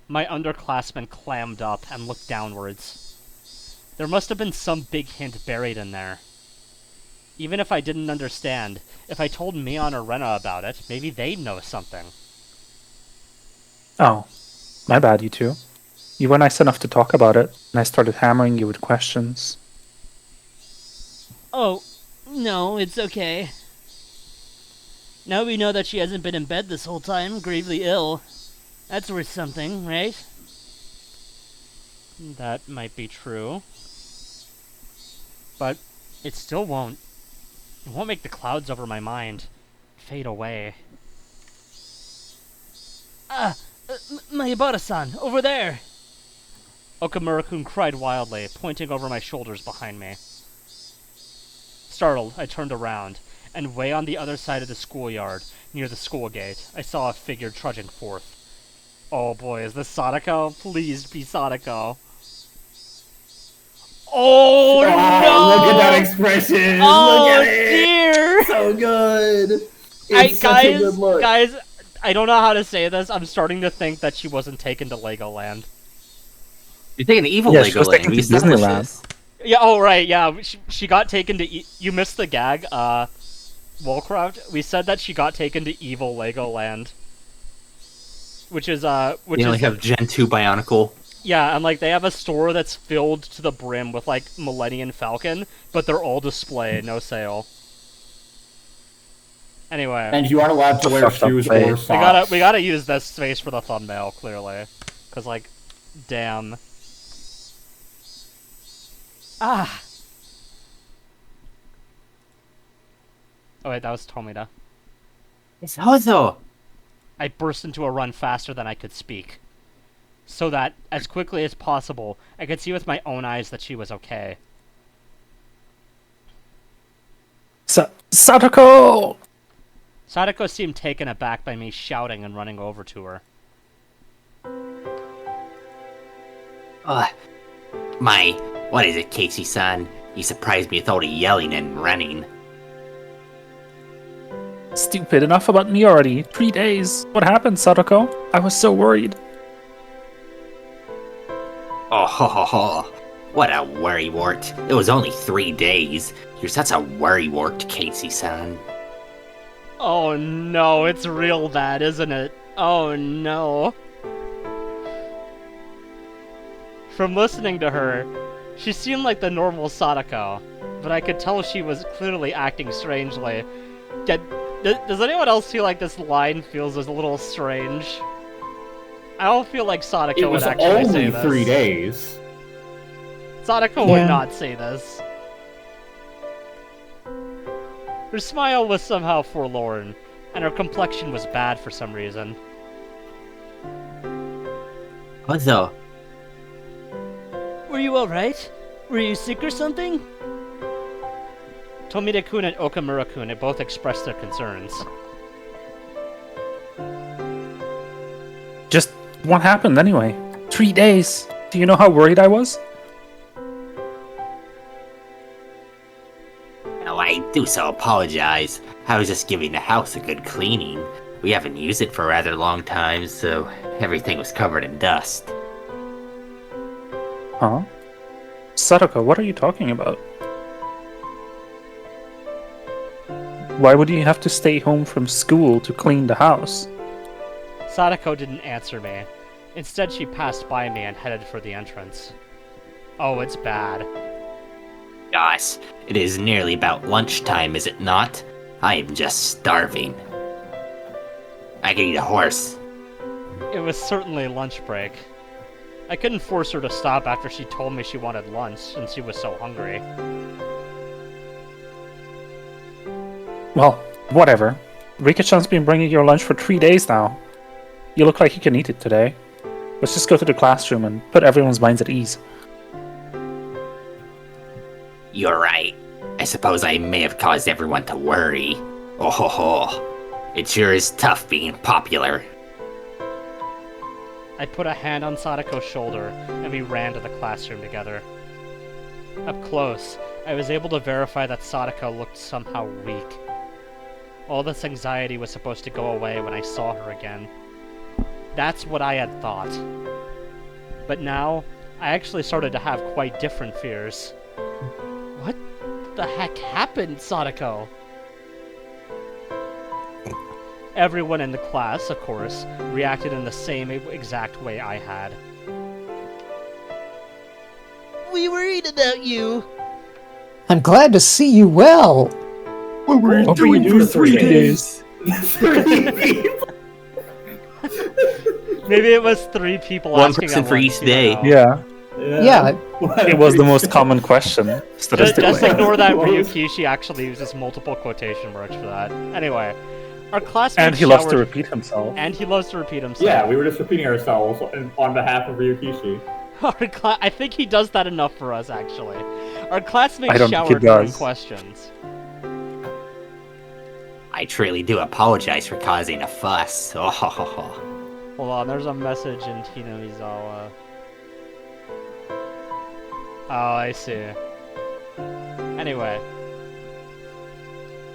Speaker 1: My underclassmen clammed up and looked downwards. There must have been some big hint buried in there. Even if I didn't understand, if I told Mion or Rena about it, maybe they'd know something.
Speaker 8: Oh, my bad, you two. You were nice enough to talk about it, and I started hammering you with questions.
Speaker 6: Oh, no, it's okay. Now we know that she hasn't been in bed this whole time, gravely ill. That's worth something, right?
Speaker 1: That might be true. But it still won't. It won't make the clouds over my mind fade away.
Speaker 6: Mayabara-san, over there!
Speaker 1: Okamura-kun cried wildly, pointing over my shoulders behind me. Startled, I turned around, and way on the other side of the schoolyard, near the school gate, I saw a figure trudging forth. Oh boy, is this Sadako? Please be Sadako. Oh no!
Speaker 3: Look at that expression!
Speaker 1: Oh
Speaker 3: Look at it!
Speaker 1: dear!
Speaker 3: So good! It's such a good look.
Speaker 1: Guys, I don't know how to say this. I'm starting to think that she wasn't taken to Legoland.
Speaker 4: You're taking the evil
Speaker 8: Yeah, she was
Speaker 4: Legoland.
Speaker 8: taken to
Speaker 4: We established
Speaker 8: Disneyland.
Speaker 4: this.
Speaker 1: Yeah, oh right, yeah. She got taken to... you missed the gag, Wolcraft. We said that she got taken to evil Legoland. Which is, which
Speaker 4: They
Speaker 1: is...
Speaker 4: only have Gen 2 Bionicle.
Speaker 1: Yeah, and like they have a store that's filled to the brim with like Millennium Falcon, but they're all display, no sale. Anyway,
Speaker 3: And you aren't allowed to wear
Speaker 8: Fucked up
Speaker 3: shoes
Speaker 8: way.
Speaker 3: or socks.
Speaker 1: we gotta use this space for the thumbnail clearly, cause like, damn. Ah. Oh wait, that was Tomita.
Speaker 4: It's Hozo!
Speaker 1: I burst into a run faster than I could speak, so that, as quickly as possible, I could see with my own eyes that she was okay.
Speaker 8: Sadako!
Speaker 1: Sadako seemed taken aback by me shouting and running over to her.
Speaker 4: What is it, Casey-san? You surprised me with all the yelling and running.
Speaker 8: Stupid, enough about me already. 3 days. What happened, Sadako? I was so worried.
Speaker 4: Oh ho ho ho. What a worrywart. It was only 3 days. You're such a worrywart, Casey-san.
Speaker 1: Oh no, it's real bad, isn't it? Oh no. From listening to her, she seemed like the normal Sadako, but I could tell she was clearly acting strangely. Does anyone else feel like this line feels a little strange? I don't feel like Sadako
Speaker 3: It was
Speaker 1: would actually say
Speaker 3: only
Speaker 1: this.
Speaker 3: 3 days.
Speaker 1: Sadako would not say this. Her smile was somehow forlorn, and her complexion was bad for some reason.
Speaker 4: Hozo,
Speaker 6: Were you alright? Were you sick or something?
Speaker 1: Tomita-kun and Okamura-kun had both expressed their concerns.
Speaker 8: Just what happened anyway? 3 days. Do you know how worried I was?
Speaker 4: oh, I do so apologize. I was just giving the house a good cleaning. We haven't used it for a rather long time, so everything was covered in dust.
Speaker 8: Huh? Sadako, what are you talking about? Why would you have to stay home from school to clean the house?
Speaker 1: Sadako didn't answer me. Instead, she passed by me and headed for the entrance. Oh, it's bad.
Speaker 4: Gosh, it is nearly about lunchtime, is it not? I am just starving. I could eat a horse.
Speaker 1: It was certainly lunch break. I couldn't force her to stop after she told me she wanted lunch, since she was so hungry.
Speaker 8: Well, whatever. Rika-chan's been bringing your lunch for 3 days now. You look like you can eat it today. Let's just go to the classroom and put everyone's minds at ease.
Speaker 4: You're right. I suppose I may have caused everyone to worry. Oh ho ho. It sure is tough being popular.
Speaker 1: I put a hand on Sadako's shoulder, and we ran to the classroom together. Up close, I was able to verify that Sadako looked somehow weak. All this anxiety was supposed to go away when I saw her again. That's what I had thought. But now, I actually started to have quite different fears. What the heck happened, Sadako? Everyone in the class, of course, reacted in the same exact way I had.
Speaker 6: We worried about you.
Speaker 5: I'm glad to see you well.
Speaker 3: What were you
Speaker 8: What were you doing for 3 days?
Speaker 1: Maybe it was 3 people
Speaker 4: One
Speaker 1: asking
Speaker 4: person
Speaker 1: at
Speaker 4: for
Speaker 1: once,
Speaker 4: each
Speaker 1: you
Speaker 4: day.
Speaker 1: know.
Speaker 8: Yeah,
Speaker 5: Yeah,
Speaker 8: it was the most common question, statistically.
Speaker 1: Just ignore that Ryukishi actually uses multiple quotation marks for that. Anyway, our classmate
Speaker 8: And he loves to
Speaker 1: showered-
Speaker 8: repeat himself.
Speaker 1: And he loves to repeat himself.
Speaker 7: Yeah, we were just repeating ourselves on behalf of Ryukishi.
Speaker 1: I think he does that enough for us, actually. Our classmate
Speaker 8: I don't think he
Speaker 1: showered during
Speaker 8: does.
Speaker 1: questions.
Speaker 4: I truly do apologize for causing a fuss. Oh, ho, ho, ho.
Speaker 1: Hold on, there's a message in Hinamizawa. Oh, I see. Anyway.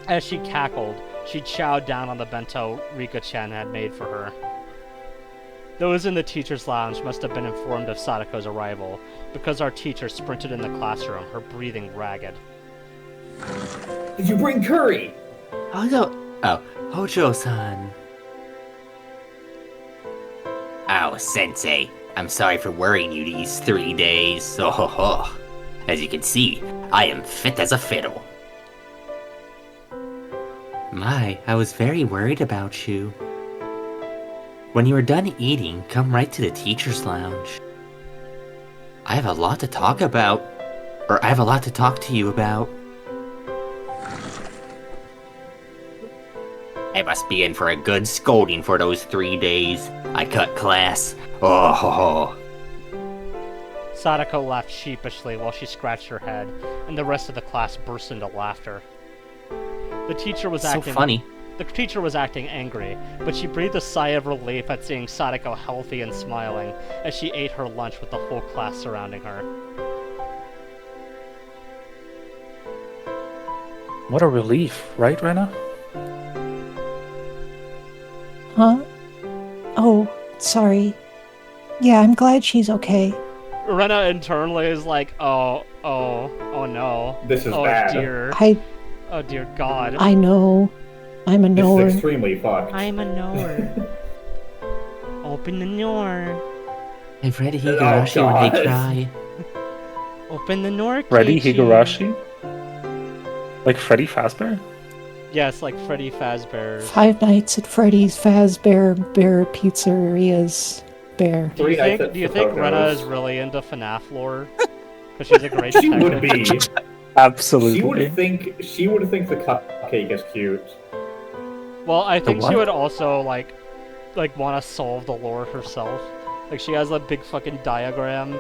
Speaker 1: As she cackled, she chowed down on the bento Rika-chan had made for her. Those in the teacher's lounge must have been informed of Sadako's arrival, because our teacher sprinted in the classroom, her breathing ragged.
Speaker 7: Did you bring curry?
Speaker 4: Hojo-san. Oh, Sensei, I'm sorry for worrying you these 3 days. Oh, ho, ho. As you can see, I am fit as a fiddle. My, I was very worried about you. When you are done eating, come right to the teacher's lounge. I have a lot to talk about. Or I have a lot to talk to you about. I must be in for a good scolding for those 3 days. I cut class. Oh, ho, ho.
Speaker 1: Sadako laughed sheepishly while she scratched her head, and the rest of the class burst into laughter. The teacher was
Speaker 4: So funny.
Speaker 1: The teacher was acting angry, but she breathed a sigh of relief at seeing Sadako healthy and smiling as she ate her lunch with the whole class surrounding her.
Speaker 8: What a relief, right, Rena?
Speaker 5: Huh? Oh, sorry. Yeah, I'm glad she's okay.
Speaker 1: Rena internally is like, oh no.
Speaker 7: This is
Speaker 1: oh
Speaker 7: bad.
Speaker 1: Dear.
Speaker 5: I
Speaker 1: Oh dear God.
Speaker 5: I know. I'm a
Speaker 7: This
Speaker 5: knower.
Speaker 7: is extremely fucked.
Speaker 6: I'm a knower. Open the door.
Speaker 4: I've read Higurashi when they
Speaker 7: God.
Speaker 4: cry.
Speaker 6: Open the door,
Speaker 8: Freddy
Speaker 6: Keiichi.
Speaker 8: Higurashi? Like Freddy Fazbear?
Speaker 1: Yes, like Freddy Fazbear.
Speaker 5: Five Nights at Freddy's Fazbear Bear Pizzeria's Bear.
Speaker 1: Do you think Rena is really into FNAF lore? Because she's a great
Speaker 7: She
Speaker 1: detective.
Speaker 7: would be.
Speaker 8: Absolutely.
Speaker 7: She would think the cupcake is cute.
Speaker 1: Well, I think she
Speaker 8: what?
Speaker 1: would also like want to solve the lore herself. Like she has a big fucking diagram.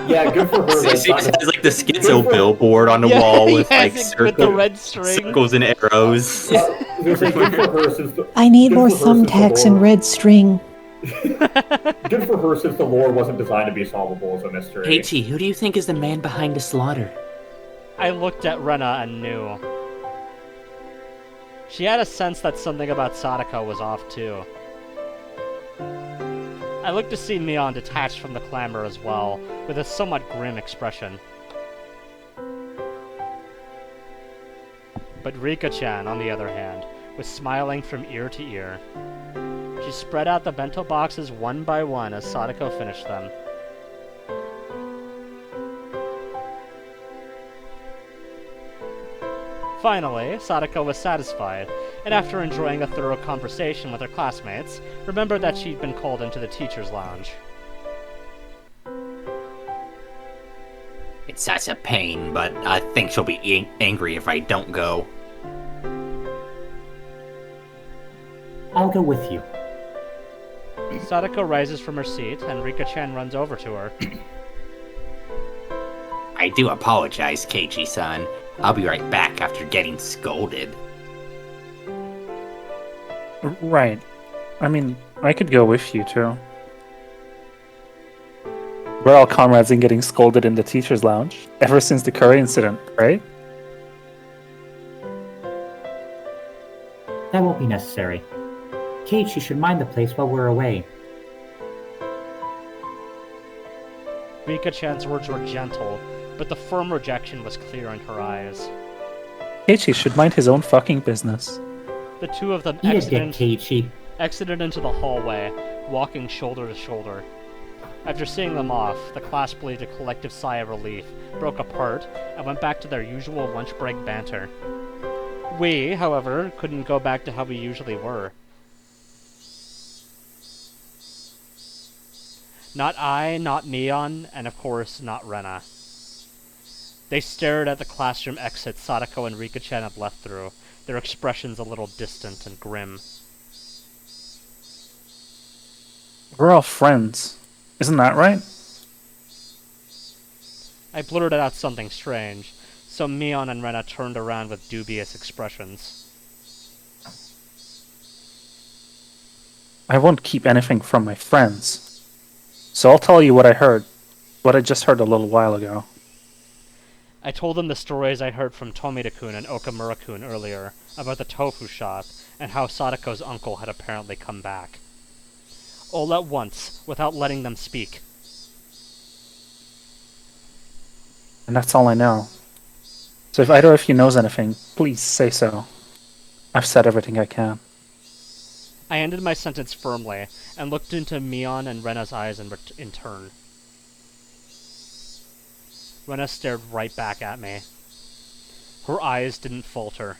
Speaker 7: Yeah, good for her.
Speaker 2: She has like the schizo billboard on the wall with like
Speaker 1: yes, with the
Speaker 2: circles,
Speaker 1: red string.
Speaker 2: circles and arrows.
Speaker 7: I was gonna say, good for her since the,
Speaker 5: I need
Speaker 7: good
Speaker 5: more
Speaker 7: for her since the
Speaker 5: thumbtacks and
Speaker 7: lore-
Speaker 5: red string.
Speaker 7: Good for her since the lore wasn't designed to be solvable as a mystery.
Speaker 4: Keiichi, who do you think is the man behind the slaughter?
Speaker 1: I looked at Rena and knew. She had a sense that something about Sadako was off too. I looked to see Mion detached from the clamor as well, with a somewhat grim expression. But Rika-chan, on the other hand, was smiling from ear to ear. She spread out the bento boxes one by one as Sadako finished them. Finally, Sadako was satisfied, and after enjoying a thorough conversation with her classmates, remembered that she'd been called into the teacher's lounge.
Speaker 4: It's such a pain, but I think she'll be angry if I don't go.
Speaker 9: I'll go with you.
Speaker 1: Sadako rises from her seat, and Rika-chan runs over to her.
Speaker 4: I do apologize, Keiichi-san. I'll be right back after getting scolded.
Speaker 8: Right. I mean, I could go with you too. We're all comrades in getting scolded in the teacher's lounge, ever since the curry incident, right?
Speaker 9: That won't be necessary. Kate, you should mind the place while we're away.
Speaker 1: Rika-chan's words were gentle, but the firm rejection was clear in her eyes.
Speaker 8: Keiichi should mind his own fucking business.
Speaker 1: The two of them
Speaker 9: Eat it, get Keiichi.
Speaker 1: exited into the hallway, walking shoulder to shoulder. After seeing them off, the class breathed a collective sigh of relief, broke apart, and went back to their usual lunch break banter. We, however, couldn't go back to how we usually were. Not I, not Mion, and of course, not Rena. They stared at the classroom exit Sadako and Rika-chan had left through, their expressions a little distant and grim.
Speaker 8: We're all friends. Isn't that right?
Speaker 1: I blurted out something strange, so Mion and Rena turned around with dubious expressions.
Speaker 8: I won't keep anything from my friends. So I'll tell you what I just heard a little while ago.
Speaker 1: I told them the stories I heard from Tomita-kun and Okamura-kun earlier about the tofu shop and how Sadako's uncle had apparently come back. All at once, without letting them speak.
Speaker 8: And that's all I know. So if either of you knows anything, please say so. I've said everything I can.
Speaker 1: I ended my sentence firmly and looked into Mion and Rena's eyes in turn. Rena stared right back at me. Her eyes didn't falter.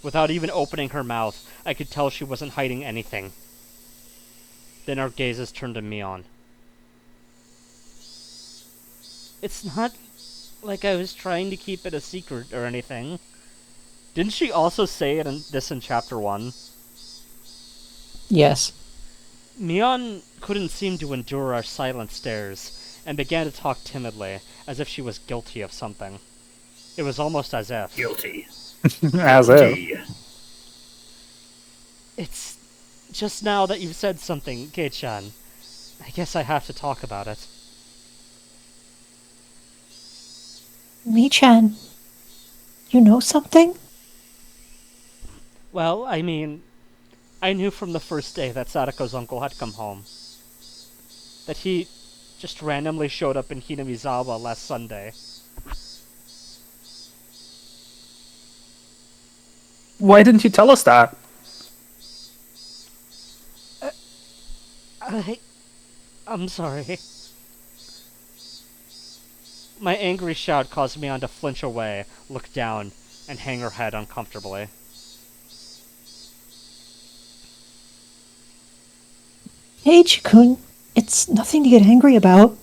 Speaker 1: Without even opening her mouth, I could tell she wasn't hiding anything. Then our gazes turned to Mion. It's not like I was trying to keep it a secret or anything. Didn't she also say it in chapter 1?
Speaker 5: Yes.
Speaker 1: Mion couldn't seem to endure our silent stares, and began to talk timidly, as if she was guilty of something. It was almost as if...
Speaker 3: Guilty.
Speaker 8: As if.
Speaker 1: It's just now that you've said something, Kei-chan. I guess I have to talk about it.
Speaker 5: Mi-chan, you know something?
Speaker 1: Well, I mean, I knew from the first day that Sadako's uncle had come home. That he just randomly showed up in Hinamizawa last Sunday.
Speaker 8: Why didn't you tell us that?
Speaker 1: I'm sorry. My angry shout caused Mion to flinch away, look down, and hang her head uncomfortably.
Speaker 5: Hey, Chikun, it's nothing to get angry about.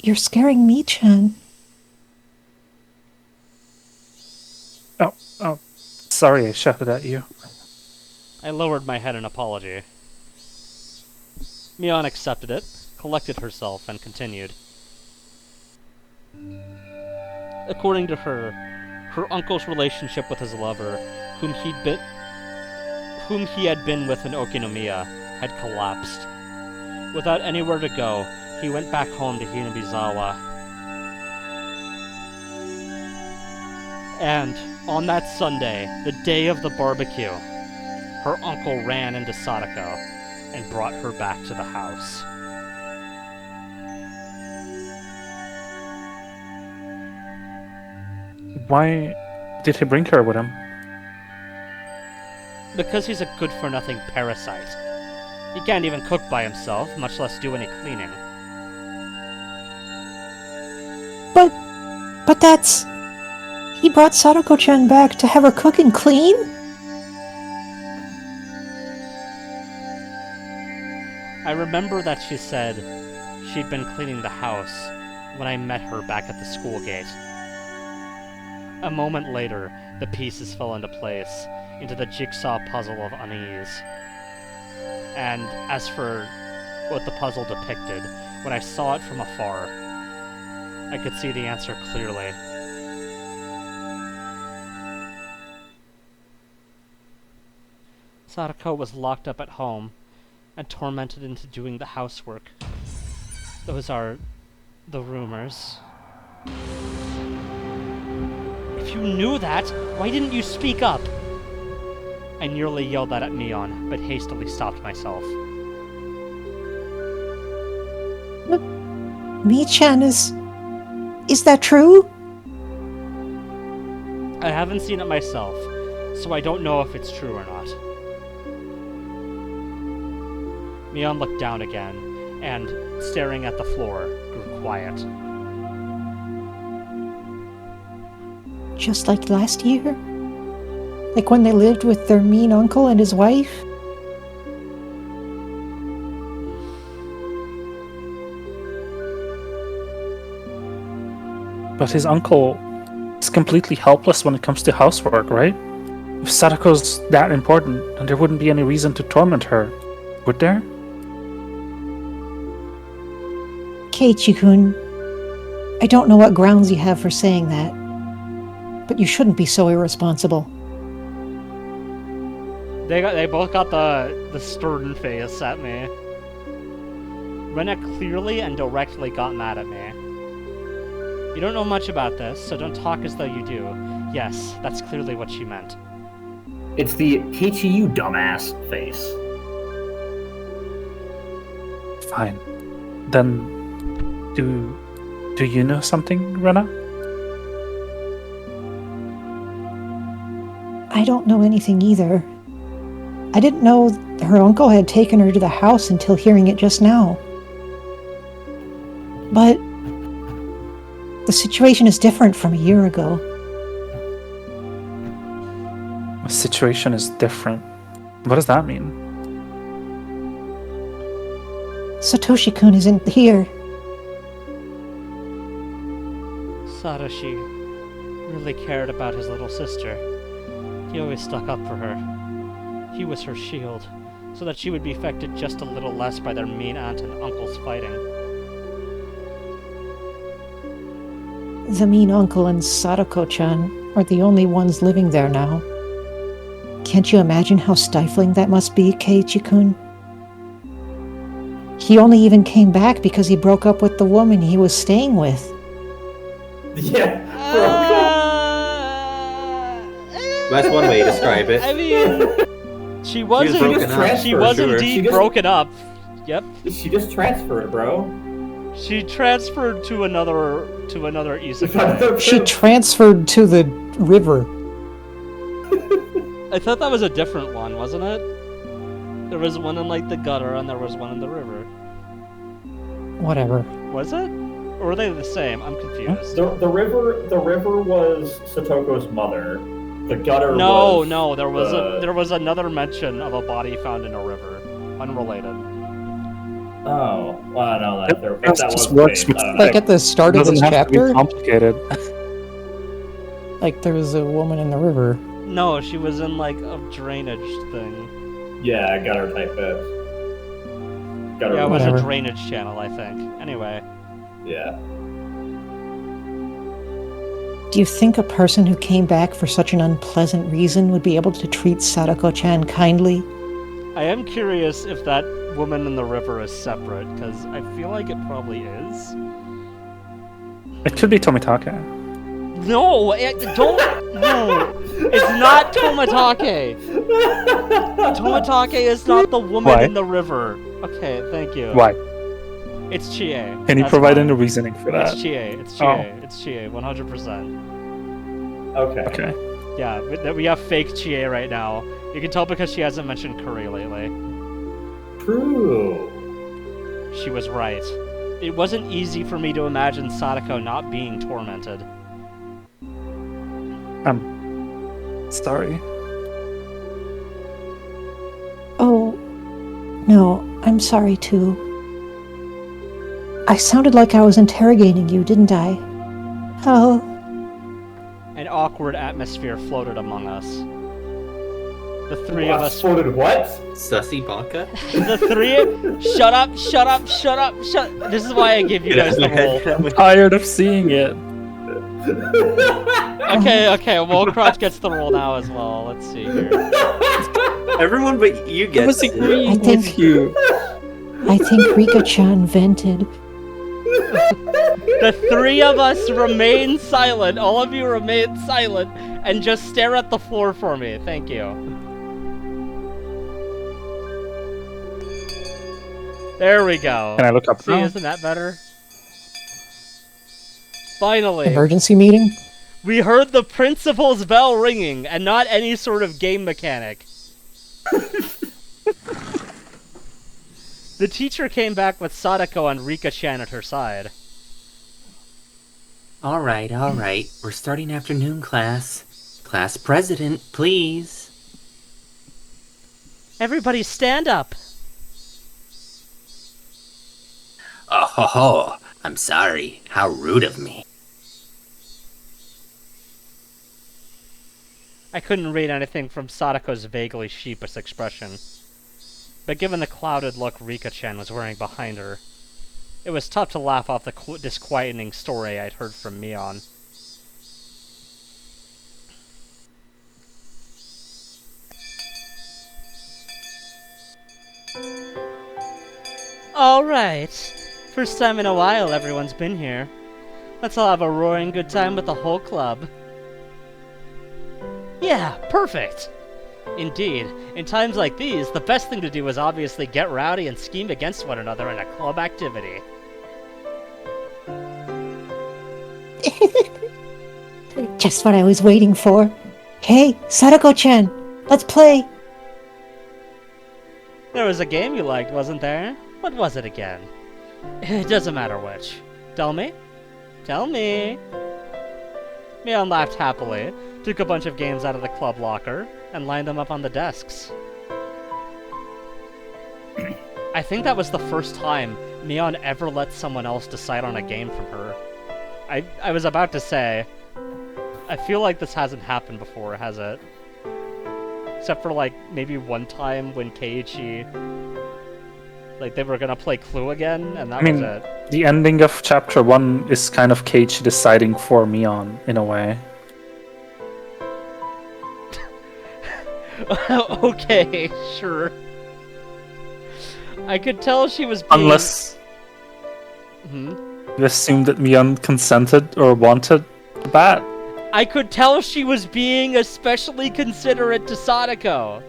Speaker 5: You're scaring Mi-chan.
Speaker 8: Oh, sorry I shouted at you.
Speaker 1: I lowered my head in apology. Mion accepted it, collected herself, and continued. According to her, her uncle's relationship with his lover, whom he had been with in Okinomiya, had collapsed. Without anywhere to go, he went back home to Hinamizawa. And on that Sunday, the day of the barbecue, her uncle ran into Sadako and brought her back to the house.
Speaker 8: Why did he bring her with him?
Speaker 1: Because he's a good-for-nothing parasite. He can't even cook by himself, much less do any cleaning.
Speaker 5: But that's... He brought Sadako-chan back to have her cook and clean?
Speaker 1: I remember that she said she'd been cleaning the house when I met her back at the school gate. A moment later, the pieces fell into place, into the jigsaw puzzle of unease. And as for what the puzzle depicted, when I saw it from afar, I could see the answer clearly. Sadako was locked up at home and tormented into doing the housework. Those are the rumors. If you knew that, why didn't you speak up? I nearly yelled that at Mion, but hastily stopped myself.
Speaker 5: Mi-chan is that true?
Speaker 1: I haven't seen it myself, so I don't know if it's true or not. Mion looked down again, and, staring at the floor, grew quiet.
Speaker 5: Just like last year? Like when they lived with their mean uncle and his wife?
Speaker 8: But his uncle is completely helpless when it comes to housework, right? If Sadako's that important, then there wouldn't be any reason to torment her, would there?
Speaker 5: Keiichi-kun, I don't know what grounds you have for saying that, but you shouldn't be so irresponsible.
Speaker 1: They both got the stern face at me. Rena clearly and directly got mad at me. You don't know much about this, so don't talk as though you do. Yes, that's clearly what she meant.
Speaker 3: It's the Keiichi, you dumbass face.
Speaker 8: Fine. Then, do you know something, Rena?
Speaker 5: I don't know anything either. I didn't know her uncle had taken her to the house until hearing it just now. But the situation is different from a year ago.
Speaker 8: The situation is different. What does that mean?
Speaker 5: Satoshi-kun isn't here.
Speaker 1: Satoshi really cared about his little sister. He always stuck up for her. He was her shield, so that she would be affected just a little less by their mean aunt and uncle's fighting.
Speaker 5: The mean uncle and Sadako-chan are the only ones living there now. Can't you imagine how stifling that must be, Keiichi-kun? He only even came back because he broke up with the woman he was staying with.
Speaker 7: Yeah.
Speaker 2: That's one way to describe it.
Speaker 1: I mean, she was
Speaker 2: broken up,
Speaker 1: she
Speaker 2: for
Speaker 1: was
Speaker 2: sure.
Speaker 1: indeed
Speaker 7: She just-
Speaker 1: broken up. Yep.
Speaker 7: She just transferred, bro.
Speaker 1: She transferred to another isekai.
Speaker 5: She transferred to the river.
Speaker 1: I thought that was a different one, wasn't it? There was one in like the gutter and there was one in the river.
Speaker 5: Whatever.
Speaker 1: Was it? Or were they the same? I'm confused.
Speaker 7: The river was Satoko's mother. The gutter
Speaker 1: No,
Speaker 7: was
Speaker 1: there was another mention of a body found in a river, unrelated.
Speaker 7: Oh, well, I don't know that. If
Speaker 8: That
Speaker 7: that
Speaker 8: just
Speaker 7: was
Speaker 8: works
Speaker 7: the case, I don't know.
Speaker 5: Like at the start
Speaker 8: It
Speaker 5: of this
Speaker 8: doesn't have to be
Speaker 5: chapter,
Speaker 8: complicated.
Speaker 5: like there was a woman in the river.
Speaker 1: No, she was in like a drainage thing.
Speaker 7: Yeah, gutter type bit. Gutter.
Speaker 1: Yeah, it was
Speaker 5: Whatever.
Speaker 1: a drainage channel, I think. Anyway,
Speaker 7: Yeah.
Speaker 5: Do you think a person who came back for such an unpleasant reason would be able to treat Sadako-chan kindly?
Speaker 1: I am curious if that woman in the river is separate, because I feel like it probably is.
Speaker 8: It could be Tomitake.
Speaker 1: No, don't. No, it's not Tomitake. Tomitake is not the woman
Speaker 8: Why?
Speaker 1: in the river. Okay, thank you.
Speaker 8: Why?
Speaker 1: It's Chie.
Speaker 8: Can you
Speaker 1: That's
Speaker 8: provide
Speaker 1: fine.
Speaker 8: any reasoning for that?
Speaker 1: It's Chie. It's Chie.
Speaker 8: Oh.
Speaker 1: It's Chie. 100%.
Speaker 7: Okay.
Speaker 8: Okay.
Speaker 1: Yeah, we have fake Chie right now. You can tell because she hasn't mentioned curry lately.
Speaker 7: True.
Speaker 1: She was right. It wasn't easy for me to imagine Sadako not being tormented.
Speaker 8: Sorry.
Speaker 5: Oh, no, I'm sorry too. I sounded like I was interrogating you, didn't I? Oh,
Speaker 1: An awkward atmosphere floated among us. The three of us.
Speaker 7: Floated what?
Speaker 2: Sussy Baka?
Speaker 1: The three. Shut up! Shut up! Shut up! Shut. This is why I give you guys the role.
Speaker 8: I'm tired of seeing it.
Speaker 1: Okay. Well, Crotch gets the role now as well. Let's see here.
Speaker 2: Everyone but you
Speaker 8: I
Speaker 2: get
Speaker 8: was
Speaker 2: it.
Speaker 8: agreeing
Speaker 5: I think-
Speaker 8: with you.
Speaker 5: I think Rika-chan vented.
Speaker 1: The three of us remain silent. All of you remain silent and just stare at the floor for me. Thank you. There we go.
Speaker 8: Can I look up
Speaker 1: See,
Speaker 8: now?
Speaker 1: isn't that better? Finally,
Speaker 5: Emergency meeting?
Speaker 1: we heard the principal's bell ringing, and not any sort of game mechanic. The teacher came back with Sadako and Rika-chan at her side.
Speaker 4: Alright. We're starting afternoon class. Class president, please.
Speaker 1: Everybody stand up!
Speaker 4: Oh ho ho. I'm sorry. How rude of me.
Speaker 1: I couldn't read anything from Sadako's vaguely sheepish expression. But given the clouded look Rika-chan was wearing behind her, it was tough to laugh off the disquieting story I'd heard from Mion.
Speaker 6: Alright. First time in a while everyone's been here. Let's all have a roaring good time with the whole club. Yeah, perfect! Indeed, in times like these, the best thing to do is obviously get rowdy and scheme against one another in a club activity.
Speaker 9: Just what I was waiting for. Hey, Sadako-chan, let's play.
Speaker 6: There was a game you liked, wasn't there? What was it again? It doesn't matter which. Tell me? Tell me. Mion laughed happily, took a bunch of games out of the club locker, and lined them up on the desks. I think that was the first time Mion ever let someone else decide on a game from her. I was about to say, I feel like this hasn't happened before, has it? Except for, like, maybe one time when Keiichi... Like, they were gonna play Clue again, and that was it.
Speaker 8: The ending of Chapter 1 is kind of Keiichi deciding for Mion, in a way.
Speaker 6: Okay, sure. I could tell she was being...
Speaker 8: Unless... You assume that Mion consented or wanted that?
Speaker 6: I could tell she was being especially considerate to Sadako.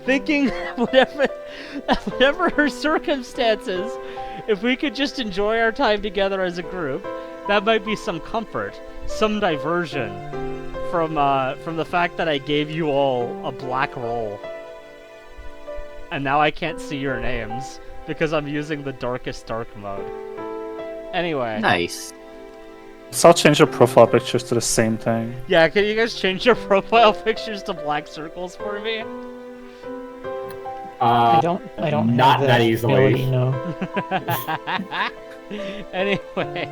Speaker 6: Thinking whatever her circumstances, if we could just enjoy our time together as a group, that might be some comfort, some diversion from the fact that I gave you all a black roll. And now I can't see your names because I'm using the darkest dark mode. Anyway.
Speaker 2: Nice.
Speaker 8: So I'll change your profile pictures to the same thing.
Speaker 6: Yeah, can you guys change your profile pictures to black circles for me?
Speaker 5: I don't
Speaker 7: not
Speaker 5: have
Speaker 7: that easily.
Speaker 5: ability, no.
Speaker 6: Anyway,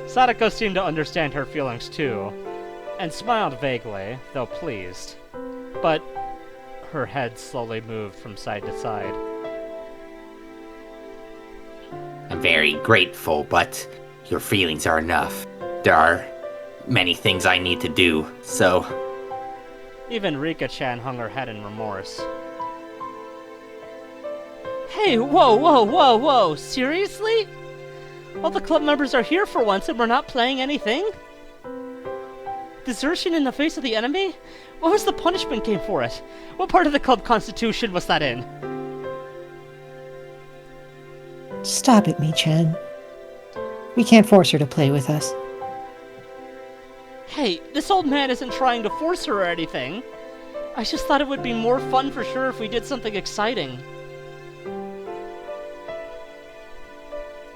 Speaker 6: Sadako seemed to understand her feelings too, and smiled vaguely, though pleased. But her head slowly moved from side to side.
Speaker 4: I'm very grateful, but your feelings are enough. There are many things I need to do, so...
Speaker 6: Even Rika-chan hung her head in remorse. Hey, whoa, seriously? All the club members are here for once and we're not playing anything? Desertion in the face of the enemy? What was the punishment game for it? What part of the club constitution was that in?
Speaker 9: Stop it, Mi-chan. We can't force her to play with us.
Speaker 6: Hey, this old man isn't trying to force her or anything. I just thought it would be more fun for sure if we did something exciting.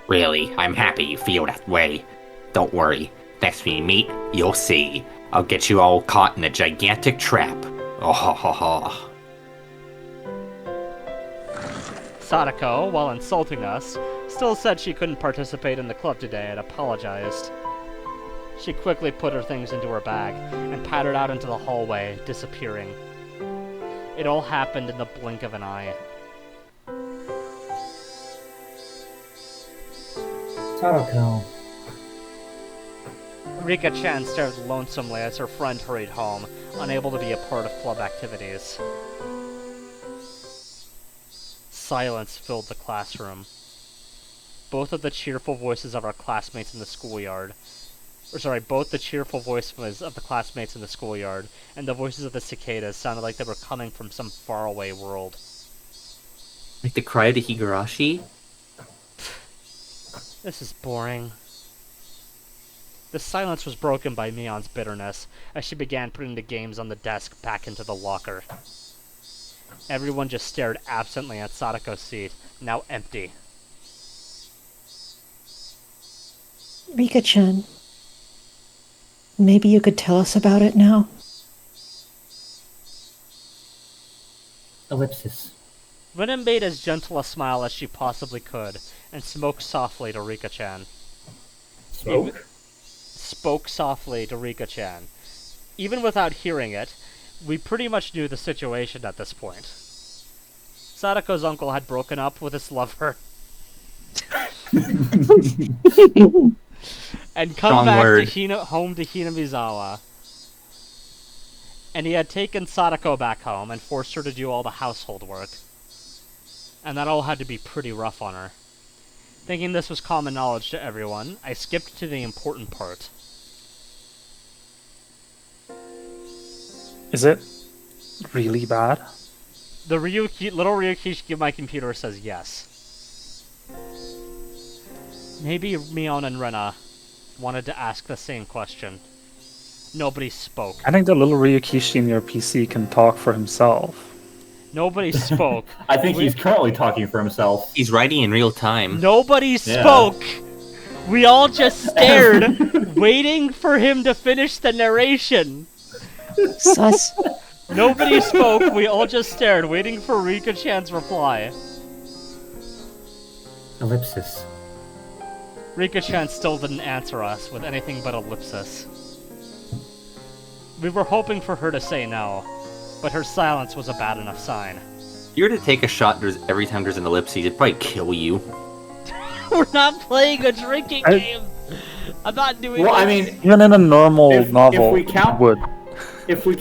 Speaker 4: Really, I'm happy you feel that way. Don't worry, next we meet, you'll see. I'll get you all caught in a gigantic trap. Oh ha ha ha.
Speaker 6: Sadako, while insulting us, still said she couldn't participate in the club today and apologized. She quickly put her things into her bag and pattered out into the hallway, disappearing. It all happened in the blink of an eye.
Speaker 9: Sadako.
Speaker 6: Rika-chan stared lonesomely as her friend hurried home, unable to be a part of club activities. Silence filled the classroom. Both the cheerful voices of the classmates in the schoolyard and the voices of the cicadas sounded like they were coming from some faraway world.
Speaker 2: Like the cry of the Higurashi?
Speaker 6: This is boring. The silence was broken by Mion's bitterness as she began putting the games on the desk back into the locker. Everyone just stared absently at Sadako's seat, now empty.
Speaker 9: Rika-chan, maybe you could tell us about it now? Ellipsis.
Speaker 6: Renan made as gentle a smile as she possibly could, and spoke softly to Rika-chan. Spoke softly to Rika-chan. Even without hearing it, we pretty much knew the situation at this point. Sadako's uncle had broken up with his lover. And come back to home to Hinamizawa. And he had taken Sadako back home and forced her to do all the household work. and that all had to be pretty rough on her. Thinking this was common knowledge to everyone, I skipped to the important part.
Speaker 8: Is it really bad?
Speaker 6: The little Ryukishi my computer says yes. Maybe Mion and Rena wanted to ask the same question. Nobody spoke.
Speaker 8: I think the little Ryukishi in your PC can talk for himself.
Speaker 6: Nobody spoke.
Speaker 7: I think he's currently talking for himself.
Speaker 2: He's writing in real time.
Speaker 6: Nobody spoke! We all just stared, waiting for him to finish the narration.
Speaker 9: Sus.
Speaker 6: Nobody spoke, we all just stared, waiting for Rika-chan's reply.
Speaker 7: Ellipsis.
Speaker 6: Rika-chan still didn't answer us with anything but ellipsis. We were hoping for her to say no, but her silence was a bad enough sign.
Speaker 2: If you were to take a shot every time there's an ellipsis, it'd probably kill you.
Speaker 6: We're not playing a drinking game! I'm not doing
Speaker 7: Well,
Speaker 6: this.
Speaker 7: I mean,
Speaker 8: Even in a normal novel,
Speaker 7: if we count,
Speaker 8: would.
Speaker 7: if we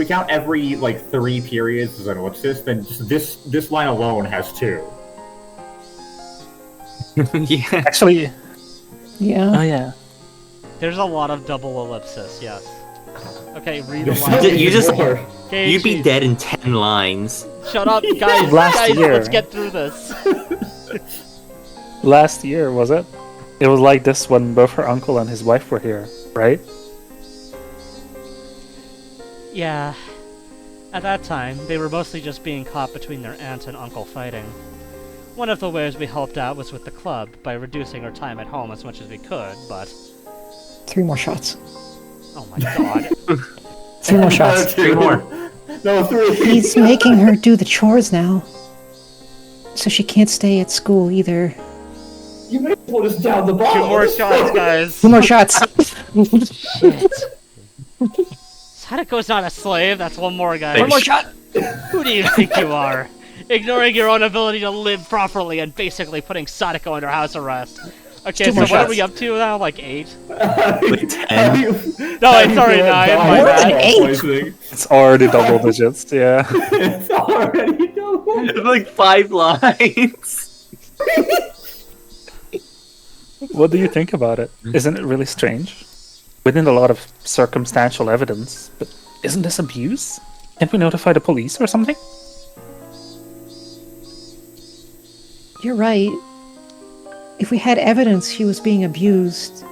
Speaker 7: count every 3 periods as an ellipsis, then just this line alone has 2.
Speaker 2: Yeah.
Speaker 8: Actually,
Speaker 5: Yeah.
Speaker 8: oh yeah.
Speaker 6: There's a lot of double ellipsis, yes. Okay, read a
Speaker 7: There's
Speaker 6: line.
Speaker 7: so
Speaker 2: You just-
Speaker 7: more.
Speaker 6: Okay,
Speaker 2: You'd be
Speaker 6: geez.
Speaker 2: dead in 10 lines.
Speaker 6: Shut up, guys,
Speaker 8: Last year.
Speaker 6: let's get through this.
Speaker 8: Last year, was it? It was like this when both her uncle and his wife were here, right?
Speaker 6: Yeah. At that time, they were mostly just being caught between their aunt and uncle fighting. One of the ways we helped out was with the club, by reducing our time at home as much as we could, but...
Speaker 5: 3 more shots.
Speaker 6: Oh my god.
Speaker 5: 3 more shots.
Speaker 2: 3 more.
Speaker 7: No, 3.
Speaker 9: He's making her do the chores now. So she can't stay at school either.
Speaker 7: You may put us down the bottle.
Speaker 6: 2 more shots, guys.
Speaker 5: 2 more shots.
Speaker 6: Shit. Sadako's not a slave, that's 1 more, guys.
Speaker 2: One more
Speaker 6: shot! Who do you think you are? Ignoring your own ability to live properly and basically putting Sadako under house arrest. Okay,
Speaker 5: 2
Speaker 6: so
Speaker 5: more
Speaker 6: what are
Speaker 5: shots.
Speaker 6: we up to now? Like 8?
Speaker 2: Like 10.
Speaker 6: No, wait, sorry, 9. My
Speaker 5: More than
Speaker 6: bad.
Speaker 5: 8.
Speaker 8: It's already double digits, yeah.
Speaker 7: It's already double.
Speaker 2: Like 5 lines.
Speaker 8: What do you think about it? Isn't it really strange? Within a lot of circumstantial evidence, but isn't this abuse? Can't we notify the police or something?
Speaker 9: You're right. If we had evidence she was being abused,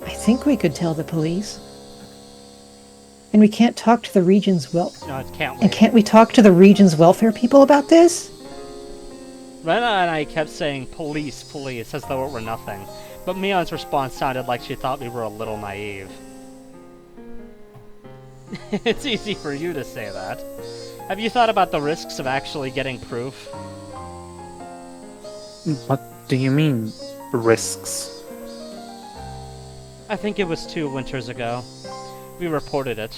Speaker 9: I think we could tell the police. And we can't talk to the region's
Speaker 6: No, it can't
Speaker 9: And
Speaker 6: wait.
Speaker 9: can't we talk to the region's welfare people about this?
Speaker 6: Rena and I kept saying police, police, as though it were nothing. But Mion's response sounded like she thought we were a little naive. It's easy for you to say that. Have you thought about the risks of actually getting proof?
Speaker 8: What do you mean, risks?
Speaker 6: I think it was 2 winters ago. We reported it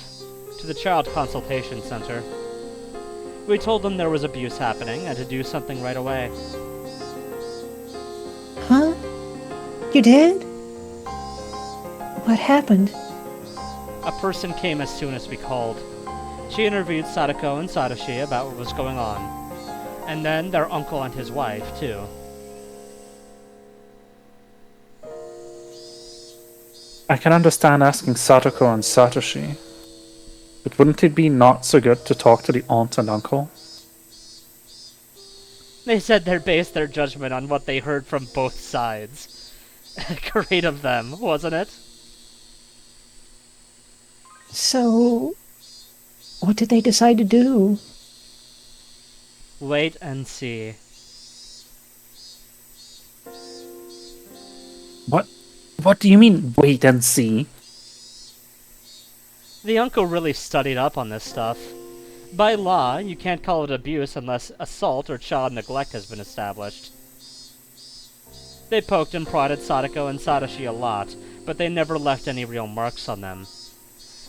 Speaker 6: to the Child Consultation Center. We told them there was abuse happening and to do something right away.
Speaker 9: Huh? You did? What happened?
Speaker 6: A person came as soon as we called. She interviewed Sadako and Satoshi about what was going on. And then their uncle and his wife, too.
Speaker 8: I can understand asking Satoko and Satoshi, but wouldn't it be not so good to talk to the aunt and uncle?
Speaker 6: They said they based their judgment on what they heard from both sides. Great of them, wasn't it?
Speaker 9: So, what did they decide to do?
Speaker 6: Wait and see.
Speaker 8: What do you mean, wait and see?
Speaker 6: The uncle really studied up on this stuff. By law, you can't call it abuse unless assault or child neglect has been established. They poked and prodded Sadako and Satoshi a lot, but they never left any real marks on them.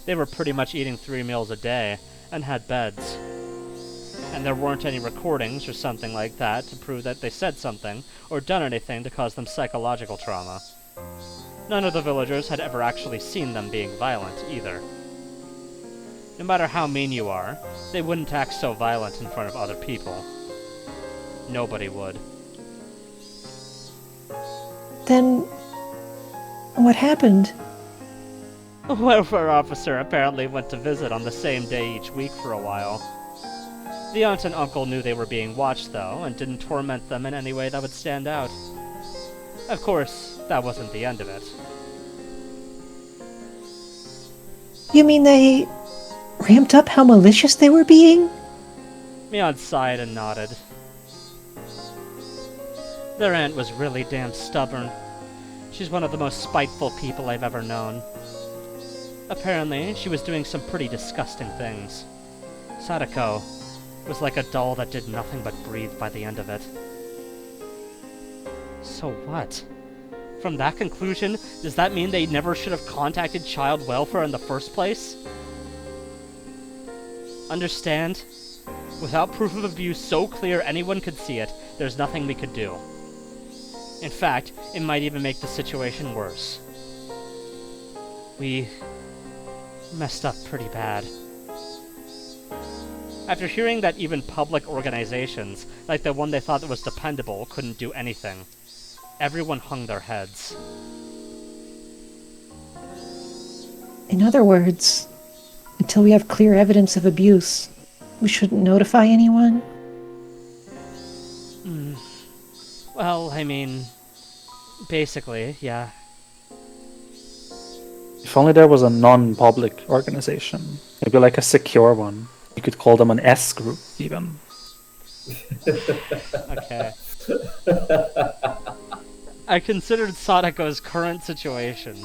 Speaker 6: They were pretty much eating 3 meals a day, and had beds. And there weren't any recordings or something like that to prove that they said something, or done anything to cause them psychological trauma. None of the villagers had ever actually seen them being violent, either. No matter how mean you are, they wouldn't act so violent in front of other people. Nobody would.
Speaker 9: Then, what happened?
Speaker 6: A welfare officer apparently went to visit on the same day each week for a while. The aunt and uncle knew they were being watched, though, and didn't torment them in any way that would stand out. Of course, that wasn't the end of it.
Speaker 9: You mean they ramped up how malicious they were being?
Speaker 6: Mion sighed and nodded. Their aunt was really damn stubborn. She's one of the most spiteful people I've ever known. Apparently, she was doing some pretty disgusting things. Sadako was like a doll that did nothing but breathe by the end of it. So what? From that conclusion, does that mean they never should have contacted child welfare in the first place? Understand? Without proof of abuse so clear anyone could see it, there's nothing we could do. In fact, it might even make the situation worse. We messed up pretty bad. After hearing that even public organizations, like the one they thought that was dependable, couldn't do anything, everyone hung their heads.
Speaker 9: In other words, until we have clear evidence of abuse, we shouldn't notify anyone?
Speaker 6: Well, I mean, basically, yeah.
Speaker 8: If only there was a non-public organization. Maybe like a secure one. You could call them an S group, even.
Speaker 6: Okay. I considered Sadako's current situation.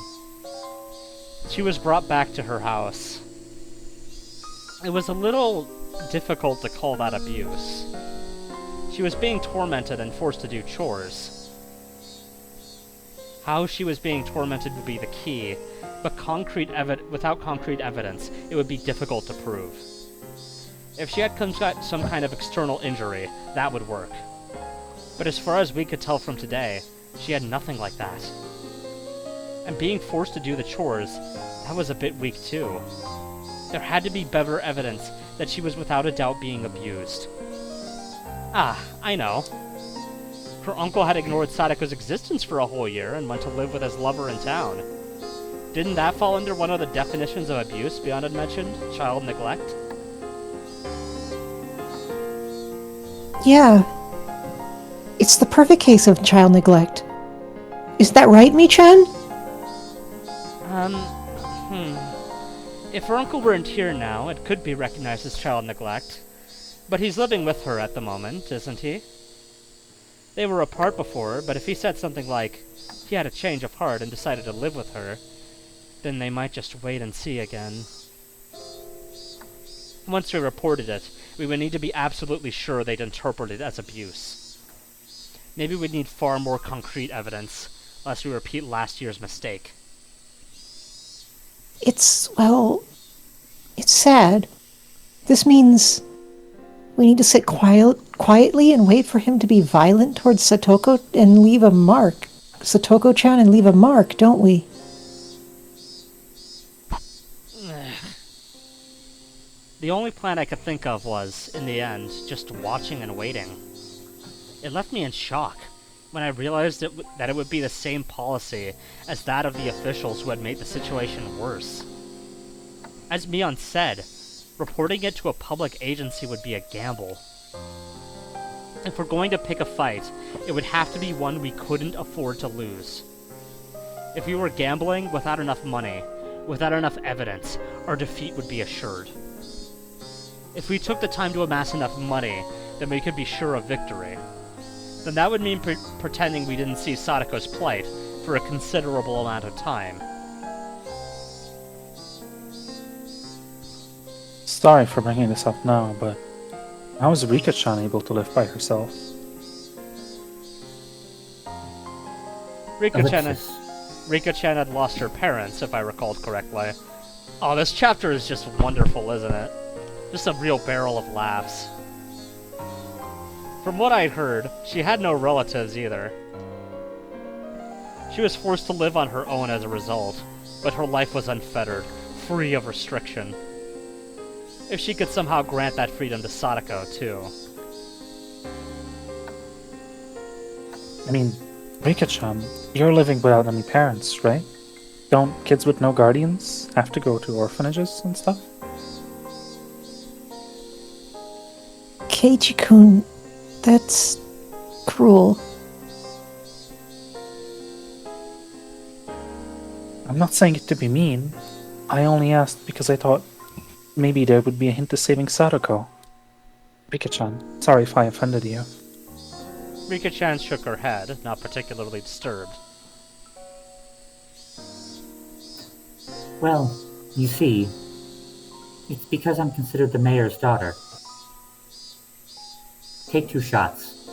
Speaker 6: She was brought back to her house. It was a little difficult to call that abuse. She was being tormented and forced to do chores. How she was being tormented would be the key, but without concrete evidence, it would be difficult to prove. If she had got some kind of external injury, that would work. But as far as we could tell from today, she had nothing like that. And being forced to do the chores, that was a bit weak too. There had to be better evidence that she was without a doubt being abused. Ah, I know. Her uncle had ignored Sadako's existence for a whole year and went to live with his lover in town. Didn't that fall under one of the definitions of abuse Beyond had mentioned? Child neglect?
Speaker 9: Yeah. It's the perfect case of child neglect. Is that right, Michan?
Speaker 6: If her uncle weren't here now, it could be recognized as child neglect. But he's living with her at the moment, isn't he? They were apart before, but if he said something like, he had a change of heart and decided to live with her, then they might just wait and see again. Once we reported it, we would need to be absolutely sure they'd interpret it as abuse. Maybe we'd need far more concrete evidence, lest we repeat last year's mistake.
Speaker 9: It's sad. This means we need to sit quietly and wait for him to be violent towards Satoko and leave a mark. Satoko-chan and leave a mark, don't we?
Speaker 6: The only plan I could think of was, in the end, just watching and waiting. It left me in shock when I realized that it would be the same policy as that of the officials who had made the situation worse. As Mion said, reporting it to a public agency would be a gamble. If we're going to pick a fight, it would have to be one we couldn't afford to lose. If we were gambling without enough money, without enough evidence, our defeat would be assured. If we took the time to amass enough money, then we could be sure of victory. Then that would mean pretending we didn't see Sadako's plight for a considerable amount of time.
Speaker 8: Sorry for bringing this up now, but how is Rika-chan able to live by herself?
Speaker 6: Rika-chan had lost her parents, if I recalled correctly. Oh, this chapter is just wonderful, isn't it? Just a real barrel of laughs. From what I'd heard, she had no relatives either. She was forced to live on her own as a result, but her life was unfettered, free of restriction. If she could somehow grant that freedom to Sadako, too.
Speaker 8: I mean, Rika-chan, you're living without any parents, right? Don't kids with no guardians have to go to orphanages and stuff?
Speaker 9: Keiji-kun, that's cruel.
Speaker 8: I'm not saying it to be mean. I only asked because I thought maybe there would be a hint to saving Sadako. Rika-chan, sorry if I offended you.
Speaker 1: Rika-chan shook her head, not particularly disturbed.
Speaker 10: Well, you see, it's because I'm considered the mayor's daughter. Take 2 shots.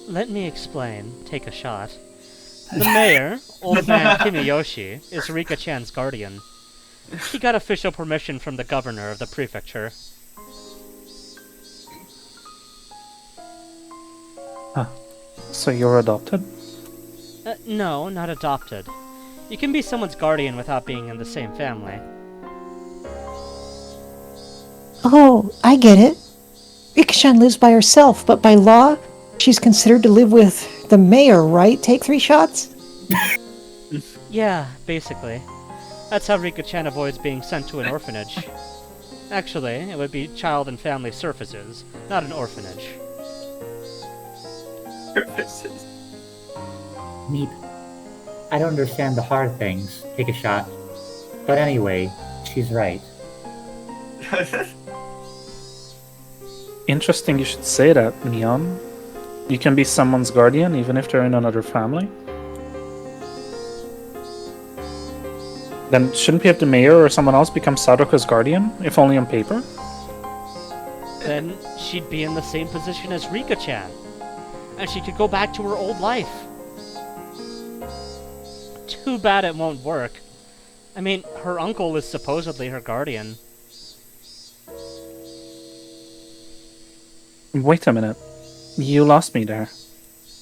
Speaker 1: Let me explain. Take a shot. The mayor, old man Kimiyoshi, is Rika-chan's guardian. He got official permission from the governor of the prefecture.
Speaker 8: Huh. So you're adopted?
Speaker 1: No, not adopted. You can be someone's guardian without being in the same family.
Speaker 9: Oh, I get it. Rika-chan lives by herself, but by law, she's considered to live with the mayor, right? Take 3 shots?
Speaker 1: Yeah, basically. That's how Rika-chan avoids being sent to an orphanage. Actually, it would be child and family services, not an orphanage.
Speaker 10: Meep, I don't understand the hard things. Take a shot. But anyway, she's right.
Speaker 8: Interesting you should say that, Neon. You can be someone's guardian even if they're in another family? Then shouldn't we have the mayor or someone else become Sadako's guardian, if only on paper?
Speaker 1: Then she'd be in the same position as Rika-chan. And she could go back to her old life. Too bad it won't work. I mean, her uncle is supposedly her guardian.
Speaker 8: Wait a minute. You lost me there.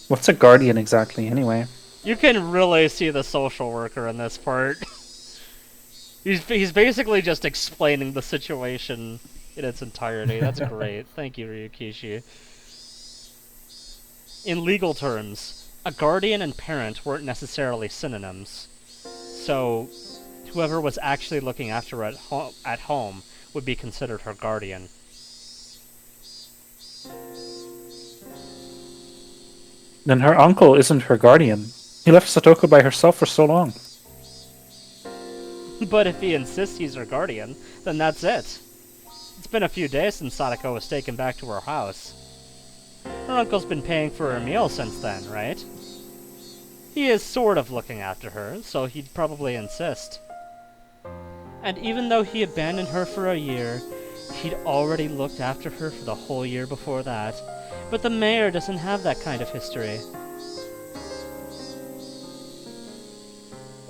Speaker 8: What's a guardian exactly, anyway?
Speaker 1: You can really see the social worker in this part. He's basically just explaining the situation in its entirety. That's great. Thank you, Ryukishi. In legal terms, a guardian and parent weren't necessarily synonyms. So, whoever was actually looking after her at home would be considered her guardian.
Speaker 8: Then her uncle isn't her guardian. He left Satoko by herself for so long.
Speaker 1: But if he insists he's her guardian, then that's it. It's been a few days since Sadako was taken back to her house. Her uncle's been paying for her meals since then, right? He is sort of looking after her, so he'd probably insist. And even though he abandoned her for a year, he'd already looked after her for the whole year before that. But the mayor doesn't have that kind of history.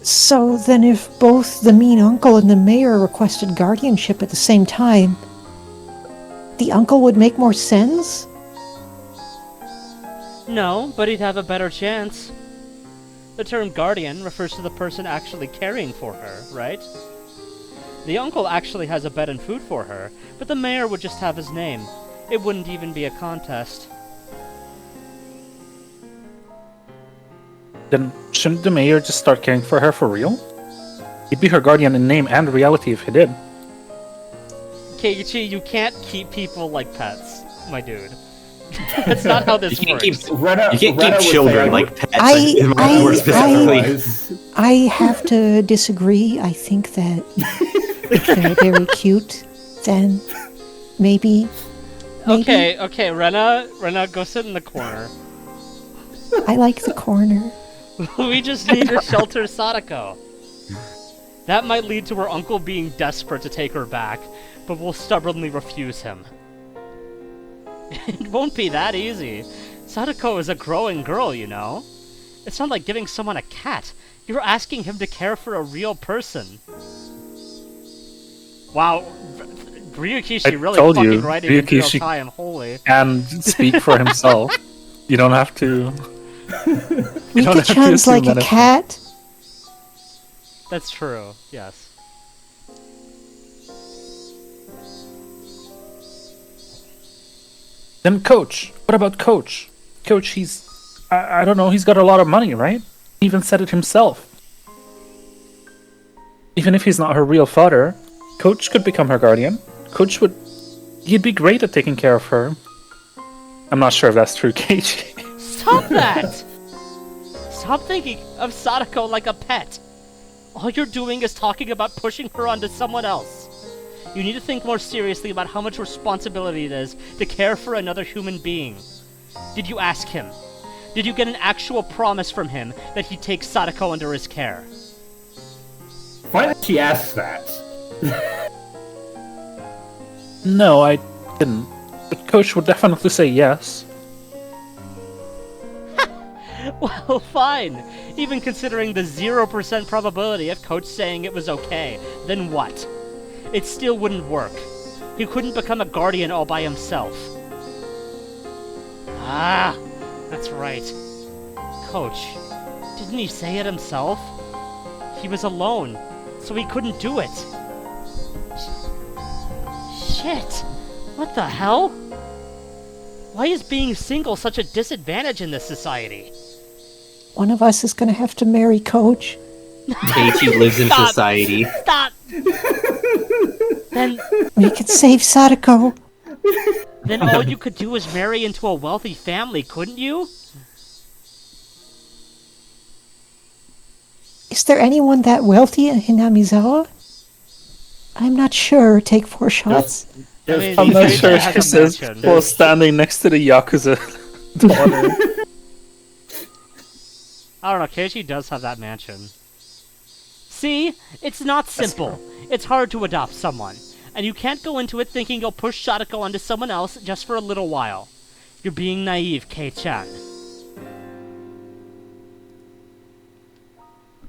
Speaker 9: So then if both the mean uncle and the mayor requested guardianship at the same time, the uncle would make more sense?
Speaker 1: No, but he'd have a better chance. The term guardian refers to the person actually caring for her, right? The uncle actually has a bed and food for her, but the mayor would just have his name. It wouldn't even be a contest.
Speaker 8: Then shouldn't the mayor just start caring for her for real? He'd be her guardian in name and reality if he did.
Speaker 1: Keiichi, you can't keep people like pets, my dude. That's not how this works.
Speaker 2: You can't keep children like pets.
Speaker 9: I have to disagree. I think that if they're very cute, then maybe.
Speaker 1: Okay, Rena, go sit in the corner.
Speaker 9: I like the corner.
Speaker 1: We just need to shelter Sadako. That might lead to her uncle being desperate to take her back, but we'll stubbornly refuse him. It won't be that easy. Sadako is a growing girl, you know. It's not like giving someone a cat. You're asking him to care for a real person. Wow, Ryukishi really fucking writing in real time, holy.
Speaker 8: And speak for himself. You don't have to...
Speaker 9: Rika-chan's like a cat.
Speaker 1: That's true, yes.
Speaker 8: Then Coach. What about Coach? Coach, he's I don't know, he's got a lot of money, right? He even said it himself. Even if he's not her real father, Coach could become her guardian. He'd be great at taking care of her. I'm not sure if that's true, Keiichi.
Speaker 6: Stop that! Stop thinking of Sadako like a pet. All you're doing is talking about pushing her onto someone else. You need to think more seriously about how much responsibility it is to care for another human being. Did you ask him? Did you get an actual promise from him that he'd take Sadako under his care?
Speaker 7: Why did she ask that?
Speaker 8: No, I didn't. But Coach would definitely say yes.
Speaker 6: Well, fine. Even considering the 0% probability of Coach saying it was okay, then what? It still wouldn't work. He couldn't become a guardian all by himself. Ah, that's right. Coach, didn't he say it himself? He was alone, so he couldn't do it. Shit! What the hell? Why is being single such a disadvantage in this society?
Speaker 9: One of us is gonna have to marry Coach.
Speaker 2: Keiichi lives in
Speaker 6: Stop.
Speaker 2: society.
Speaker 6: Stop! Then
Speaker 9: We could save Sadako.
Speaker 6: all you could do is marry into a wealthy family, couldn't you?
Speaker 9: Is there anyone that wealthy in Hinamizawa? I'm not sure. Take 4 shots.
Speaker 6: I mean,
Speaker 8: I'm not
Speaker 6: Keiichi
Speaker 8: sure
Speaker 6: has
Speaker 8: she
Speaker 6: a
Speaker 8: says
Speaker 6: mansion.
Speaker 8: while standing next to the Yakuza daughter.
Speaker 6: I don't know, Keiichi does have that mansion. See? It's not simple. It's hard to adopt someone. And you can't go into it thinking you'll push Sadako onto someone else just for a little while. You're being naive, Kei-chan.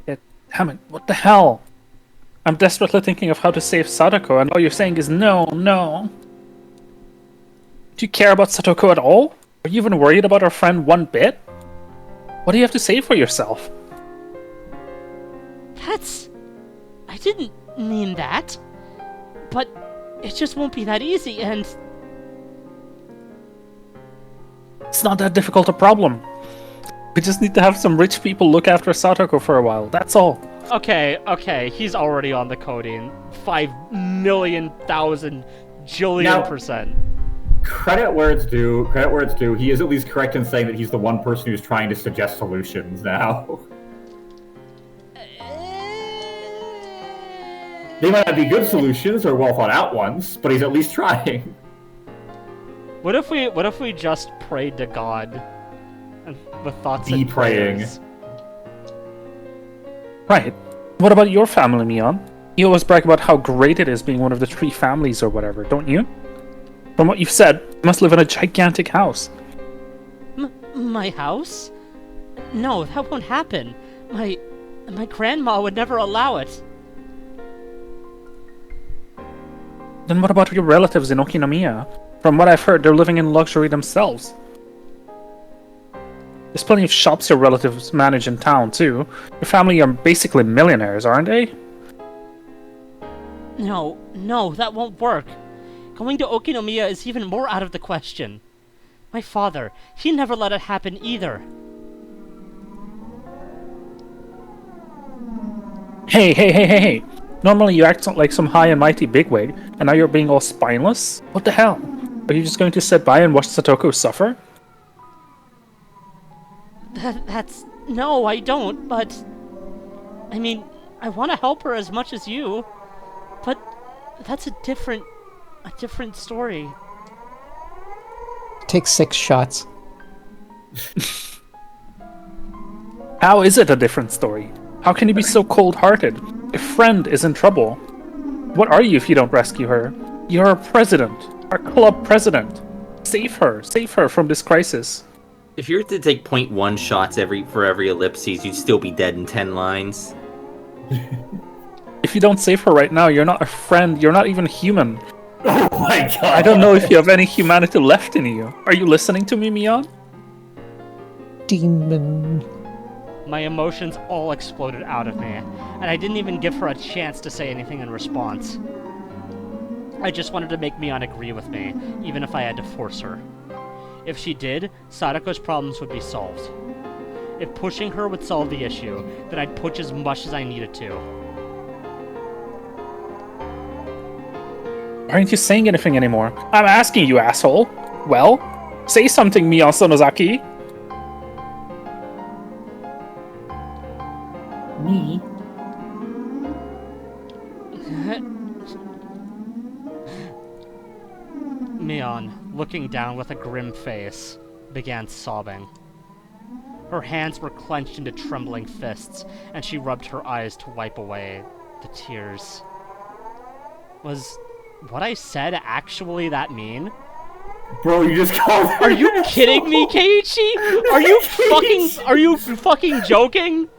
Speaker 8: Damn it, what the hell? I'm desperately thinking of how to save Sadako, and all you're saying is no, no. Do you care about Sadako at all? Are you even worried about our friend one bit? What do you have to say for yourself?
Speaker 6: I didn't mean that. But it just won't be that easy, and...
Speaker 8: It's not that difficult a problem. We just need to have some rich people look after Sadako for a while, that's all.
Speaker 6: Okay, he's already on the coding. 5,000,000 jillion
Speaker 7: Now-
Speaker 6: %.
Speaker 7: Credit where it's due. Credit where it's due. He is at least correct in saying that he's the one person who's trying to suggest solutions now. They might not be good solutions or well thought out ones, but he's at least trying.
Speaker 6: What if we just prayed to God and with thoughts
Speaker 7: Be
Speaker 6: and
Speaker 7: praying.
Speaker 6: prayers?
Speaker 8: Right. What about your family, Mion? You always brag about how great it is being one of the 3 families or whatever, don't you? From what you've said, you must live in a gigantic house.
Speaker 6: My house? No, that won't happen. My grandma would never allow it.
Speaker 8: Then what about your relatives in Okinomiya? From what I've heard, they're living in luxury themselves. There's plenty of shops your relatives manage in town, too. Your family are basically millionaires, aren't they?
Speaker 6: No, that won't work. Going to Okinomiya is even more out of the question. My father, he never let it happen either.
Speaker 8: Hey. Normally you act like some high and mighty bigwig, and now you're being all spineless? What the hell? Are you just going to sit by and watch Satoko suffer?
Speaker 6: No, I don't, but... I mean, I want to help her as much as you, but that's a different story.
Speaker 5: Take 6 shots.
Speaker 8: How is it a different story? How can you be so cold-hearted? A friend is in trouble. What are you if you don't rescue her? You're our president. Our club president. Save her from this crisis.
Speaker 2: If you were to take 0.1 shots for every ellipses, you'd still be dead in 10 lines.
Speaker 8: If you don't save her right now, you're not a friend, you're not even human.
Speaker 7: Oh my god!
Speaker 8: I don't know if you have any humanity left in you. Are you listening to me, Mion?
Speaker 9: Demon.
Speaker 6: My emotions all exploded out of me, and I didn't even give her a chance to say anything in response. I just wanted to make Mion agree with me, even if I had to force her. If she did, Sadako's problems would be solved. If pushing her would solve the issue, then I'd push as much as I needed to.
Speaker 8: Why aren't you saying anything anymore? I'm asking you, asshole. Well, say something, Mion Sonozaki.
Speaker 10: Me?
Speaker 6: Mion, looking down with a grim face, began sobbing. Her hands were clenched into trembling fists, and she rubbed her eyes to wipe away the tears. Was what I said actually that mean?
Speaker 3: Bro, you just called her.
Speaker 6: Are you kidding me, Keiichi? Are you fucking joking?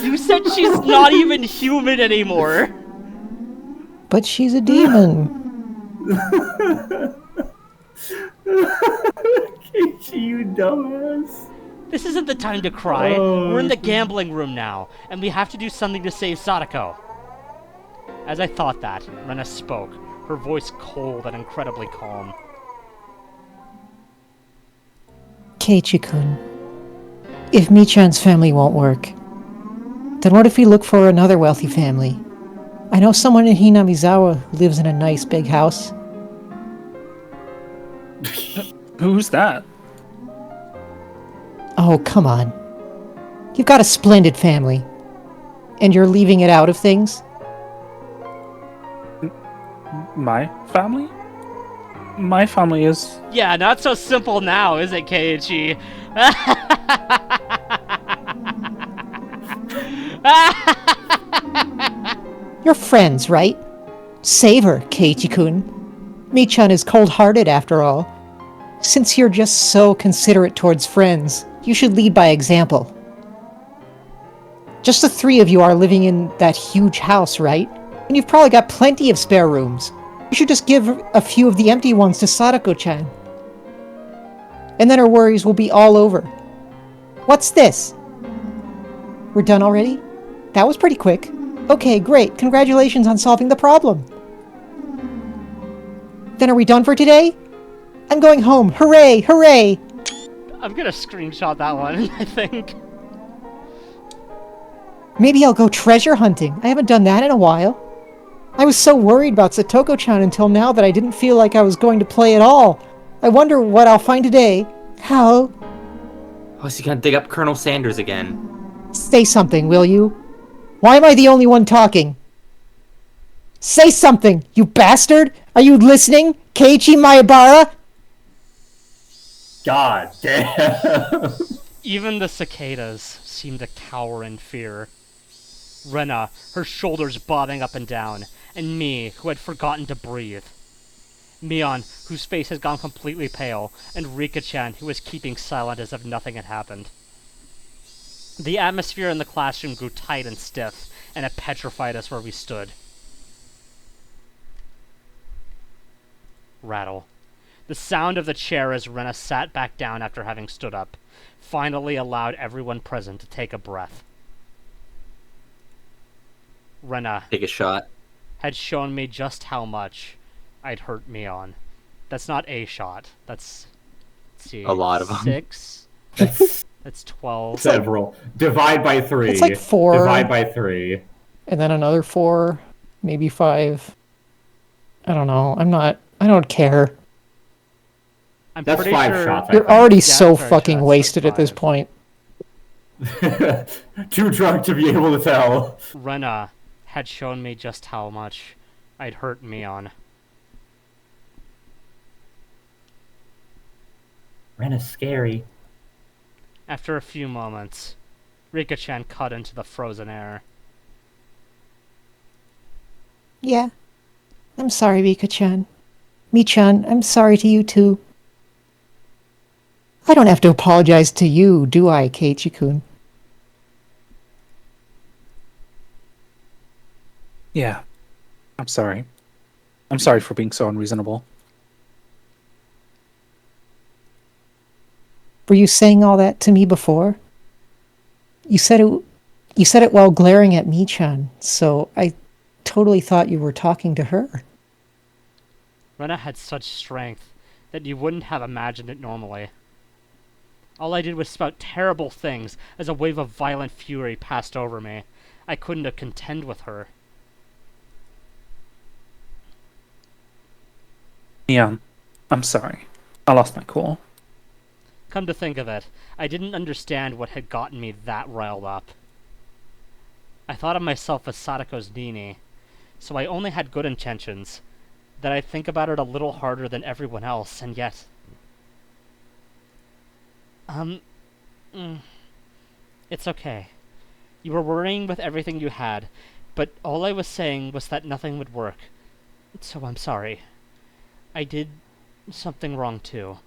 Speaker 6: You said she's not even human anymore.
Speaker 9: But she's a demon.
Speaker 3: Keiichi, you dumbass.
Speaker 6: This isn't the time to cry. We're in the gambling room now, and we have to do something to save Sadako. As I thought that, Rena spoke, her voice cold and incredibly calm.
Speaker 9: Keiichi-kun, if Michan's family won't work, then what if we look for another wealthy family? I know someone in Hinamizawa who lives in a nice big house.
Speaker 8: Who's that?
Speaker 9: Oh, come on. You've got a splendid family. And you're leaving it out of things?
Speaker 8: My family? My family is...
Speaker 6: Yeah, not so simple now, is it, Keiichi?
Speaker 9: You're friends, right? Save her, Keiichi-kun. Michan is cold-hearted after all. Since you're just so considerate towards friends, you should lead by example. Just the three of you are living in that huge house, right? And you've probably got plenty of spare rooms. You should just give a few of the empty ones to Sadako-chan. And then her worries will be all over. What's this? We're done already? That was pretty quick. Okay, great. Congratulations on solving the problem. Then are we done for today? I'm going home. Hooray! Hooray!
Speaker 6: I'm gonna screenshot that one, I think.
Speaker 9: Maybe I'll go treasure hunting. I haven't done that in a while. I was so worried about Satoko-chan until now that I didn't feel like I was going to play at all. I wonder what I'll find today. How?
Speaker 4: Oh, is he gonna dig up Colonel Sanders again?
Speaker 9: Say something, will you? Why am I the only one talking? Say something, you bastard! Are you listening, Keiichi Maebara?
Speaker 3: God damn.
Speaker 6: Even the cicadas seemed to cower in fear. Rena, her shoulders bobbing up and down, and me, who had forgotten to breathe. Mion, whose face had gone completely pale, and Rika-chan, who was keeping silent as if nothing had happened. The atmosphere in the classroom grew tight and stiff, and it petrified us where we stood. Rattle. The sound of the chair as Rena sat back down after having stood up finally allowed everyone present to take a breath. Rena
Speaker 4: Take a shot.
Speaker 6: had shown me just how much I'd hurt Mion. That's not a shot. That's, let's see,
Speaker 4: A lot of them.
Speaker 6: 6. That's 12.
Speaker 3: Several. Divide by 3.
Speaker 9: It's like 4.
Speaker 3: Divide by 3.
Speaker 9: And then another 4, maybe 5. I don't know. I don't care.
Speaker 6: I'm
Speaker 3: That's
Speaker 6: pretty
Speaker 3: 5
Speaker 6: sure
Speaker 3: shots. I
Speaker 9: You're
Speaker 3: think.
Speaker 9: already
Speaker 6: Yeah,
Speaker 9: so
Speaker 6: sorry,
Speaker 9: fucking
Speaker 6: shots,
Speaker 9: wasted
Speaker 6: that's
Speaker 9: at this
Speaker 6: 5.
Speaker 9: point.
Speaker 3: Too drunk to be able to tell.
Speaker 6: Rena had shown me just how much I'd hurt Mion.
Speaker 10: Rena's scary.
Speaker 6: After a few moments, Rika-chan cut into the frozen air.
Speaker 9: Yeah. I'm sorry, Rika-chan. Mi-chan, I'm sorry to you too. I don't have to apologize to you, do I, Keiichi-kun?
Speaker 8: Yeah. I'm sorry. I'm sorry for being so unreasonable.
Speaker 9: Were you saying all that to me before? You said it while glaring at Mi-chan, so I totally thought you were talking to her.
Speaker 6: Rena had such strength that you wouldn't have imagined it normally. All I did was spout terrible things as a wave of violent fury passed over me. I couldn't have contend with her.
Speaker 8: Yeah, I'm sorry. I lost my cool.
Speaker 6: Come to think of it, I didn't understand what had gotten me that riled up. I thought of myself as Sadako's Nini, so I only had good intentions. That I think about it a little harder than everyone else, and yet... It's okay. You were worrying with everything you had, but all I was saying was that nothing would work. So I'm sorry. I did something wrong too.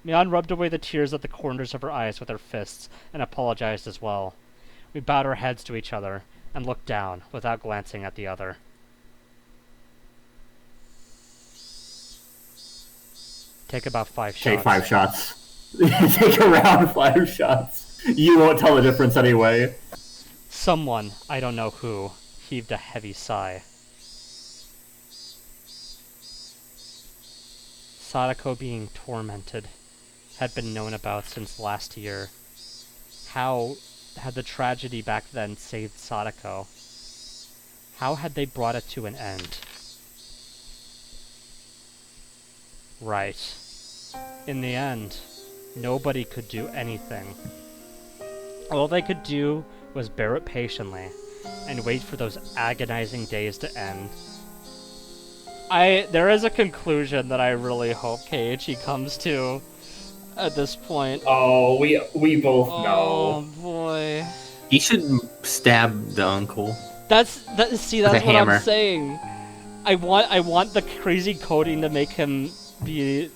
Speaker 6: Mion rubbed away the tears at the corners of her eyes with her fists, and apologized as well. We bowed our heads to each other, and looked down, without glancing at the other. Take about 5 shots.
Speaker 3: Take 5 shots. Take around 5 shots. You won't tell the difference anyway.
Speaker 6: Someone, I don't know who, heaved a heavy sigh. Sadako being tormented had been known about since last year. How had the tragedy back then saved Sadako? How had they brought it to an end? Right. In the end, nobody could do anything. All they could do was bear it patiently, and wait for those agonizing days to end. There is a conclusion that I really hope Keiichi comes to at this point.
Speaker 7: Oh, we both know.
Speaker 6: Oh boy.
Speaker 2: He should stab the uncle.
Speaker 6: That's what
Speaker 2: hammer.
Speaker 6: I'm saying. I want the crazy coding to make him be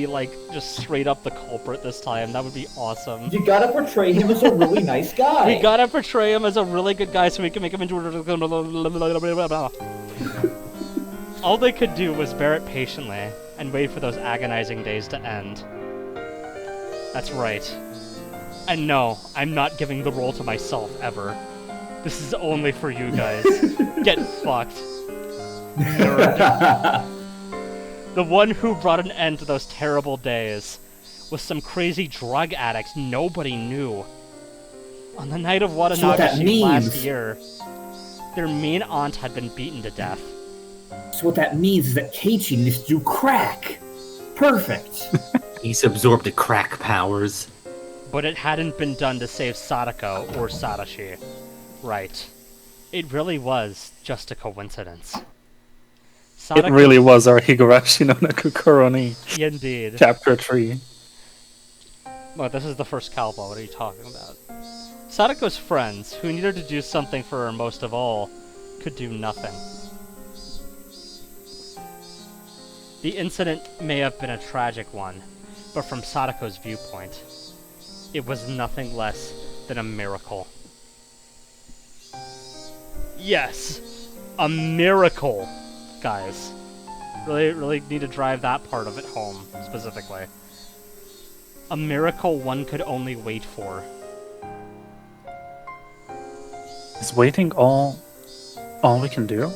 Speaker 6: like just straight up the culprit this time. That would be awesome.
Speaker 7: You gotta portray him as a really nice guy.
Speaker 6: We gotta portray him as a really good guy so we can make him into All they could do was bear it patiently and wait for those agonizing days to end. That's right. And no, I'm not giving the role to myself ever. This is only for you guys. Get fucked. Nerd. The one who brought an end to those terrible days was some crazy drug addict nobody knew. On the night of Watanagashi last year, their mean aunt had been beaten to death.
Speaker 3: So what that means is that Keiichi needs to do crack. Perfect.
Speaker 2: He's absorbed the crack powers.
Speaker 6: But it hadn't been done to save Sadako or Sadashi. Right. It really was just a coincidence.
Speaker 8: It really was our Higurashi no Nakukuro ni
Speaker 6: Indeed.
Speaker 8: Chapter 3.
Speaker 6: Well, this is the first Calvo. What are you talking about? Sadako's friends, who needed to do something for her most of all, could do nothing. The incident may have been a tragic one, but from Sadako's viewpoint, it was nothing less than a miracle. Yes! A miracle! Guys. Really need to drive that part of it home, specifically. A miracle one could only wait for.
Speaker 8: Is waiting all we can do?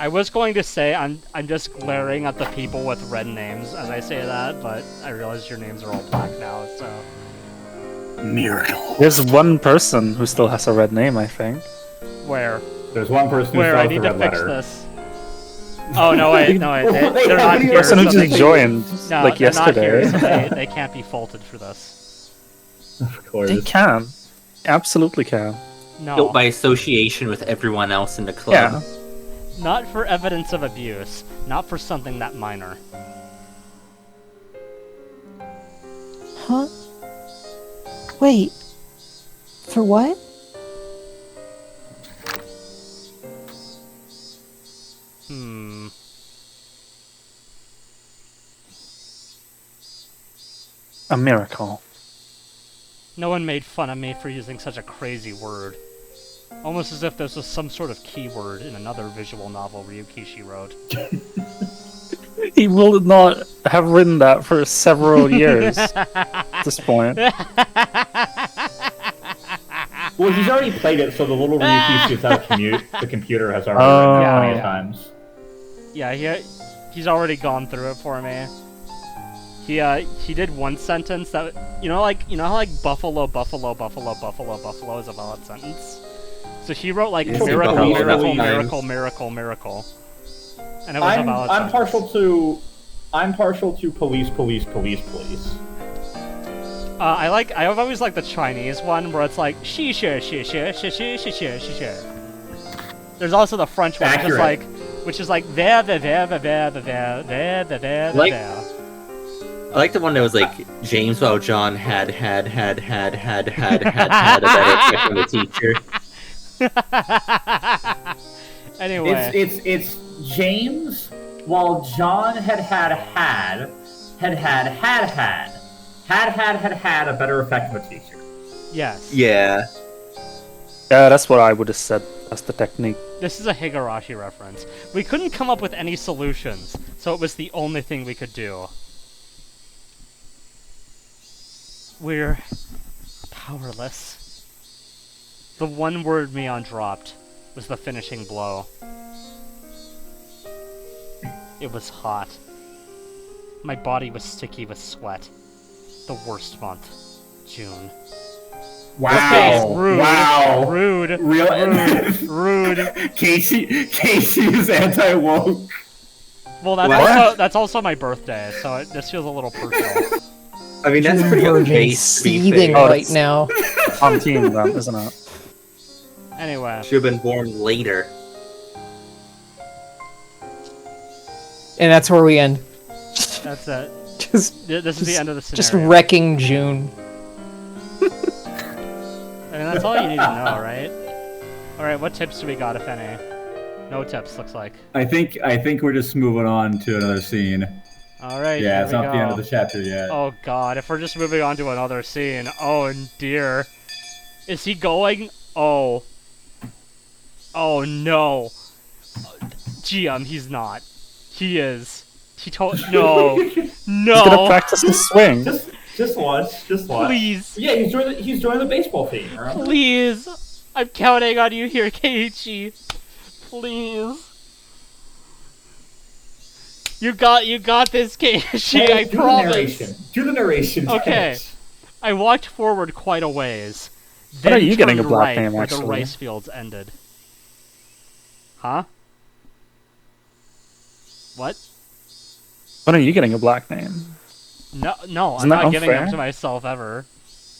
Speaker 6: I was going to say I'm just glaring at the people with red names as I say that, but I realize your names are all black now, so...
Speaker 3: Miracle.
Speaker 8: There's one person who still has a red name, I think.
Speaker 6: Where?
Speaker 7: There's one person who
Speaker 6: Where? I
Speaker 7: still
Speaker 6: need
Speaker 7: has
Speaker 6: to
Speaker 7: the red
Speaker 6: fix
Speaker 7: letter.
Speaker 6: this. Oh, no, wait, they're not here.
Speaker 8: The person who
Speaker 6: so
Speaker 8: just joined,
Speaker 6: no,
Speaker 8: like
Speaker 6: they're
Speaker 8: yesterday.
Speaker 6: Not here, so they can't be faulted for this.
Speaker 7: Of course.
Speaker 8: They can. Absolutely can.
Speaker 6: No.
Speaker 2: Built by association with everyone else in the club.
Speaker 8: Yeah.
Speaker 6: Not for evidence of abuse. Not for something that minor.
Speaker 9: Huh? Wait. For what?
Speaker 8: A miracle.
Speaker 6: No one made fun of me for using such a crazy word. Almost as if this was some sort of keyword in another visual novel Ryukishi wrote.
Speaker 8: He will not have written that for several years at this point.
Speaker 7: Well, he's already played it, so the little Ryukishi is out of the computer has already written it plenty of times.
Speaker 6: Yeah, he's already gone through it for me. He did one sentence that how like buffalo is a valid sentence. So he wrote like
Speaker 2: Yes,
Speaker 6: miracle,
Speaker 2: buffalo
Speaker 6: miracle,
Speaker 2: times.
Speaker 6: miracle, miracle, miracle, and it was a valid
Speaker 7: I'm
Speaker 6: sentence.
Speaker 7: I'm partial to police.
Speaker 6: I've always liked the Chinese one where it's like she she. There's also the French one,
Speaker 7: Accurate.
Speaker 6: which is like there.
Speaker 2: I like the one that was like James while John had a better effect on the teacher.
Speaker 6: Anyway,
Speaker 7: It's James while John had a better effect of a teacher.
Speaker 6: yes.
Speaker 2: Yeah.
Speaker 8: Yeah, that's what I would have said. That's the technique.
Speaker 6: This is a Higurashi reference. We couldn't come up with any solutions, so it was the only thing we could do. We're powerless. The one word Mion dropped was the finishing blow. It was hot. My body was sticky with sweat. The worst month. June.
Speaker 7: Wow!
Speaker 6: Rude.
Speaker 7: Wow!
Speaker 6: Rude.
Speaker 7: Rude.
Speaker 6: Rude.
Speaker 7: Casey is anti-woke.
Speaker 6: Well, that's also my birthday, so this feels a little personal.
Speaker 2: I mean, that's pretty
Speaker 5: Virgin
Speaker 2: base to be
Speaker 5: seething
Speaker 2: fair.
Speaker 5: right now.
Speaker 8: On team, then, isn't it?
Speaker 6: Anyway.
Speaker 2: Should have been born later.
Speaker 5: And that's where we end.
Speaker 6: That's it.
Speaker 5: Just,
Speaker 6: This is the end of the
Speaker 5: just
Speaker 6: scenario.
Speaker 5: wrecking June.
Speaker 6: I mean, that's all you need to know, right? Alright, what tips do we got, if any? No tips, looks like.
Speaker 3: I think we're just moving on to another scene.
Speaker 6: Alright,
Speaker 3: Yeah,
Speaker 6: here
Speaker 3: it's
Speaker 6: we
Speaker 3: not the end
Speaker 6: go.
Speaker 3: of the chapter yet.
Speaker 6: Oh god, if we're just moving on to another scene. Oh dear. Is he going? Oh. Oh no. GM, he's not. He is. He told. No. No.
Speaker 8: He's gonna practice the swing.
Speaker 7: Just once.
Speaker 6: Please.
Speaker 7: Yeah, he's joined the baseball team. Remember?
Speaker 6: Please. I'm counting on you here, Keiichi. Please. You got this, Keiichi,
Speaker 7: Hey,
Speaker 6: I
Speaker 7: do
Speaker 6: promise.
Speaker 7: Do the narration.
Speaker 6: Okay.
Speaker 7: Dennis.
Speaker 6: I walked forward quite a ways.
Speaker 8: When
Speaker 6: Then
Speaker 8: are you getting a
Speaker 6: turned
Speaker 8: black
Speaker 6: right
Speaker 8: name,
Speaker 6: where the
Speaker 8: actually?
Speaker 6: rice fields ended. Huh? What?
Speaker 8: When are you getting a black name?
Speaker 6: No, I'm
Speaker 8: Isn't that
Speaker 6: not giving them
Speaker 8: unfair?
Speaker 6: to myself ever.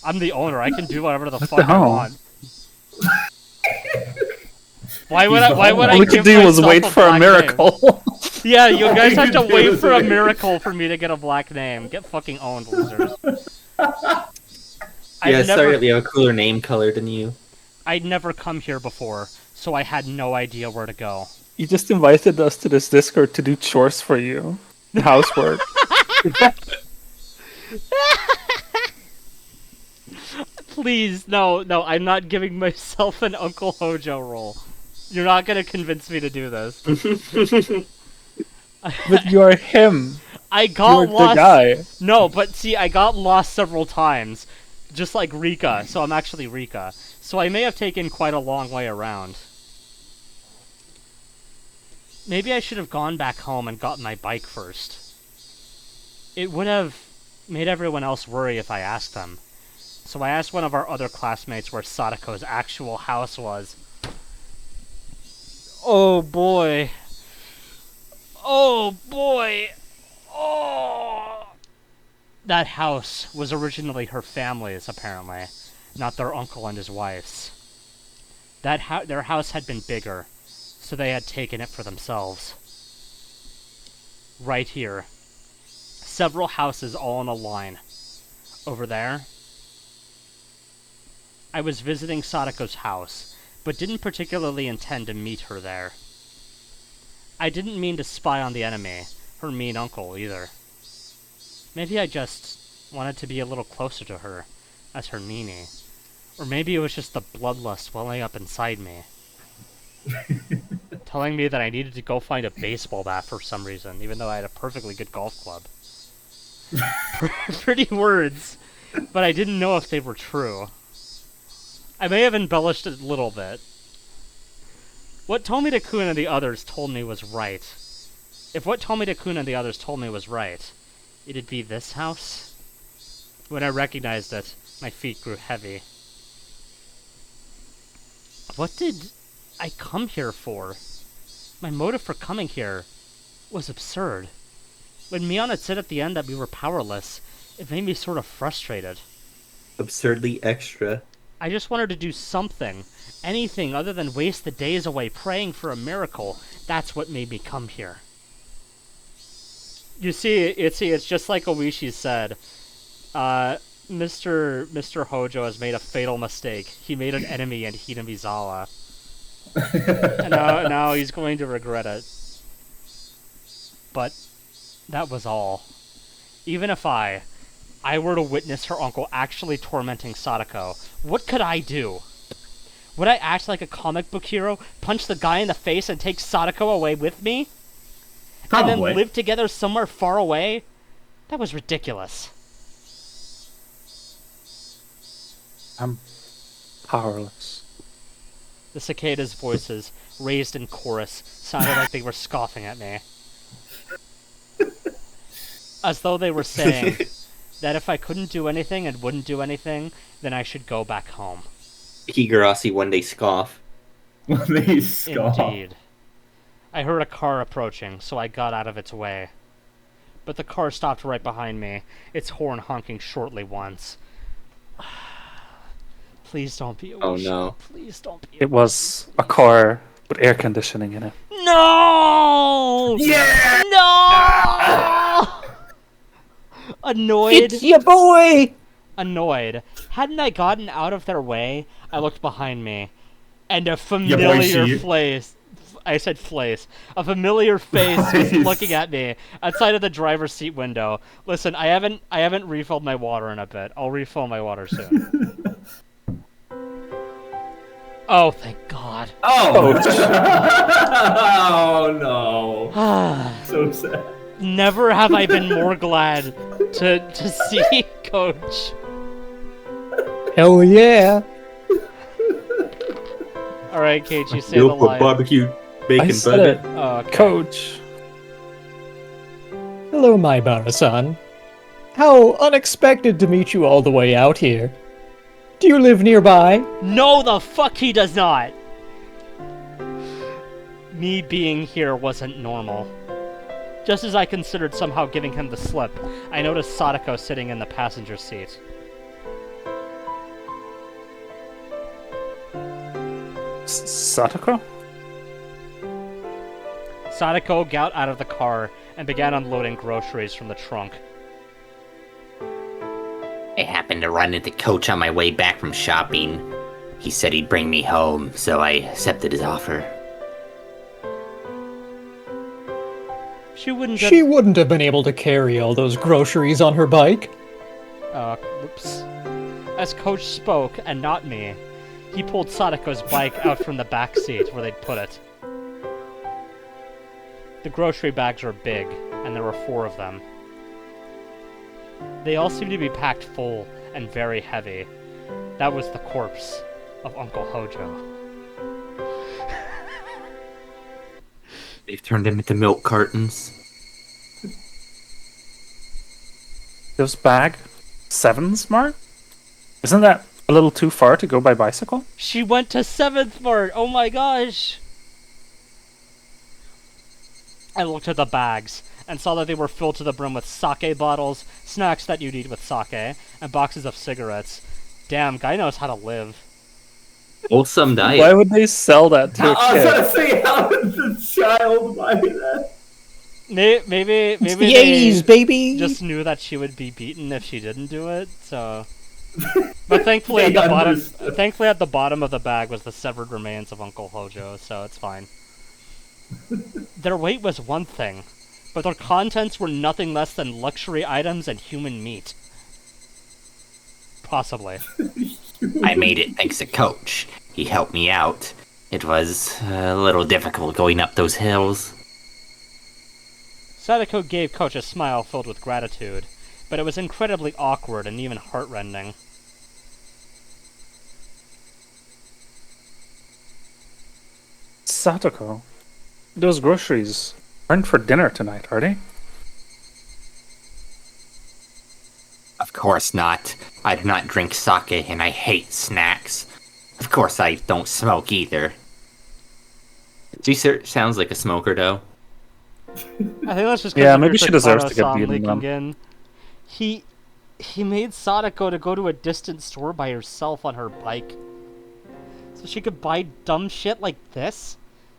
Speaker 6: I'm the owner. I can do whatever the
Speaker 8: What
Speaker 6: fuck
Speaker 8: the
Speaker 6: I
Speaker 8: hell?
Speaker 6: want. Why would I
Speaker 8: All we
Speaker 6: give
Speaker 8: could do was
Speaker 6: myself
Speaker 8: wait for a
Speaker 6: black name?
Speaker 8: miracle.
Speaker 6: Yeah, you guys have to
Speaker 7: could do
Speaker 6: wait
Speaker 7: is
Speaker 6: for a
Speaker 7: wait.
Speaker 6: miracle for me to get a black name. Get fucking owned, losers.
Speaker 2: Yeah, sorry that we have a cooler name color than you.
Speaker 6: I'd never come here before, so I had no idea where to go.
Speaker 8: You just invited us to this Discord to do chores for you. Housework.
Speaker 6: Please, no, I'm not giving myself an Uncle Hojo role. You're not gonna convince me to do this.
Speaker 8: But you're him.
Speaker 6: I got
Speaker 8: You're
Speaker 6: lost.
Speaker 8: the guy.
Speaker 6: No, but see, I got lost several times, just like Rika, so I'm actually Rika. So I may have taken quite a long way around. Maybe I should have gone back home and gotten my bike first. It would have made everyone else worry if I asked them. So I asked one of our other classmates where Sadako's actual house was. Oh boy. Oh boy. Oh. That house was originally her family's, apparently, not their uncle and his wife's. Their house had been bigger, so they had taken it for themselves. Right here. Several houses all in a line. Over there. I was visiting Sadako's house, but didn't particularly intend to meet her there. I didn't mean to spy on the enemy, her mean uncle, either. Maybe I just wanted to be a little closer to her, as her meanie. Or maybe it was just the bloodlust welling up inside me. Telling me that I needed to go find a baseball bat for some reason, even though I had a perfectly good golf club. Pretty words, but I didn't know if they were true. I may have embellished it a little bit. What Tomita-kun and the others told me was right. If what Tomita-kun and the others told me was right, It'd be this house? When I recognized it, my feet grew heavy. What did I come here for? My motive for coming here was absurd. When Mion had said at the end that we were powerless, it made me sort of frustrated.
Speaker 2: Absurdly extra.
Speaker 6: I just wanted to do something, anything other than waste the days away praying for a miracle. That's what made me come here. You see, it's just like Oishi said. Mr. Hojo has made a fatal mistake. He made an enemy in Hinamizawa. And now he's going to regret it. But that was all. Even if I were to witness her uncle actually tormenting Sadako, what could I do? Would I act like a comic book hero, punch the guy in the face and take Sadako away with me?
Speaker 3: Probably.
Speaker 6: And then live together somewhere far away? That was ridiculous.
Speaker 8: I'm powerless.
Speaker 6: The cicadas' voices, raised in chorus, sounded like they were scoffing at me. As though they were saying that if I couldn't do anything and wouldn't do anything, then I should go back home.
Speaker 2: Higurashi one day scoff.
Speaker 3: They scoff.
Speaker 6: Indeed. I heard a car approaching, so I got out of its way. But the car stopped right behind me, its horn honking shortly once. Please don't be a
Speaker 2: Oh
Speaker 6: wish.
Speaker 2: no.
Speaker 6: Please don't be a
Speaker 8: It was a car with air conditioning in it.
Speaker 6: No!
Speaker 3: Yeah!
Speaker 6: No! Annoyed.
Speaker 5: It's your boy!
Speaker 6: Annoyed. Hadn't I gotten out of their way, I looked behind me, and a
Speaker 3: boy,
Speaker 6: familiar
Speaker 3: she.
Speaker 6: face. I said face. A familiar face was
Speaker 3: Face.
Speaker 6: looking at me outside of the driver's seat window. Listen, I haven't refilled my water in a bit. I'll refill my water soon. Oh, thank God.
Speaker 3: Oh! Oh no. So sad.
Speaker 6: Never have I been more glad to see Coach.
Speaker 5: Hell yeah!
Speaker 6: All right, Kate, you say
Speaker 2: Milk
Speaker 6: the
Speaker 2: with
Speaker 6: line.
Speaker 2: barbecue
Speaker 8: I
Speaker 2: bacon
Speaker 8: said
Speaker 2: butter.
Speaker 8: it.
Speaker 6: Oh, okay.
Speaker 8: Coach.
Speaker 5: Hello, my Bara-san. How unexpected to meet you all the way out here. Do you live nearby?
Speaker 6: No, the fuck he does not. Me being here wasn't normal. Just as I considered somehow giving him the slip, I noticed Sadako sitting in the passenger seat.
Speaker 8: Satoko?
Speaker 6: Sadako got out of the car and began unloading groceries from the trunk.
Speaker 4: I happened to run into Coach on my way back from shopping. He said he'd bring me home, so I accepted his offer.
Speaker 6: She wouldn't
Speaker 5: She wouldn't have been able to carry all those groceries on her bike.
Speaker 6: Whoops. As Coach spoke, and not me, he pulled Sadako's bike out from the back seat where they'd put it. The grocery bags were big, and there were 4 of them. They all seemed to be packed full and very heavy. That was the corpse of Uncle Hojo.
Speaker 4: They've turned him into milk cartons.
Speaker 8: Those bag 7s, Mark? Isn't that a little too far to go by bicycle?
Speaker 6: She went to 7th Mart! Oh my gosh! I looked at the bags and saw that they were filled to the brim with sake bottles, snacks that you'd eat with sake, and boxes of cigarettes. Damn, guy knows how to live.
Speaker 2: Wholesome diet.
Speaker 8: Why would they sell that to
Speaker 3: I
Speaker 8: a
Speaker 3: was
Speaker 8: kid?
Speaker 3: gonna say, how did the child buy that?
Speaker 6: Maybe
Speaker 5: It's the
Speaker 6: they
Speaker 5: 80s, baby!
Speaker 6: just knew that she would be beaten if she didn't do it, so... But thankfully
Speaker 3: They understood.
Speaker 6: at the bottom of the bag was the severed remains of Uncle Hojo, so it's fine. Their weight was one thing, but their contents were nothing less than luxury items and human meat. Possibly.
Speaker 4: I made it thanks to Coach. He helped me out. It was a little difficult going up those hills.
Speaker 6: Sadako gave Coach a smile filled with gratitude, but it was incredibly awkward and even heartrending.
Speaker 8: Satoko, those groceries aren't for dinner tonight, are they?
Speaker 4: course not. I do not drink sake and I hate snacks. Of course I don't smoke either. She sounds like a smoker, though.
Speaker 6: I think that's just
Speaker 8: Yeah, maybe she deserves to get beaten
Speaker 6: leaking
Speaker 8: up.
Speaker 6: in. He made Sadako to go to a distant store by herself on her bike. So she could buy dumb shit like this?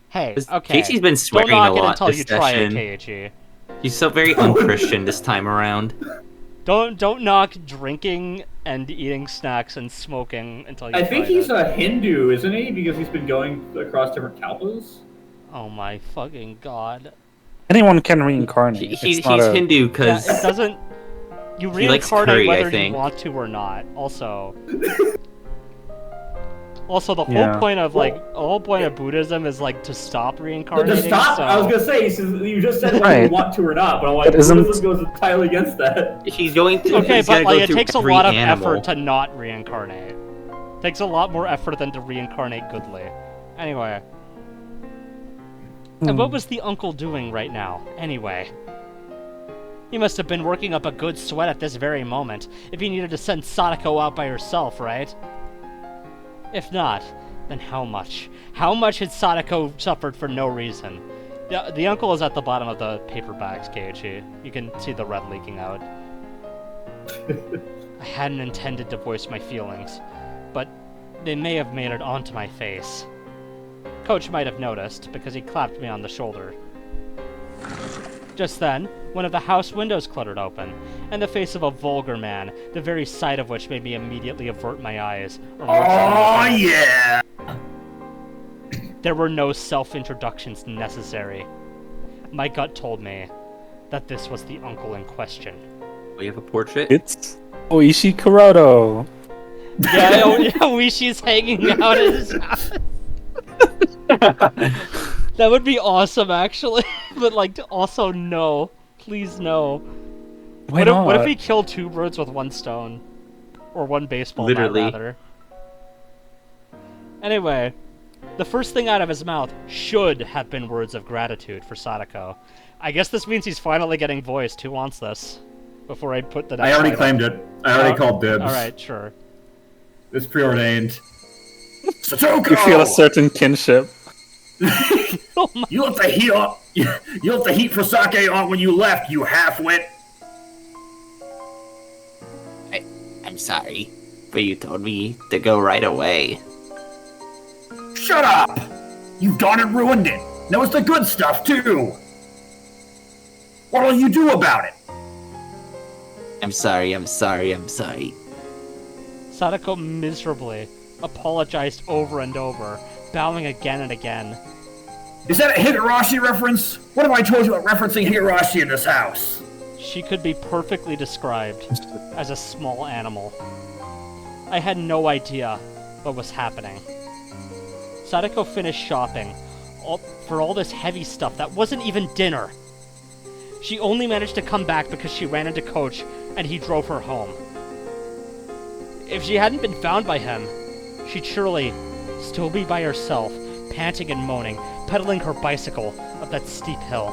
Speaker 6: Hey, okay.
Speaker 4: Casey's been swearing
Speaker 6: Don't knock
Speaker 4: a
Speaker 6: it
Speaker 4: lot
Speaker 6: until
Speaker 4: this
Speaker 6: you try it,
Speaker 4: session.
Speaker 6: Keiichi.
Speaker 4: He's so very unchristian this time around.
Speaker 6: Don't knock drinking and eating snacks and smoking until you
Speaker 7: I think
Speaker 6: try
Speaker 7: he's
Speaker 6: it.
Speaker 7: a Hindu, isn't he? Because he's been going across different kalpas.
Speaker 6: Oh my fucking god.
Speaker 8: Anyone can reincarnate.
Speaker 4: He's
Speaker 8: It's not a-
Speaker 4: Hindu
Speaker 6: Yeah,
Speaker 4: because
Speaker 6: it doesn't... You
Speaker 4: He likes
Speaker 6: reincarnate
Speaker 4: curry, I
Speaker 6: whether you
Speaker 4: think.
Speaker 6: want to or not. Also... Also, the whole
Speaker 8: Yeah.
Speaker 6: point of Buddhism is like to stop reincarnating.
Speaker 7: To stop?
Speaker 6: So...
Speaker 7: I was gonna say, you just said whether
Speaker 8: Right.
Speaker 7: you want to or not, but I'm like,
Speaker 8: But isn't-
Speaker 7: Buddhism goes entirely against that.
Speaker 4: he's going to.
Speaker 6: Okay,
Speaker 4: he's
Speaker 6: but
Speaker 4: gotta
Speaker 6: like
Speaker 4: go
Speaker 6: it
Speaker 4: through
Speaker 6: takes a
Speaker 4: every
Speaker 6: lot of
Speaker 4: animal.
Speaker 6: effort to not reincarnate. It takes a lot more effort than to reincarnate goodly. Anyway. And what was the uncle doing right now, anyway? He must have been working up a good sweat at this very moment, if he needed to send Sadako out by herself, right? If not, then how much? How much had Sadako suffered for no reason? The uncle is at the bottom of the paper bags, Keiichi. You can see the red leaking out. I hadn't intended to voice my feelings, but they may have made it onto my face. Coach might have noticed, because he clapped me on the shoulder. Just then, one of the house windows cluttered open, and the face of a vulgar man, the very sight of which made me immediately avert my eyes.
Speaker 3: Oh yeah!
Speaker 6: There were no self-introductions necessary. My gut told me that this was the uncle in question.
Speaker 4: We have a portrait.
Speaker 8: It's Oishi Kuroto.
Speaker 6: Yeah, Oishi's hanging out in his house. That would be awesome, actually. But, like, also no. Please no.
Speaker 8: Why
Speaker 6: What if
Speaker 8: not?
Speaker 6: he killed two birds with one stone? Or one baseball
Speaker 4: Literally.
Speaker 6: bat, rather. Anyway, the first thing out of his mouth should have been words of gratitude for Sadako. I guess this means he's finally getting voiced. Who wants this? Before I put the
Speaker 3: I already
Speaker 6: title.
Speaker 3: claimed it. I already called dibs.
Speaker 6: Alright, sure.
Speaker 3: It's preordained. Satoko!
Speaker 8: You feel a certain kinship.
Speaker 6: Oh my...
Speaker 3: You left the heat on. You left the heat for sake on when you left. You half-wit.
Speaker 4: I'm sorry, but you told me to go right away.
Speaker 3: Shut up! You've gone and ruined it. Now it's the good stuff too. What'll you do about it?
Speaker 4: I'm sorry. I'm sorry. I'm sorry.
Speaker 6: Sadako miserably apologized over and over, bowing again and again.
Speaker 3: Is that a Higurashi reference? What have I told you about referencing Higurashi in this house?
Speaker 6: She could be perfectly described as a small animal. I had no idea what was happening. Sadako finished shopping for all this heavy stuff that wasn't even dinner. She only managed to come back because she ran into Coach and he drove her home. If she hadn't been found by him, she'd surely still be by herself, panting and moaning, pedaling her bicycle up that steep hill.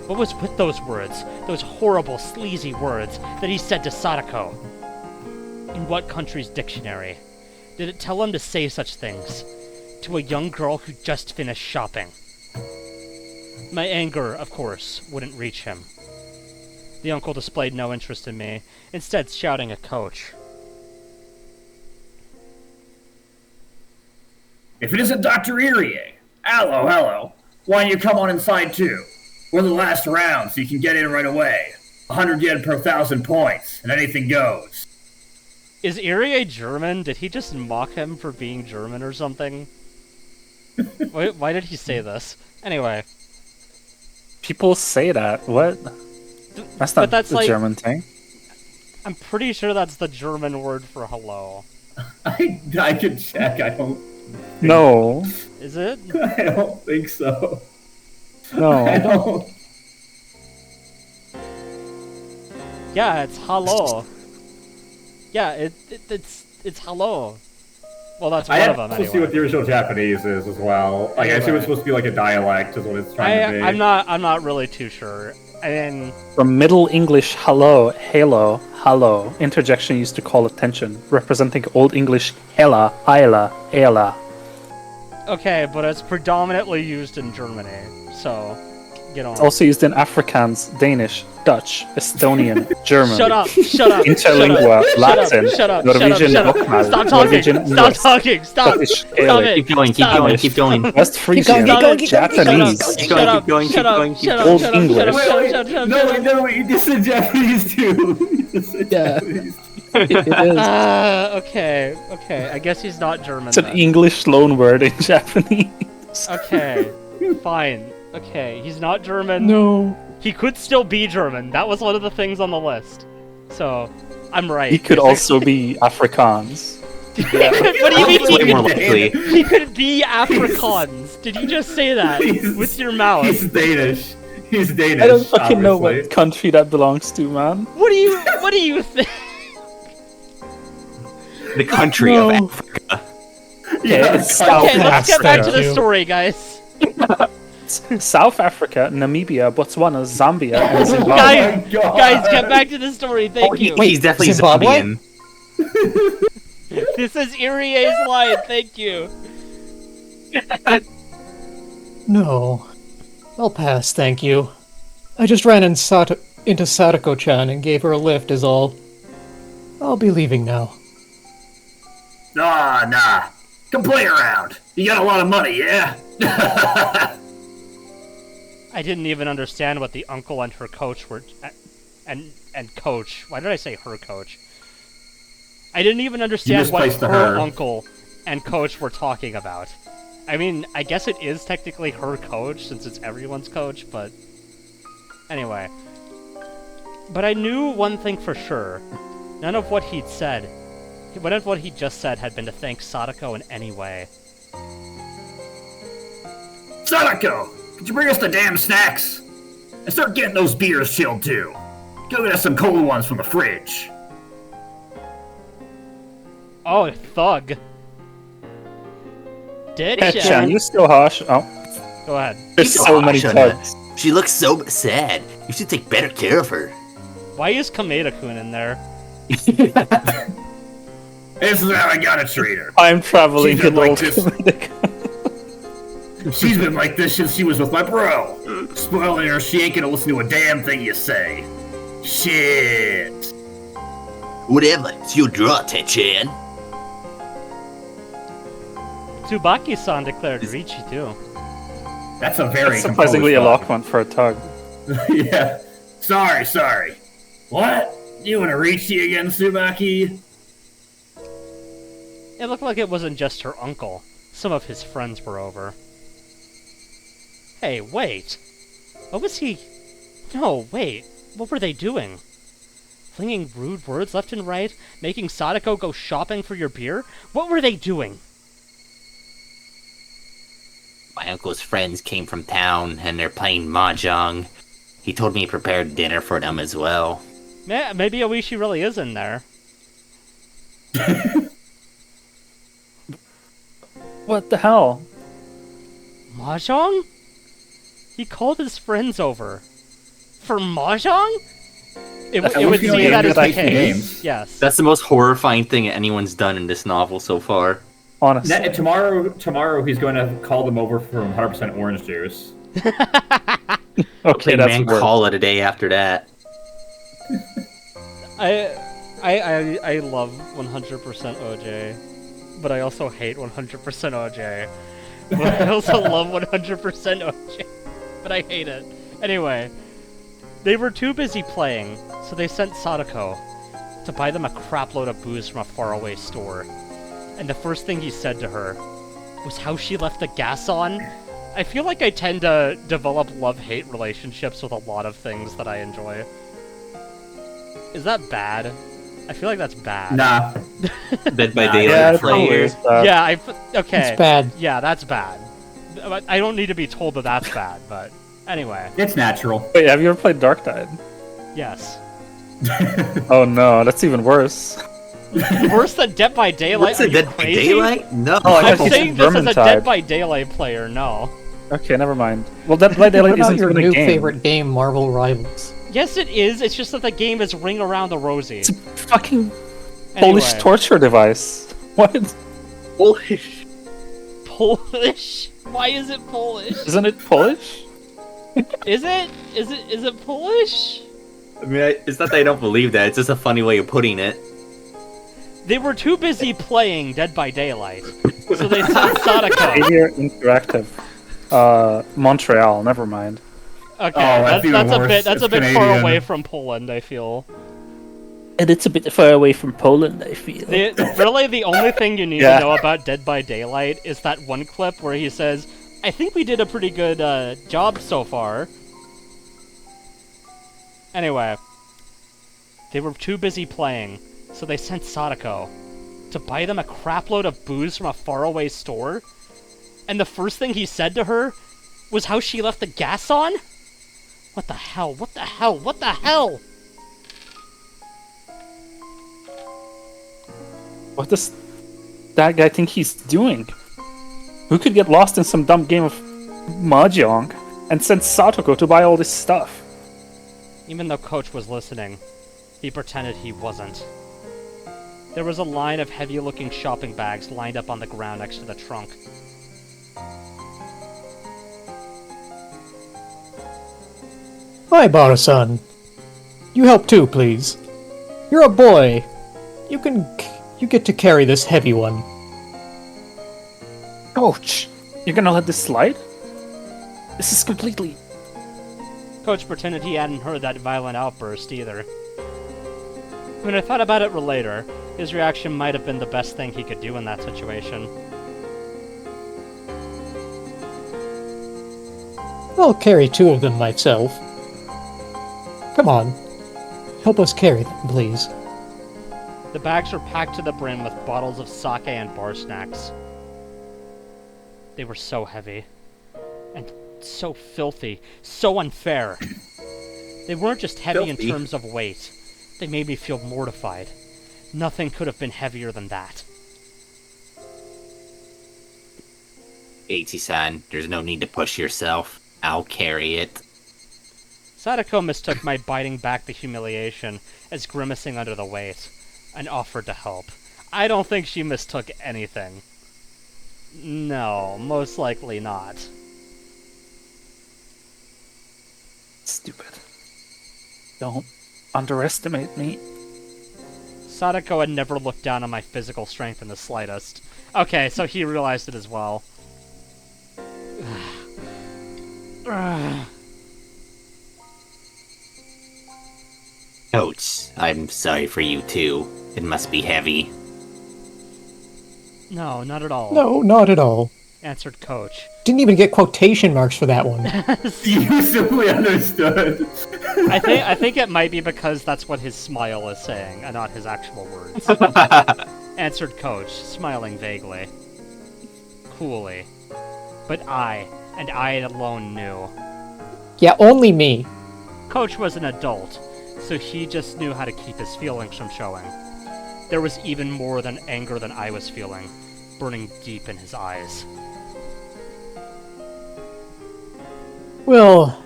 Speaker 6: What was with those words, those horrible, sleazy words that he said to Sadako? In what country's dictionary did it tell him to say such things to a young girl who just finished shopping? My anger, of course, wouldn't reach him. The uncle displayed no interest in me, instead shouting at Coach.
Speaker 3: If it isn't Dr. Irie. Hello. Why don't you come on inside too? We're the last round, so you can get in right away. 100 yen per 1,000 points, and anything goes.
Speaker 6: Is Irie German? Did he just mock him for being German or something? Why did he say this? Anyway.
Speaker 8: People say that. What? That's not
Speaker 6: that's
Speaker 8: the
Speaker 6: like-
Speaker 8: German thing.
Speaker 6: I'm pretty sure that's the German word for hello.
Speaker 3: I could check. I don't
Speaker 8: No.
Speaker 6: Is it?
Speaker 3: I don't think so. I
Speaker 8: No.
Speaker 3: don't.
Speaker 6: Yeah, it's hello. Yeah, it's hello. Well, that's
Speaker 3: I
Speaker 6: one
Speaker 3: have
Speaker 6: of them
Speaker 3: to
Speaker 6: anyway.
Speaker 3: see what the original Japanese is as well. Like I assume
Speaker 6: Anyway.
Speaker 3: it's supposed to be like a dialect, is what it's trying to be.
Speaker 6: I'm not really too sure.
Speaker 1: mean,
Speaker 8: From Middle English hello, halo, hallo, interjection used to call attention, representing Old English hela, aila, ela.
Speaker 1: okay, but it's predominantly used in Germany, so get on.
Speaker 8: It's also used in Afrikaans, Danish, Dutch, Estonian, German.
Speaker 1: Shut up!
Speaker 8: Interlingua, Latin, Norwegian, Bokmal,
Speaker 1: Stop talking!
Speaker 8: Norwegian,
Speaker 1: Stop
Speaker 8: English,
Speaker 1: talking! Stop!
Speaker 8: Scottish,
Speaker 1: Stop
Speaker 8: Gaelic,
Speaker 1: it!
Speaker 2: Keep going, keep
Speaker 1: Stop
Speaker 2: going,
Speaker 1: it.
Speaker 2: keep going.
Speaker 8: West Frisian,
Speaker 1: Stop it.
Speaker 8: Japanese,
Speaker 2: Keep going, keep going, keep going, keep going.
Speaker 8: Old English.
Speaker 3: No, you just said Japanese too. You just said Japanese.
Speaker 8: It is.
Speaker 1: Okay. I guess he's not German.
Speaker 8: It's an
Speaker 1: then.
Speaker 8: English loanword in Japanese.
Speaker 1: Okay, fine. Okay, he's not German.
Speaker 5: No.
Speaker 1: He could still be German. That was one of the things on the list. So, I'm right.
Speaker 8: He could also be Afrikaans.
Speaker 1: What do you mean?
Speaker 2: That's way more likely.
Speaker 1: He could be Afrikaans. Did you just say that with your mouth?
Speaker 3: He's Danish. He's Danish.
Speaker 8: I don't fucking know
Speaker 3: obviously.
Speaker 8: what country that belongs to, man.
Speaker 1: What do you think?
Speaker 2: The country of Africa.
Speaker 3: Yeah,
Speaker 8: it's
Speaker 3: South
Speaker 1: Okay, let's get back to
Speaker 5: Thank
Speaker 1: the
Speaker 5: you.
Speaker 1: story, guys.
Speaker 8: South Africa, Namibia, Botswana, Zambia, and Zimbabwe.
Speaker 1: Guys,
Speaker 3: my God.
Speaker 1: guys, get back to the story. Thank you.
Speaker 2: He's definitely
Speaker 5: Zimbabwe?
Speaker 2: Zambian.
Speaker 1: This is Irie's line. Thank you.
Speaker 5: No. I'll pass, thank you. I just ran into Sadako-chan and gave her a lift is all. I'll be leaving now.
Speaker 3: Nah. Come play around. You got a lot of money, yeah?
Speaker 1: I didn't even understand what the uncle and her coach were, and coach. Why did I say her coach? I didn't even understand what
Speaker 3: misplaced the
Speaker 1: her
Speaker 3: her.
Speaker 1: uncle and coach were talking about. I mean, I guess it is technically her coach since it's everyone's coach, but anyway. But I knew one thing for sure. None of what he'd said, none of what he just said had been to thank Sadako in any way.
Speaker 3: Sadako, could you bring us the damn snacks? And start getting those beers chilled too. Go get us some cold ones from the fridge.
Speaker 1: Oh, thug. Did
Speaker 8: Hey, Chan, you still harsh? Oh,
Speaker 1: Go ahead.
Speaker 8: there's so many thugs.
Speaker 2: She looks so sad. You should take better care of her.
Speaker 1: Why is Kameda-kun in there?
Speaker 3: This is how I gotta treat her.
Speaker 8: I'm traveling
Speaker 3: She's been
Speaker 8: in
Speaker 3: like
Speaker 8: old
Speaker 3: this. She's been like this since she was with my bro. Spoiling her, she ain't gonna listen to a damn thing you say. Shit.
Speaker 2: Whatever, it's your draw, Te-chan.
Speaker 1: Tsubaki-san declared Richie too.
Speaker 3: That's a very
Speaker 8: That's surprisingly
Speaker 3: composed
Speaker 8: eloquent for a tug.
Speaker 3: dog. Yeah. Sorry. What? You wanna reach you again, Tsubaki?
Speaker 1: It looked like it wasn't just her uncle. Some of his friends were over. Hey, wait. What was he... No, wait. What were they doing? Flinging rude words left and right? Making Sadako go shopping for your beer? What were they doing?
Speaker 4: My uncle's friends came from town, and they're playing mahjong. He told me he prepared dinner for them as well.
Speaker 1: Maybe Oishi really is in there.
Speaker 8: What the hell?
Speaker 1: Mahjong? He called his friends over. For Mahjong? It would
Speaker 3: you know
Speaker 1: seem
Speaker 3: you
Speaker 1: that
Speaker 3: have
Speaker 1: is the
Speaker 3: nice
Speaker 1: case.
Speaker 3: games.
Speaker 1: Yes.
Speaker 2: That's the most horrifying thing anyone's done in this novel so far.
Speaker 8: Honestly.
Speaker 7: Tomorrow he's going to call them over from 100% orange juice.
Speaker 8: Okay,
Speaker 2: Hey,
Speaker 8: that's
Speaker 2: man,
Speaker 8: worse.
Speaker 2: call it a day after that.
Speaker 1: I love 100% OJ, but I also hate 100% OJ. But I also love 100% OJ, but I hate it. Anyway, they were too busy playing, so they sent Sadako to buy them a crapload of booze from a faraway store. And the first thing he said to her was how she left the gas on. I feel like I tend to develop love-hate relationships with a lot of things that I enjoy. Is that bad? I feel like that's bad.
Speaker 3: Nah.
Speaker 2: Dead by
Speaker 3: Nah,
Speaker 2: Daylight
Speaker 8: Yeah, it probably
Speaker 2: player.
Speaker 8: is bad.
Speaker 1: Yeah, okay.
Speaker 5: It's bad.
Speaker 1: Yeah, that's bad. But I don't need to be told that that's bad, but anyway,
Speaker 3: It's natural.
Speaker 8: Wait, have you ever played Dark Tide?
Speaker 1: yes.
Speaker 8: Oh no, that's even worse.
Speaker 1: Worse than Dead by Daylight?
Speaker 2: What's
Speaker 1: Are
Speaker 2: a
Speaker 1: you
Speaker 2: Dead by
Speaker 1: crazy?
Speaker 2: Daylight? No.
Speaker 8: Oh, I
Speaker 1: I'm
Speaker 8: guess
Speaker 1: saying
Speaker 8: it's
Speaker 1: this as a
Speaker 8: Vermintide.
Speaker 1: Dead by Daylight player, no.
Speaker 8: Okay, never mind. Well, Dead by
Speaker 5: What
Speaker 8: Daylight
Speaker 5: about
Speaker 8: isn't
Speaker 5: your
Speaker 8: even a
Speaker 5: new
Speaker 8: game.
Speaker 5: favorite game, Marvel Rivals?
Speaker 6: Yes, it is. It's just that the game is Ring Around the Rosie.
Speaker 8: It's a fucking
Speaker 6: Anyway.
Speaker 8: Polish torture device. What?
Speaker 2: Polish.
Speaker 6: Polish? Why is it Polish?
Speaker 8: Isn't it Polish?
Speaker 6: Is it? Is it Polish?
Speaker 2: I mean, it's not that I don't believe that. It's just a funny way of putting it.
Speaker 6: They were too busy playing Dead by Daylight, so they sent Sadako.
Speaker 8: Xavier Interactive. Montreal. Never mind.
Speaker 6: Okay,
Speaker 3: that's even
Speaker 6: that's a
Speaker 3: worse.
Speaker 6: bit that's
Speaker 3: It's
Speaker 6: a bit far
Speaker 3: Canadian.
Speaker 6: away from Poland, I feel.
Speaker 8: And it's a bit far away from Poland, I feel.
Speaker 6: Really, the only thing you need
Speaker 8: Yeah.
Speaker 6: to know about Dead by Daylight is that one clip where he says, "I think we did a pretty good job so far." Anyway, they were too busy playing, so they sent Sadako to buy them a crapload of booze from a faraway store. And the first thing he said to her was how she left the gas on? What the hell? What the hell? What the hell?
Speaker 8: What does that guy think he's doing? Who could get lost in some dumb game of mahjong and send Satoko to buy all this stuff?
Speaker 6: Even though Coach was listening, he pretended he wasn't. There was a line of heavy-looking shopping bags lined up on the ground next to the trunk.
Speaker 5: Hi, Barasan. You help too, please. You're a boy. You get to carry this heavy one.
Speaker 8: Coach, you're gonna let this slide? This is completely...
Speaker 6: Coach pretended he hadn't heard that violent outburst either. When I thought about it later, his reaction might have been the best thing he could do in that situation.
Speaker 5: I'll carry 2 of them myself. Come on. Help us carry them, please.
Speaker 6: The bags were packed to the brim with bottles of sake and bar snacks. They were so heavy. And so filthy. So unfair. They weren't just heavy in
Speaker 2: Filthy?
Speaker 6: terms of weight. They made me feel mortified. Nothing could have been heavier than that.
Speaker 4: Eiichi-san, there's no need to push yourself. I'll carry it.
Speaker 6: Sadako mistook my biting back the humiliation as grimacing under the weight, and offered to help. I don't think she mistook anything. No, most likely not.
Speaker 8: Stupid. Don't underestimate me.
Speaker 6: Sadako had never looked down on my physical strength in the slightest. Okay, so he realized it as well.
Speaker 4: Coach, I'm sorry for you too. It must be heavy.
Speaker 6: No, not at all.
Speaker 5: No, not at all.
Speaker 6: Answered Coach.
Speaker 5: Didn't even get quotation marks for that one.
Speaker 3: You simply understood.
Speaker 6: I think it might be because that's what his smile is saying, and not his actual words. Answered Coach, smiling vaguely. Coolly. But I alone knew.
Speaker 5: Yeah, only me.
Speaker 6: Coach was an adult, so he just knew how to keep his feelings from showing. There was even more than anger than I was feeling, burning deep in his eyes.
Speaker 5: Well,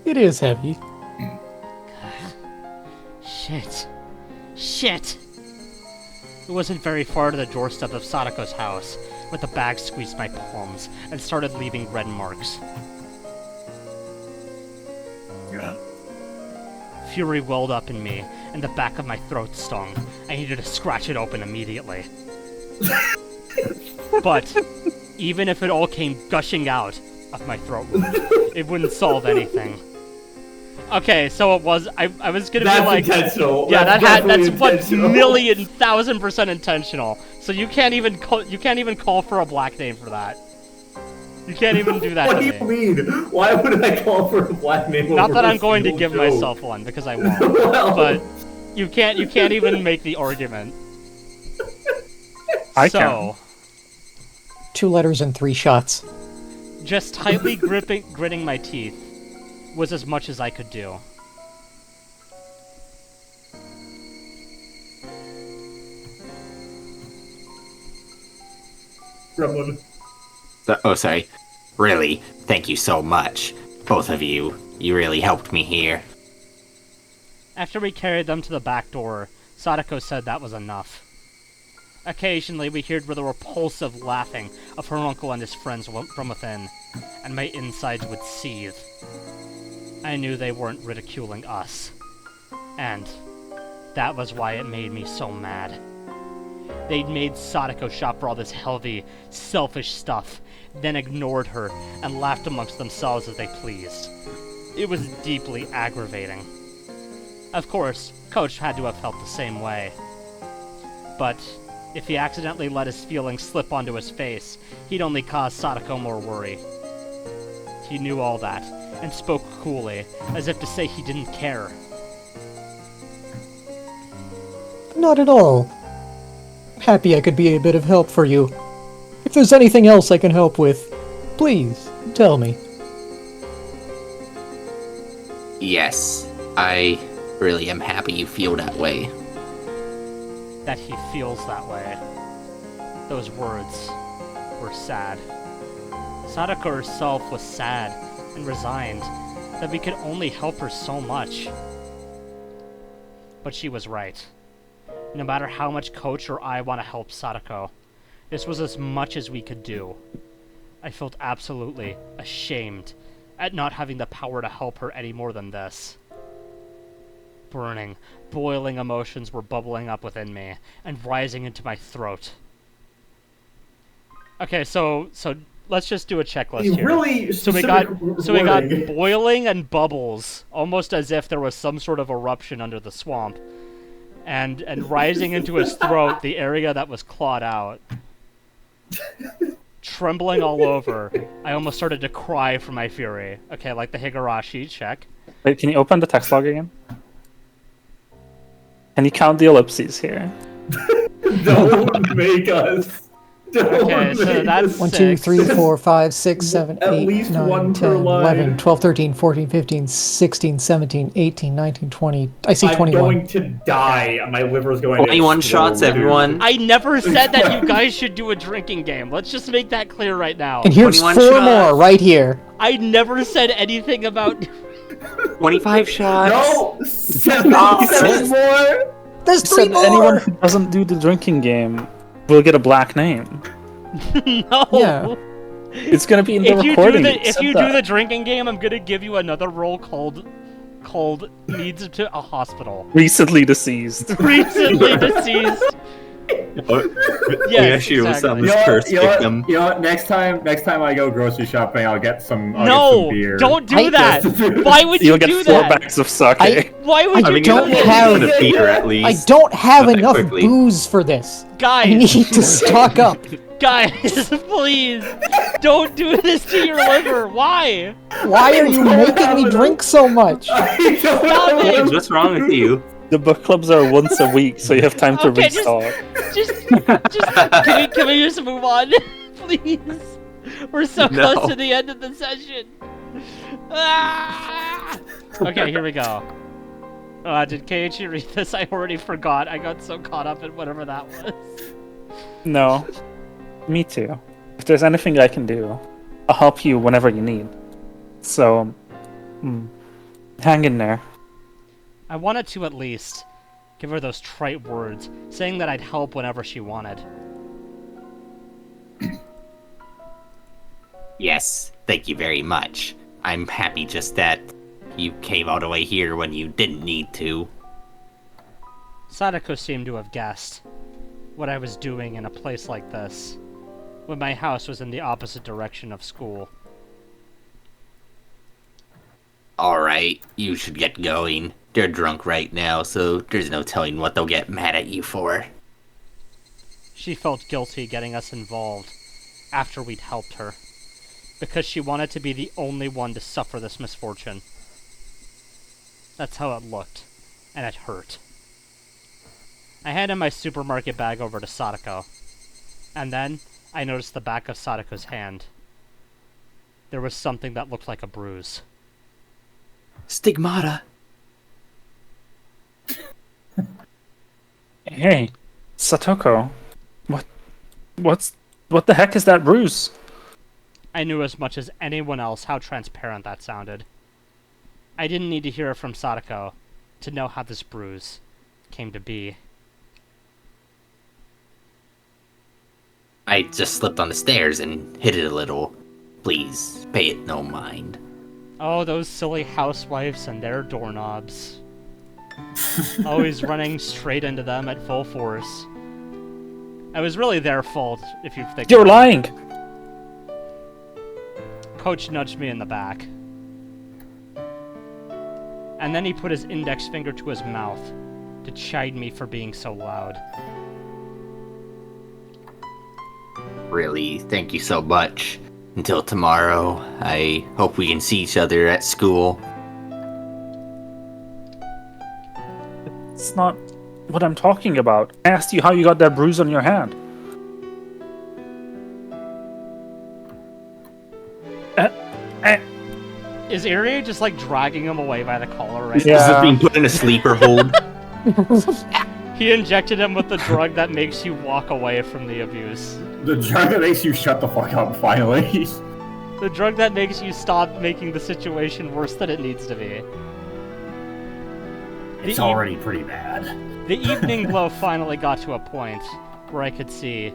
Speaker 5: it is heavy.
Speaker 6: Shit. Shit! It wasn't very far to the doorstep of Sadako's house, when the bag squeezed my palms and started leaving red marks. Fury welled up in me, and the back of my throat stung. I needed to scratch it open immediately. But, even if it all came gushing out of my throat wound, it wouldn't solve anything. Okay, so it was. I was gonna
Speaker 7: That's
Speaker 6: be like,
Speaker 7: intentional.
Speaker 6: yeah,
Speaker 7: That's
Speaker 6: that's
Speaker 7: definitely
Speaker 6: what
Speaker 7: intentional.
Speaker 6: 1,000,000% intentional. So you can't even call for a black name for that. You can't even do that
Speaker 7: What
Speaker 6: to
Speaker 7: do
Speaker 6: me.
Speaker 7: you mean? Why would I call for a black name?
Speaker 6: Not
Speaker 7: over
Speaker 6: that
Speaker 7: a
Speaker 6: I'm going to
Speaker 7: single
Speaker 6: give
Speaker 7: joke?
Speaker 6: myself one because I won't.
Speaker 7: Well.
Speaker 6: But you can't even make the argument.
Speaker 8: I
Speaker 6: so,
Speaker 8: can.
Speaker 5: 2 letters and 3 shots.
Speaker 6: just tightly gritting my teeth was as much as I could do.
Speaker 7: Gremlin.
Speaker 4: Oh, sorry. Really, thank you so much. Both of you. You really helped me here.
Speaker 6: After we carried them to the back door, Sadako said that was enough. Occasionally, we heard the repulsive laughing of her uncle and his friends from within, and my insides would seethe. I knew they weren't ridiculing us. And that was why it made me so mad. They'd made Sadako shop for all this healthy, selfish stuff, then ignored her and laughed amongst themselves as they pleased. It was deeply aggravating. Of course, Coach had to have felt the same way. But if he accidentally let his feelings slip onto his face, he'd only cause Sadako more worry. He knew all that, and spoke coolly, as if to say he didn't care.
Speaker 5: Not at all. I'm happy I could be a bit of help for you. If there's anything else I can help with, please, tell me.
Speaker 4: Yes, I really am happy you feel that way.
Speaker 6: That he feels that way. Those words were sad. Sadako herself was sad and resigned that we could only help her so much. But she was right. No matter how much Coach or I want to help Sadako, this was as much as we could do. I felt absolutely ashamed at not having the power to help her any more than this. Burning, boiling emotions were bubbling up within me and rising into my throat. Okay, so let's just do a checklist here.
Speaker 7: Really
Speaker 6: So we got boiling and bubbles, almost as if there was some sort of eruption under the swamp, and rising into his throat, the area that was clawed out. Trembling all over, I almost started to cry from my fury. Okay, like the Higurashi, check.
Speaker 8: Wait, can you open the text log again? Can you count the ellipses here?
Speaker 7: Don't make us.
Speaker 6: Okay, so that's
Speaker 5: 1, 2,
Speaker 6: 6.
Speaker 5: 3, 4, 5, 6, 7,
Speaker 7: At
Speaker 5: 8,
Speaker 7: least
Speaker 5: 9,
Speaker 7: one
Speaker 5: 10,
Speaker 7: per line.
Speaker 5: 11, 12, 13, 14, 15, 16, 17, 18, 19, 20. I see
Speaker 7: I'm
Speaker 5: 21.
Speaker 7: going to die. My liver's going to
Speaker 4: 21
Speaker 7: explode,
Speaker 4: shots,
Speaker 7: dude.
Speaker 4: everyone.
Speaker 6: I never said that you guys should do a drinking game. Let's just make that clear right now.
Speaker 5: And here's
Speaker 4: 21
Speaker 5: 4
Speaker 4: shots.
Speaker 5: more right here.
Speaker 6: I never said anything about...
Speaker 4: 25 shots.
Speaker 7: No! Seven more!
Speaker 5: There's 3
Speaker 8: Said
Speaker 5: more!
Speaker 8: anyone who doesn't do the drinking game will get a black name.
Speaker 6: No!
Speaker 5: Yeah.
Speaker 8: It's gonna be in the
Speaker 6: If you
Speaker 8: recording.
Speaker 6: do the drinking game, I'm gonna give you another role called needs to a hospital.
Speaker 8: Recently deceased.
Speaker 6: Recently deceased. Yes,
Speaker 2: Higurashi was
Speaker 6: exactly.
Speaker 2: this cursed victim.
Speaker 3: You know what? Next time I go grocery shopping, I'll get some. I'll
Speaker 6: No!
Speaker 3: get some beer.
Speaker 6: Don't do that! Why would you
Speaker 8: You'll get
Speaker 6: do
Speaker 8: 4
Speaker 6: that?
Speaker 8: bags of sake.
Speaker 6: Why would you do
Speaker 5: don't
Speaker 6: that?
Speaker 5: have-
Speaker 2: a beer at least.
Speaker 5: I don't have
Speaker 2: Not that
Speaker 5: enough
Speaker 2: quickly.
Speaker 5: booze for this. I
Speaker 6: Guys,
Speaker 5: need to stock up.
Speaker 6: guys, please, don't do this to your liver. Why?
Speaker 5: Why are you making me drink so much?
Speaker 6: Stop it!
Speaker 2: What's wrong with you?
Speaker 8: The book clubs are once a week, so you have time to
Speaker 6: Okay,
Speaker 8: restock.
Speaker 6: Just, can we just move on, please? We're so
Speaker 2: No.
Speaker 6: close to the end of the session. Ah! Okay, here we go. Did Keiichi read this? I already forgot. I got so caught up in whatever that was.
Speaker 8: No. Me too. If there's anything I can do, I'll help you whenever you need. So, hang in there.
Speaker 6: I wanted to at least give her those trite words, saying that I'd help whenever she wanted.
Speaker 4: Yes, thank you very much. I'm happy just that you came all the way here when you didn't need to.
Speaker 6: Sadako seemed to have guessed what I was doing in a place like this, when my house was in the opposite direction of school.
Speaker 4: Alright, you should get going. They're drunk right now, so there's no telling what they'll get mad at you for.
Speaker 6: She felt guilty getting us involved after we'd helped her, because she wanted to be the only one to suffer this misfortune. That's how it looked, and it hurt. I handed my supermarket bag over to Sadako, and then I noticed the back of Sadako's hand. There was something that looked like a bruise.
Speaker 4: Stigmata.
Speaker 8: Hey, Satoko. What the heck is that bruise?
Speaker 6: I knew as much as anyone else how transparent that sounded. I didn't need to hear it from Sadako to know how this bruise came to be.
Speaker 4: I just slipped on the stairs and hit it a little. Please, pay it no mind.
Speaker 6: Oh, those silly housewives and their doorknobs. Always running straight into them at full force. It was really their fault, if you think.
Speaker 8: You're lying!
Speaker 6: Coach nudged me in the back. And then he put his index finger to his mouth to chide me for being so loud.
Speaker 4: Really, thank you so much. Until tomorrow, I hope we can see each other at school.
Speaker 8: It's not what I'm talking about. I asked you how you got that bruise on your hand.
Speaker 6: Is Irie just like dragging him away by the collar right
Speaker 8: Yeah.
Speaker 4: This is being put in a sleeper hold.
Speaker 6: now? He injected him with the drug that makes you walk away from the abuse.
Speaker 3: The drug that makes you shut the fuck up, finally.
Speaker 6: The drug that makes you stop making the situation worse than it needs to be.
Speaker 3: It's already pretty bad.
Speaker 6: The evening glow finally got to a point where I could see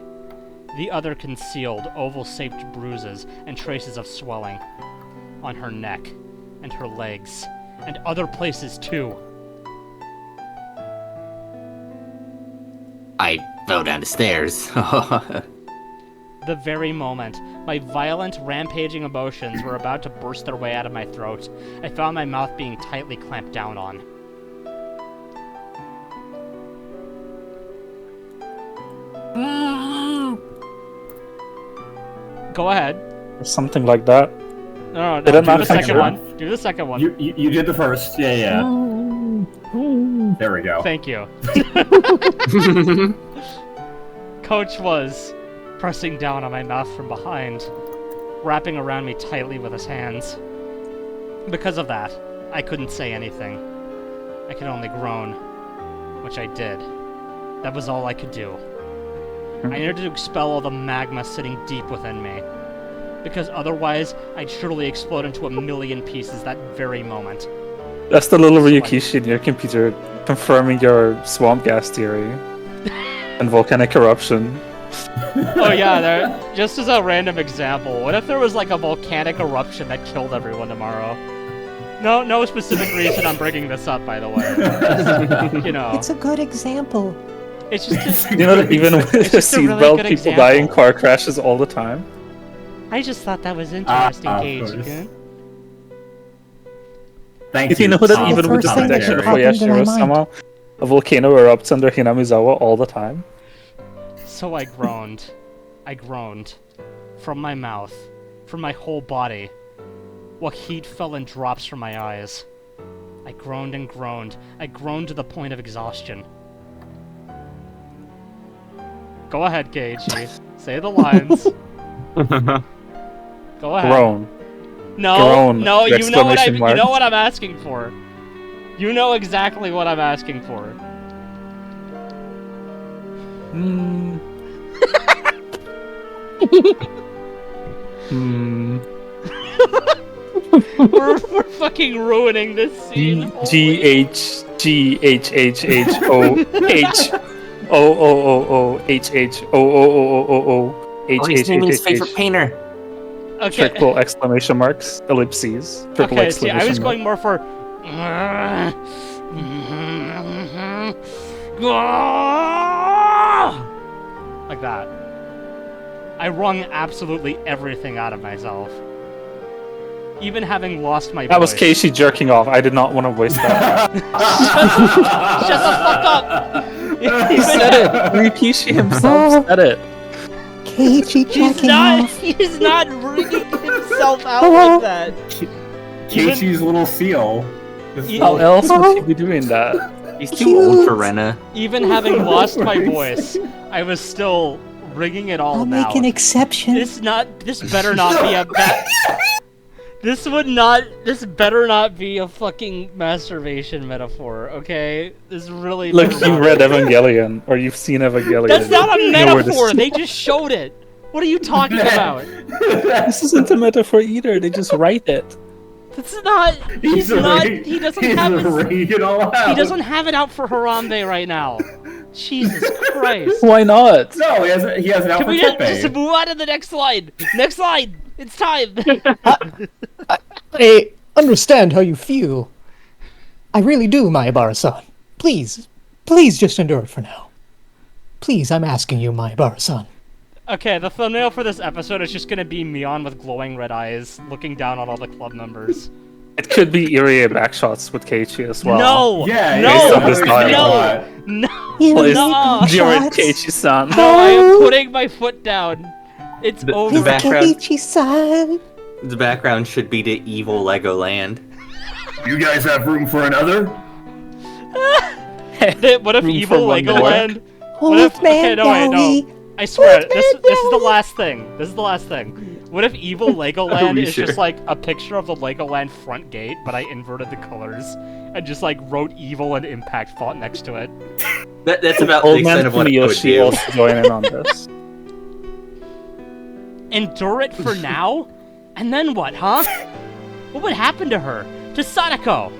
Speaker 6: the other concealed oval-shaped bruises and traces of swelling on her neck and her legs and other places too.
Speaker 4: I fell down the stairs.
Speaker 6: The very moment my violent, rampaging emotions were about to burst their way out of my throat, I found my mouth being tightly clamped down on. Go ahead.
Speaker 8: Or something like that.
Speaker 6: No,
Speaker 8: Did
Speaker 6: do
Speaker 8: it not
Speaker 6: the
Speaker 8: affect
Speaker 6: second
Speaker 8: you?
Speaker 6: one. Do the second one.
Speaker 3: You did the first. Yeah. There we go.
Speaker 6: Thank you. Coach was pressing down on my mouth from behind, wrapping around me tightly with his hands. Because of that, I couldn't say anything. I could only groan, which I did. That was all I could do. I needed to expel all the magma sitting deep within me, because otherwise I'd surely explode into a million pieces that very moment.
Speaker 8: That's the little Ryukishi in your computer confirming your swamp gas theory and volcanic eruption.
Speaker 6: Oh yeah, there. Just as a random example, what if there was like a volcanic eruption that killed everyone tomorrow? No specific reason I'm bringing this up, by the way. You know,
Speaker 9: It's a good example.
Speaker 6: it's just.
Speaker 8: You know that even with the
Speaker 6: just a really
Speaker 8: seatbelt,
Speaker 6: good
Speaker 8: people die in
Speaker 6: example.
Speaker 8: car crashes all the time?
Speaker 6: I just thought that was interesting,
Speaker 3: of
Speaker 6: Gage.
Speaker 3: course.
Speaker 6: Okay?
Speaker 3: Thank
Speaker 8: If you know that
Speaker 3: Tom,
Speaker 8: even
Speaker 3: for
Speaker 8: with the
Speaker 9: first thing that
Speaker 8: protection of
Speaker 9: popped into my
Speaker 8: Oyashiro-sama, a volcano erupts under Hinamizawa all the time?
Speaker 6: So I groaned. I groaned. From my mouth. From my whole body. While heat fell in drops from my eyes. I groaned and groaned. I groaned to the point of exhaustion. Go ahead, Gage. Say the lines. Go ahead.
Speaker 8: Groan.
Speaker 6: No,
Speaker 8: Groan,
Speaker 6: no, you know what
Speaker 8: exclamation mark.
Speaker 6: you know what I'm asking for. You know exactly what I'm asking for.
Speaker 8: Hmm.
Speaker 6: We're fucking ruining this scene.
Speaker 4: Oh, he's naming his favorite painter.
Speaker 6: Okay.
Speaker 8: Triple exclamation marks, ellipses, triple
Speaker 6: Okay, see,
Speaker 8: exclamation
Speaker 6: I was
Speaker 8: mark.
Speaker 6: going more for. Like that. I wrung absolutely everything out of myself. Even having lost my
Speaker 8: That was
Speaker 6: voice.
Speaker 8: Casey jerking off. I did not want to waste that.
Speaker 6: Shut the fuck up!
Speaker 8: He said it. Rikishi himself said it.
Speaker 9: Keiichi checking off.
Speaker 6: He's not bringing himself out like that.
Speaker 3: Casey's little seal.
Speaker 8: How else would he be doing that?
Speaker 4: He's too old for Rena.
Speaker 6: Even having lost my voice, I was still wringing it all
Speaker 9: I'll
Speaker 6: out.
Speaker 9: make an exception.
Speaker 6: This better not be a This better not be a fucking masturbation metaphor, okay? This really.
Speaker 8: Look, you read Evangelion, or you've seen Evangelion.
Speaker 6: That's not a
Speaker 8: You know where this-
Speaker 6: metaphor. They just showed it. What are you talking about?
Speaker 8: This isn't a metaphor either. They just write it.
Speaker 6: That's not. He's not. He doesn't have his.
Speaker 3: reading it all out.
Speaker 6: He doesn't have it out for Harambe right now. Jesus Christ.
Speaker 8: Why not?
Speaker 3: No, he has an out
Speaker 6: Can
Speaker 3: for
Speaker 6: we
Speaker 3: Teppei.
Speaker 6: just move on to the next slide? Next slide. It's time.
Speaker 5: I understand how you feel. I really do, Mayabara-san. Please just endure it for now. Please, I'm asking you, Mayabara-san.
Speaker 6: Okay, the thumbnail for this episode is just gonna be Mion with glowing red eyes, looking down on all the club members.
Speaker 8: It could be Irie backshots with Keiichi as well.
Speaker 6: No!
Speaker 3: Yeah,
Speaker 6: no!
Speaker 8: based on this
Speaker 6: No!
Speaker 8: Please,
Speaker 6: No!
Speaker 8: during Keiichi-san.
Speaker 6: No, I am putting my foot down. It's over.
Speaker 2: The background,
Speaker 5: Keiichi-san.
Speaker 2: the background should be to evil Legoland.
Speaker 3: You guys have room for another?
Speaker 6: What if
Speaker 8: Room
Speaker 6: evil
Speaker 8: for one more.
Speaker 6: Legoland? What if? Okay, no, wait, no. I swear, this is the last thing. This is the last thing. What if evil Legoland is
Speaker 2: sure?
Speaker 6: just like a picture of the Legoland front gate, but I inverted the colors and just like wrote evil and impact font next to it?
Speaker 2: That's about the
Speaker 8: Old
Speaker 2: extent
Speaker 8: man
Speaker 2: of what it would
Speaker 8: Fumiyoshi
Speaker 2: do.
Speaker 8: also join in on this.
Speaker 6: Endure it for now? And then what, huh? What would happen to her? To Sadako?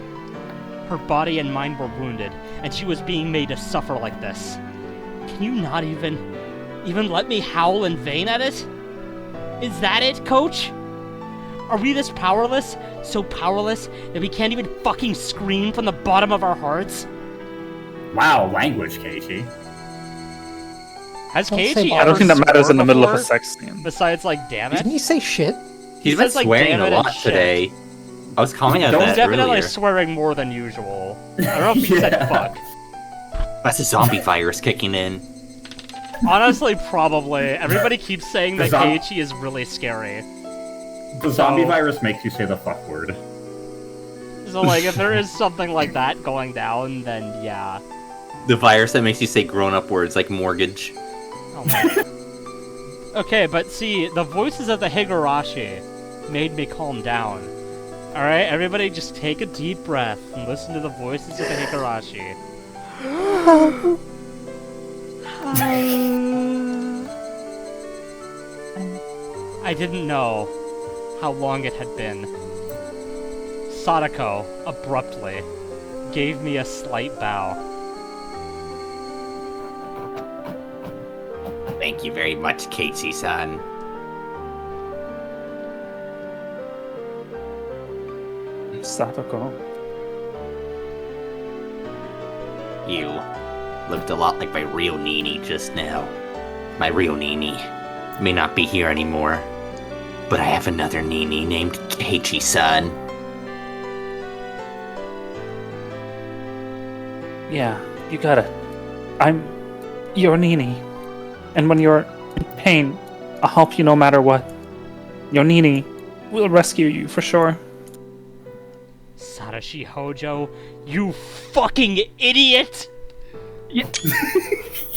Speaker 6: Her body and mind were wounded, and she was being made to suffer like this. Can you not even let me howl in vain at it? Is that it, coach? Are we this powerless? So powerless that we can't even fucking scream from the bottom of our hearts?
Speaker 3: Wow, language, Keiichi.
Speaker 6: Has
Speaker 5: Don't say
Speaker 6: Keiichi
Speaker 5: that.
Speaker 8: I
Speaker 6: ever
Speaker 8: don't think that matters
Speaker 6: sworn
Speaker 8: in the middle of a
Speaker 6: before?
Speaker 8: sex scene.
Speaker 6: Besides, like, damn it?
Speaker 5: Didn't he say shit?
Speaker 2: He's been
Speaker 6: says, like,
Speaker 2: swearing
Speaker 6: damn
Speaker 2: a
Speaker 6: it
Speaker 2: lot
Speaker 6: and shit.
Speaker 2: today. I was calling out
Speaker 6: He's
Speaker 2: that
Speaker 6: definitely
Speaker 2: earlier.
Speaker 6: swearing more than usual. I don't know if he said
Speaker 3: Yeah.
Speaker 6: fuck.
Speaker 2: That's a zombie virus kicking in.
Speaker 6: Honestly, probably. Everybody keeps saying that
Speaker 3: The zom-
Speaker 6: Keiichi is really scary.
Speaker 3: The zombie
Speaker 6: So-
Speaker 3: virus makes you say the fuck word.
Speaker 6: So, like, if there is something like that going down, then yeah.
Speaker 2: The virus that makes you say grown-up words like mortgage.
Speaker 6: Oh my. Okay, but see, the voices of the Higurashi made me calm down. Alright, everybody just take a deep breath and listen to the voices of the Higurashi. I didn't know how long it had been. Sadako, abruptly, gave me a slight bow.
Speaker 2: Thank you very much, Keiichi-san.
Speaker 8: Satoko.
Speaker 2: You looked a lot like my real Nini just now. My real Nini may not be here anymore, but I have another Nini named Keiichi-san.
Speaker 8: Yeah, you got it. I'm your Nini. And when you're in pain, I'll help you no matter what. Your Nini will rescue you for sure.
Speaker 6: Satoshi Hojo, you fucking idiot!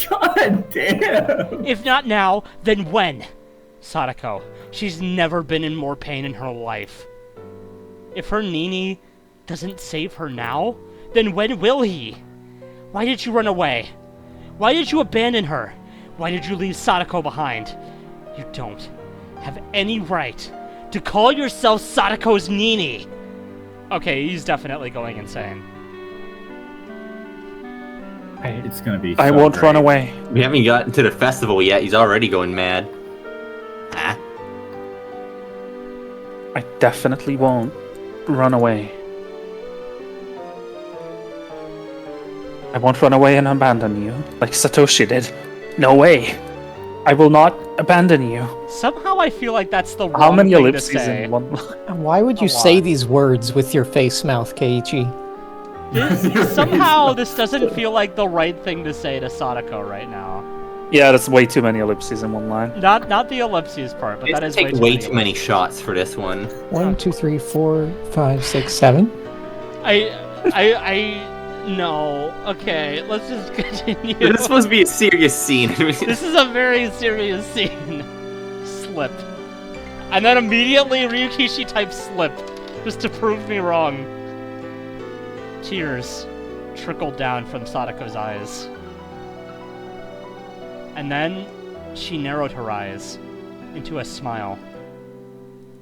Speaker 3: God damn!
Speaker 6: If not now, then when? Sadako, she's never been in more pain in her life. If her Nini doesn't save her now, then when will he? Why did you run away? Why did you abandon her? Why did you leave Sadako behind? You don't have any right to call yourself Sadako's Nini! Okay, he's definitely going insane.
Speaker 3: It's gonna be.
Speaker 8: I
Speaker 3: so
Speaker 8: won't
Speaker 3: great.
Speaker 8: run away.
Speaker 2: We haven't gotten to the festival yet, he's already going mad. Huh?
Speaker 8: I definitely won't run away. I won't run away and abandon you, like Satoshi did. No way. I will not abandon you.
Speaker 6: Somehow I feel like that's the
Speaker 8: How
Speaker 6: wrong
Speaker 8: many
Speaker 6: thing to
Speaker 8: ellipses
Speaker 6: say.
Speaker 8: in one?
Speaker 5: Why would you
Speaker 6: A
Speaker 5: say
Speaker 6: lot.
Speaker 5: these words with your face mouth, Keiichi?
Speaker 6: Somehow this doesn't feel like the right thing to say to Sadako right now.
Speaker 8: Yeah, that's way too many ellipses in one line.
Speaker 6: Not the ellipses part, but that is
Speaker 2: Take
Speaker 6: way
Speaker 2: way
Speaker 6: too
Speaker 2: too many shots for this one.
Speaker 5: 1, 2, 3, 4, 5, 6, 7.
Speaker 6: No. Okay, let's just continue.
Speaker 2: This is supposed to be a serious scene.
Speaker 6: This is a very serious scene. Slip. And then immediately Ryukishi types slip, just to prove me wrong. Tears trickled down from Sadako's eyes. And then she narrowed her eyes into a smile.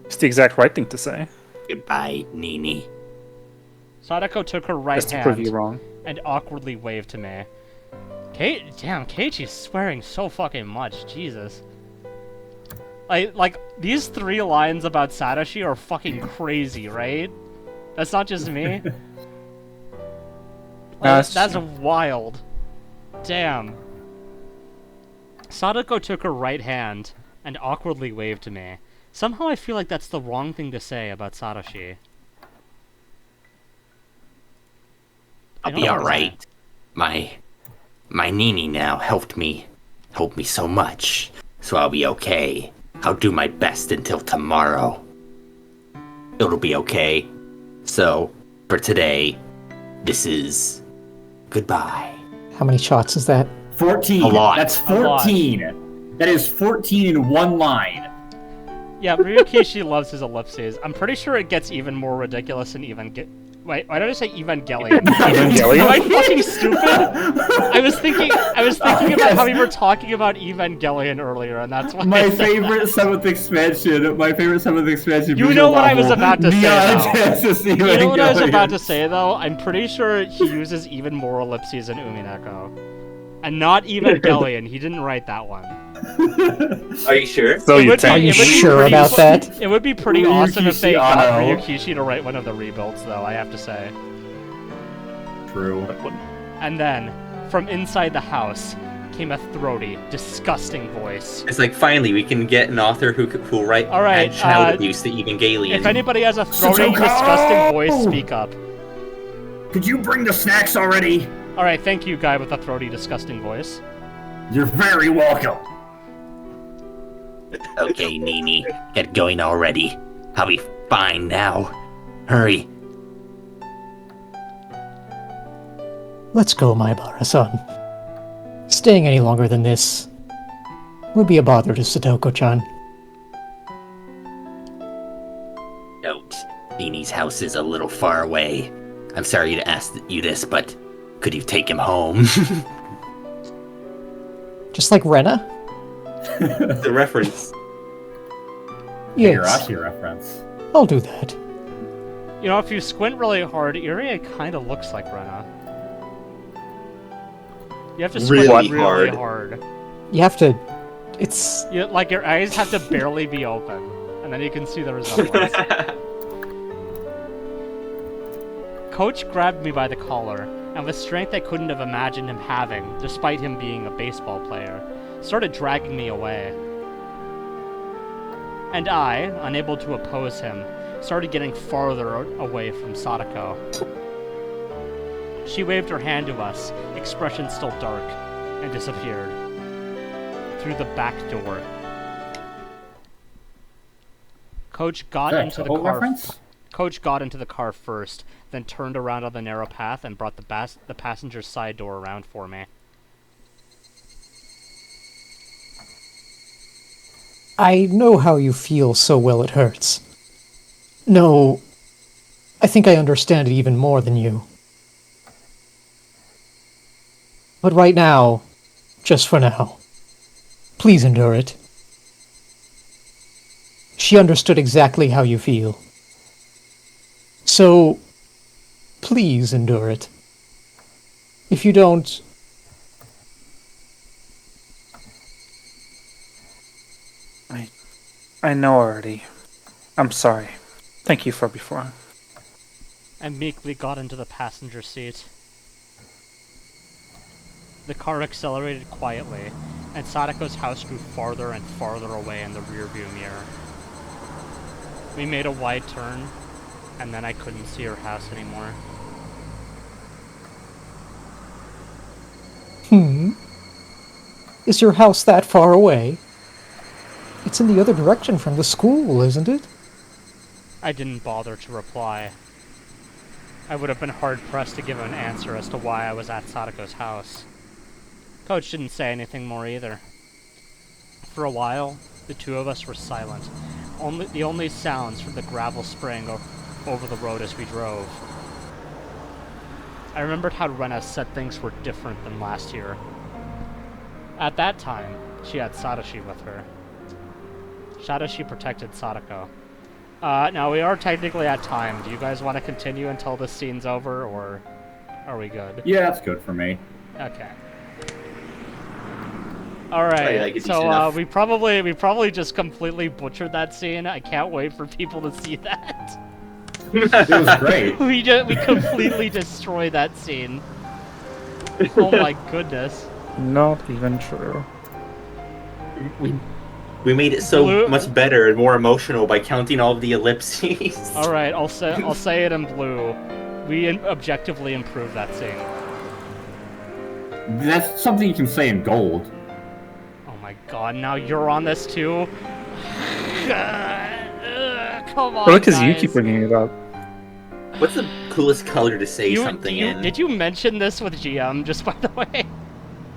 Speaker 8: It's the exact right thing to say.
Speaker 4: Goodbye, Nini.
Speaker 6: Sadako took her right
Speaker 8: Just to prove you
Speaker 6: hand
Speaker 8: wrong.
Speaker 6: and awkwardly waved to me. Damn, Keiichi's swearing so fucking much, Jesus. Like, these 3 lines about Satoshi are fucking crazy, right? That's not just me? That's wild. Damn. Sadako took her right hand and awkwardly waved to me. Somehow I feel like that's the wrong thing to say about Satoshi.
Speaker 4: I'll be alright. My Nini now helped me so much, so I'll be okay. I'll do my best until tomorrow. It'll be okay. So, for today, this is goodbye.
Speaker 5: How many shots is that?
Speaker 3: 14.
Speaker 4: A lot.
Speaker 3: That's 14. That is 14 in one line.
Speaker 6: Yeah, Ryukishi loves his ellipses. I'm pretty sure it gets even more ridiculous in Wait, why did I say Evangelion?
Speaker 8: Evangelion?
Speaker 6: Am I fucking stupid? I was thinking about how we were talking about Evangelion earlier, and that's why
Speaker 3: My favorite 7th expansion.
Speaker 6: You know what I was about to say,
Speaker 3: Neon
Speaker 6: though.
Speaker 3: Genesis
Speaker 6: You know what I was
Speaker 3: Evangelion.
Speaker 6: about to say, though? I'm pretty sure he uses even more ellipses in Umineko. And not Evangelion, he didn't write that one.
Speaker 2: Are you sure?
Speaker 8: So you
Speaker 5: Are you
Speaker 8: take
Speaker 5: sure about that?
Speaker 6: It would be pretty awesome if they got
Speaker 3: Ryukishi
Speaker 6: Ryukishi to write one of the rebuilds, though, I have to say.
Speaker 3: True.
Speaker 6: And then, from inside the house, came a throaty, disgusting voice.
Speaker 2: It's like finally we can get an author who'll write
Speaker 6: All right,
Speaker 2: add child abuse to Evangelion.
Speaker 6: If anybody has a throaty,
Speaker 3: Satoko!
Speaker 6: disgusting voice, speak up.
Speaker 3: Could you bring the snacks already?
Speaker 6: Alright, thank you, guy with a throaty, disgusting voice.
Speaker 3: You're very welcome.
Speaker 4: Okay, Nini, get going already. I'll be fine now. Hurry.
Speaker 5: Let's go, Maibara-san. Staying any longer than this would be a bother to Satoko-chan.
Speaker 4: Note, Nini's house is a little far away. I'm sorry to ask you this, but could you take him home?
Speaker 5: Just like Rena?
Speaker 2: The reference.
Speaker 5: Yes,
Speaker 3: Higurashi reference.
Speaker 5: I'll do that.
Speaker 6: You know, if you squint really hard, Irie kind of looks like Rena. You have to squint
Speaker 2: Really
Speaker 6: really
Speaker 2: hard.
Speaker 6: hard.
Speaker 5: You have to... It's...
Speaker 6: Like, your eyes have to barely be open, and then you can see the resemblance. Coach grabbed me by the collar, and with strength I couldn't have imagined him having, despite him being a baseball player, started dragging me away. And I, unable to oppose him, started getting farther away from Sadako. She waved her hand to us, expression still dark, and disappeared. Through the back door. Coach got into the car. Coach got into the car first, then turned around on the narrow path and brought the passenger side door around for me.
Speaker 5: I know how you feel so well it hurts. No, I think I understand it even more than you. But right now, just for now, please endure it. She understood exactly how you feel. So, please endure it. If you don't...
Speaker 8: I know already. I'm sorry. Thank you for before.
Speaker 6: I meekly got into the passenger seat. The car accelerated quietly, and Sadako's house grew farther and farther away in the rearview mirror. We made a wide turn, and then I couldn't see her house anymore.
Speaker 5: Is your house that far away? It's in the other direction from the school, isn't it?
Speaker 6: I didn't bother to reply. I would have been hard-pressed to give an answer as to why I was at Sadako's house. Coach didn't say anything more either. For a while, the two of us were silent. The only sounds from the gravel spraying over the road as we drove. I remembered how Rena said things were different than last year. At that time, she had Satoshi with her.
Speaker 1: Shadashi protected Sadako. Now we are technically at time. Do you guys want to continue until this scene's over, or are we good?
Speaker 3: Yeah, that's good for me.
Speaker 1: Okay. Alright,
Speaker 2: like it
Speaker 1: so
Speaker 2: decent enough.
Speaker 1: we probably just completely butchered that scene. I can't wait for people to see that.
Speaker 3: It was great.
Speaker 1: we completely destroyed that scene. Oh my goodness.
Speaker 8: Not even true.
Speaker 2: We made it so
Speaker 1: Blue-
Speaker 2: much better and more emotional by counting all of the ellipses.
Speaker 1: Alright, I'll say it in blue. We objectively improved that scene.
Speaker 3: That's something you can say in gold.
Speaker 1: Oh my god, now you're on this too? Come on,
Speaker 8: Well, because you
Speaker 1: guys.
Speaker 8: keep bringing it up.
Speaker 2: What's the coolest color to say something in?
Speaker 1: Did you mention this with GM, just by the way?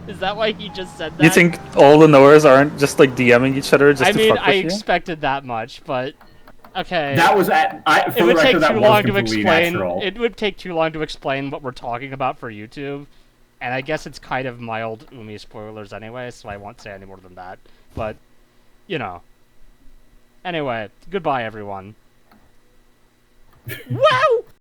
Speaker 1: Is that why he just said that?
Speaker 8: You think all the knowers aren't just like DMing each other just
Speaker 1: I
Speaker 8: to
Speaker 1: mean,
Speaker 8: fuck
Speaker 1: I
Speaker 8: with you?
Speaker 1: expected that much, but... Okay.
Speaker 3: That was for
Speaker 1: It
Speaker 3: the
Speaker 1: would take
Speaker 3: record, that
Speaker 1: too
Speaker 3: was
Speaker 1: long to
Speaker 3: completely
Speaker 1: explain.
Speaker 3: natural.
Speaker 1: It would take too long to explain what we're talking about for YouTube, and I guess it's kind of mild Umi spoilers anyway, so I won't say any more than that. But, you know. Anyway, goodbye, everyone. Wow!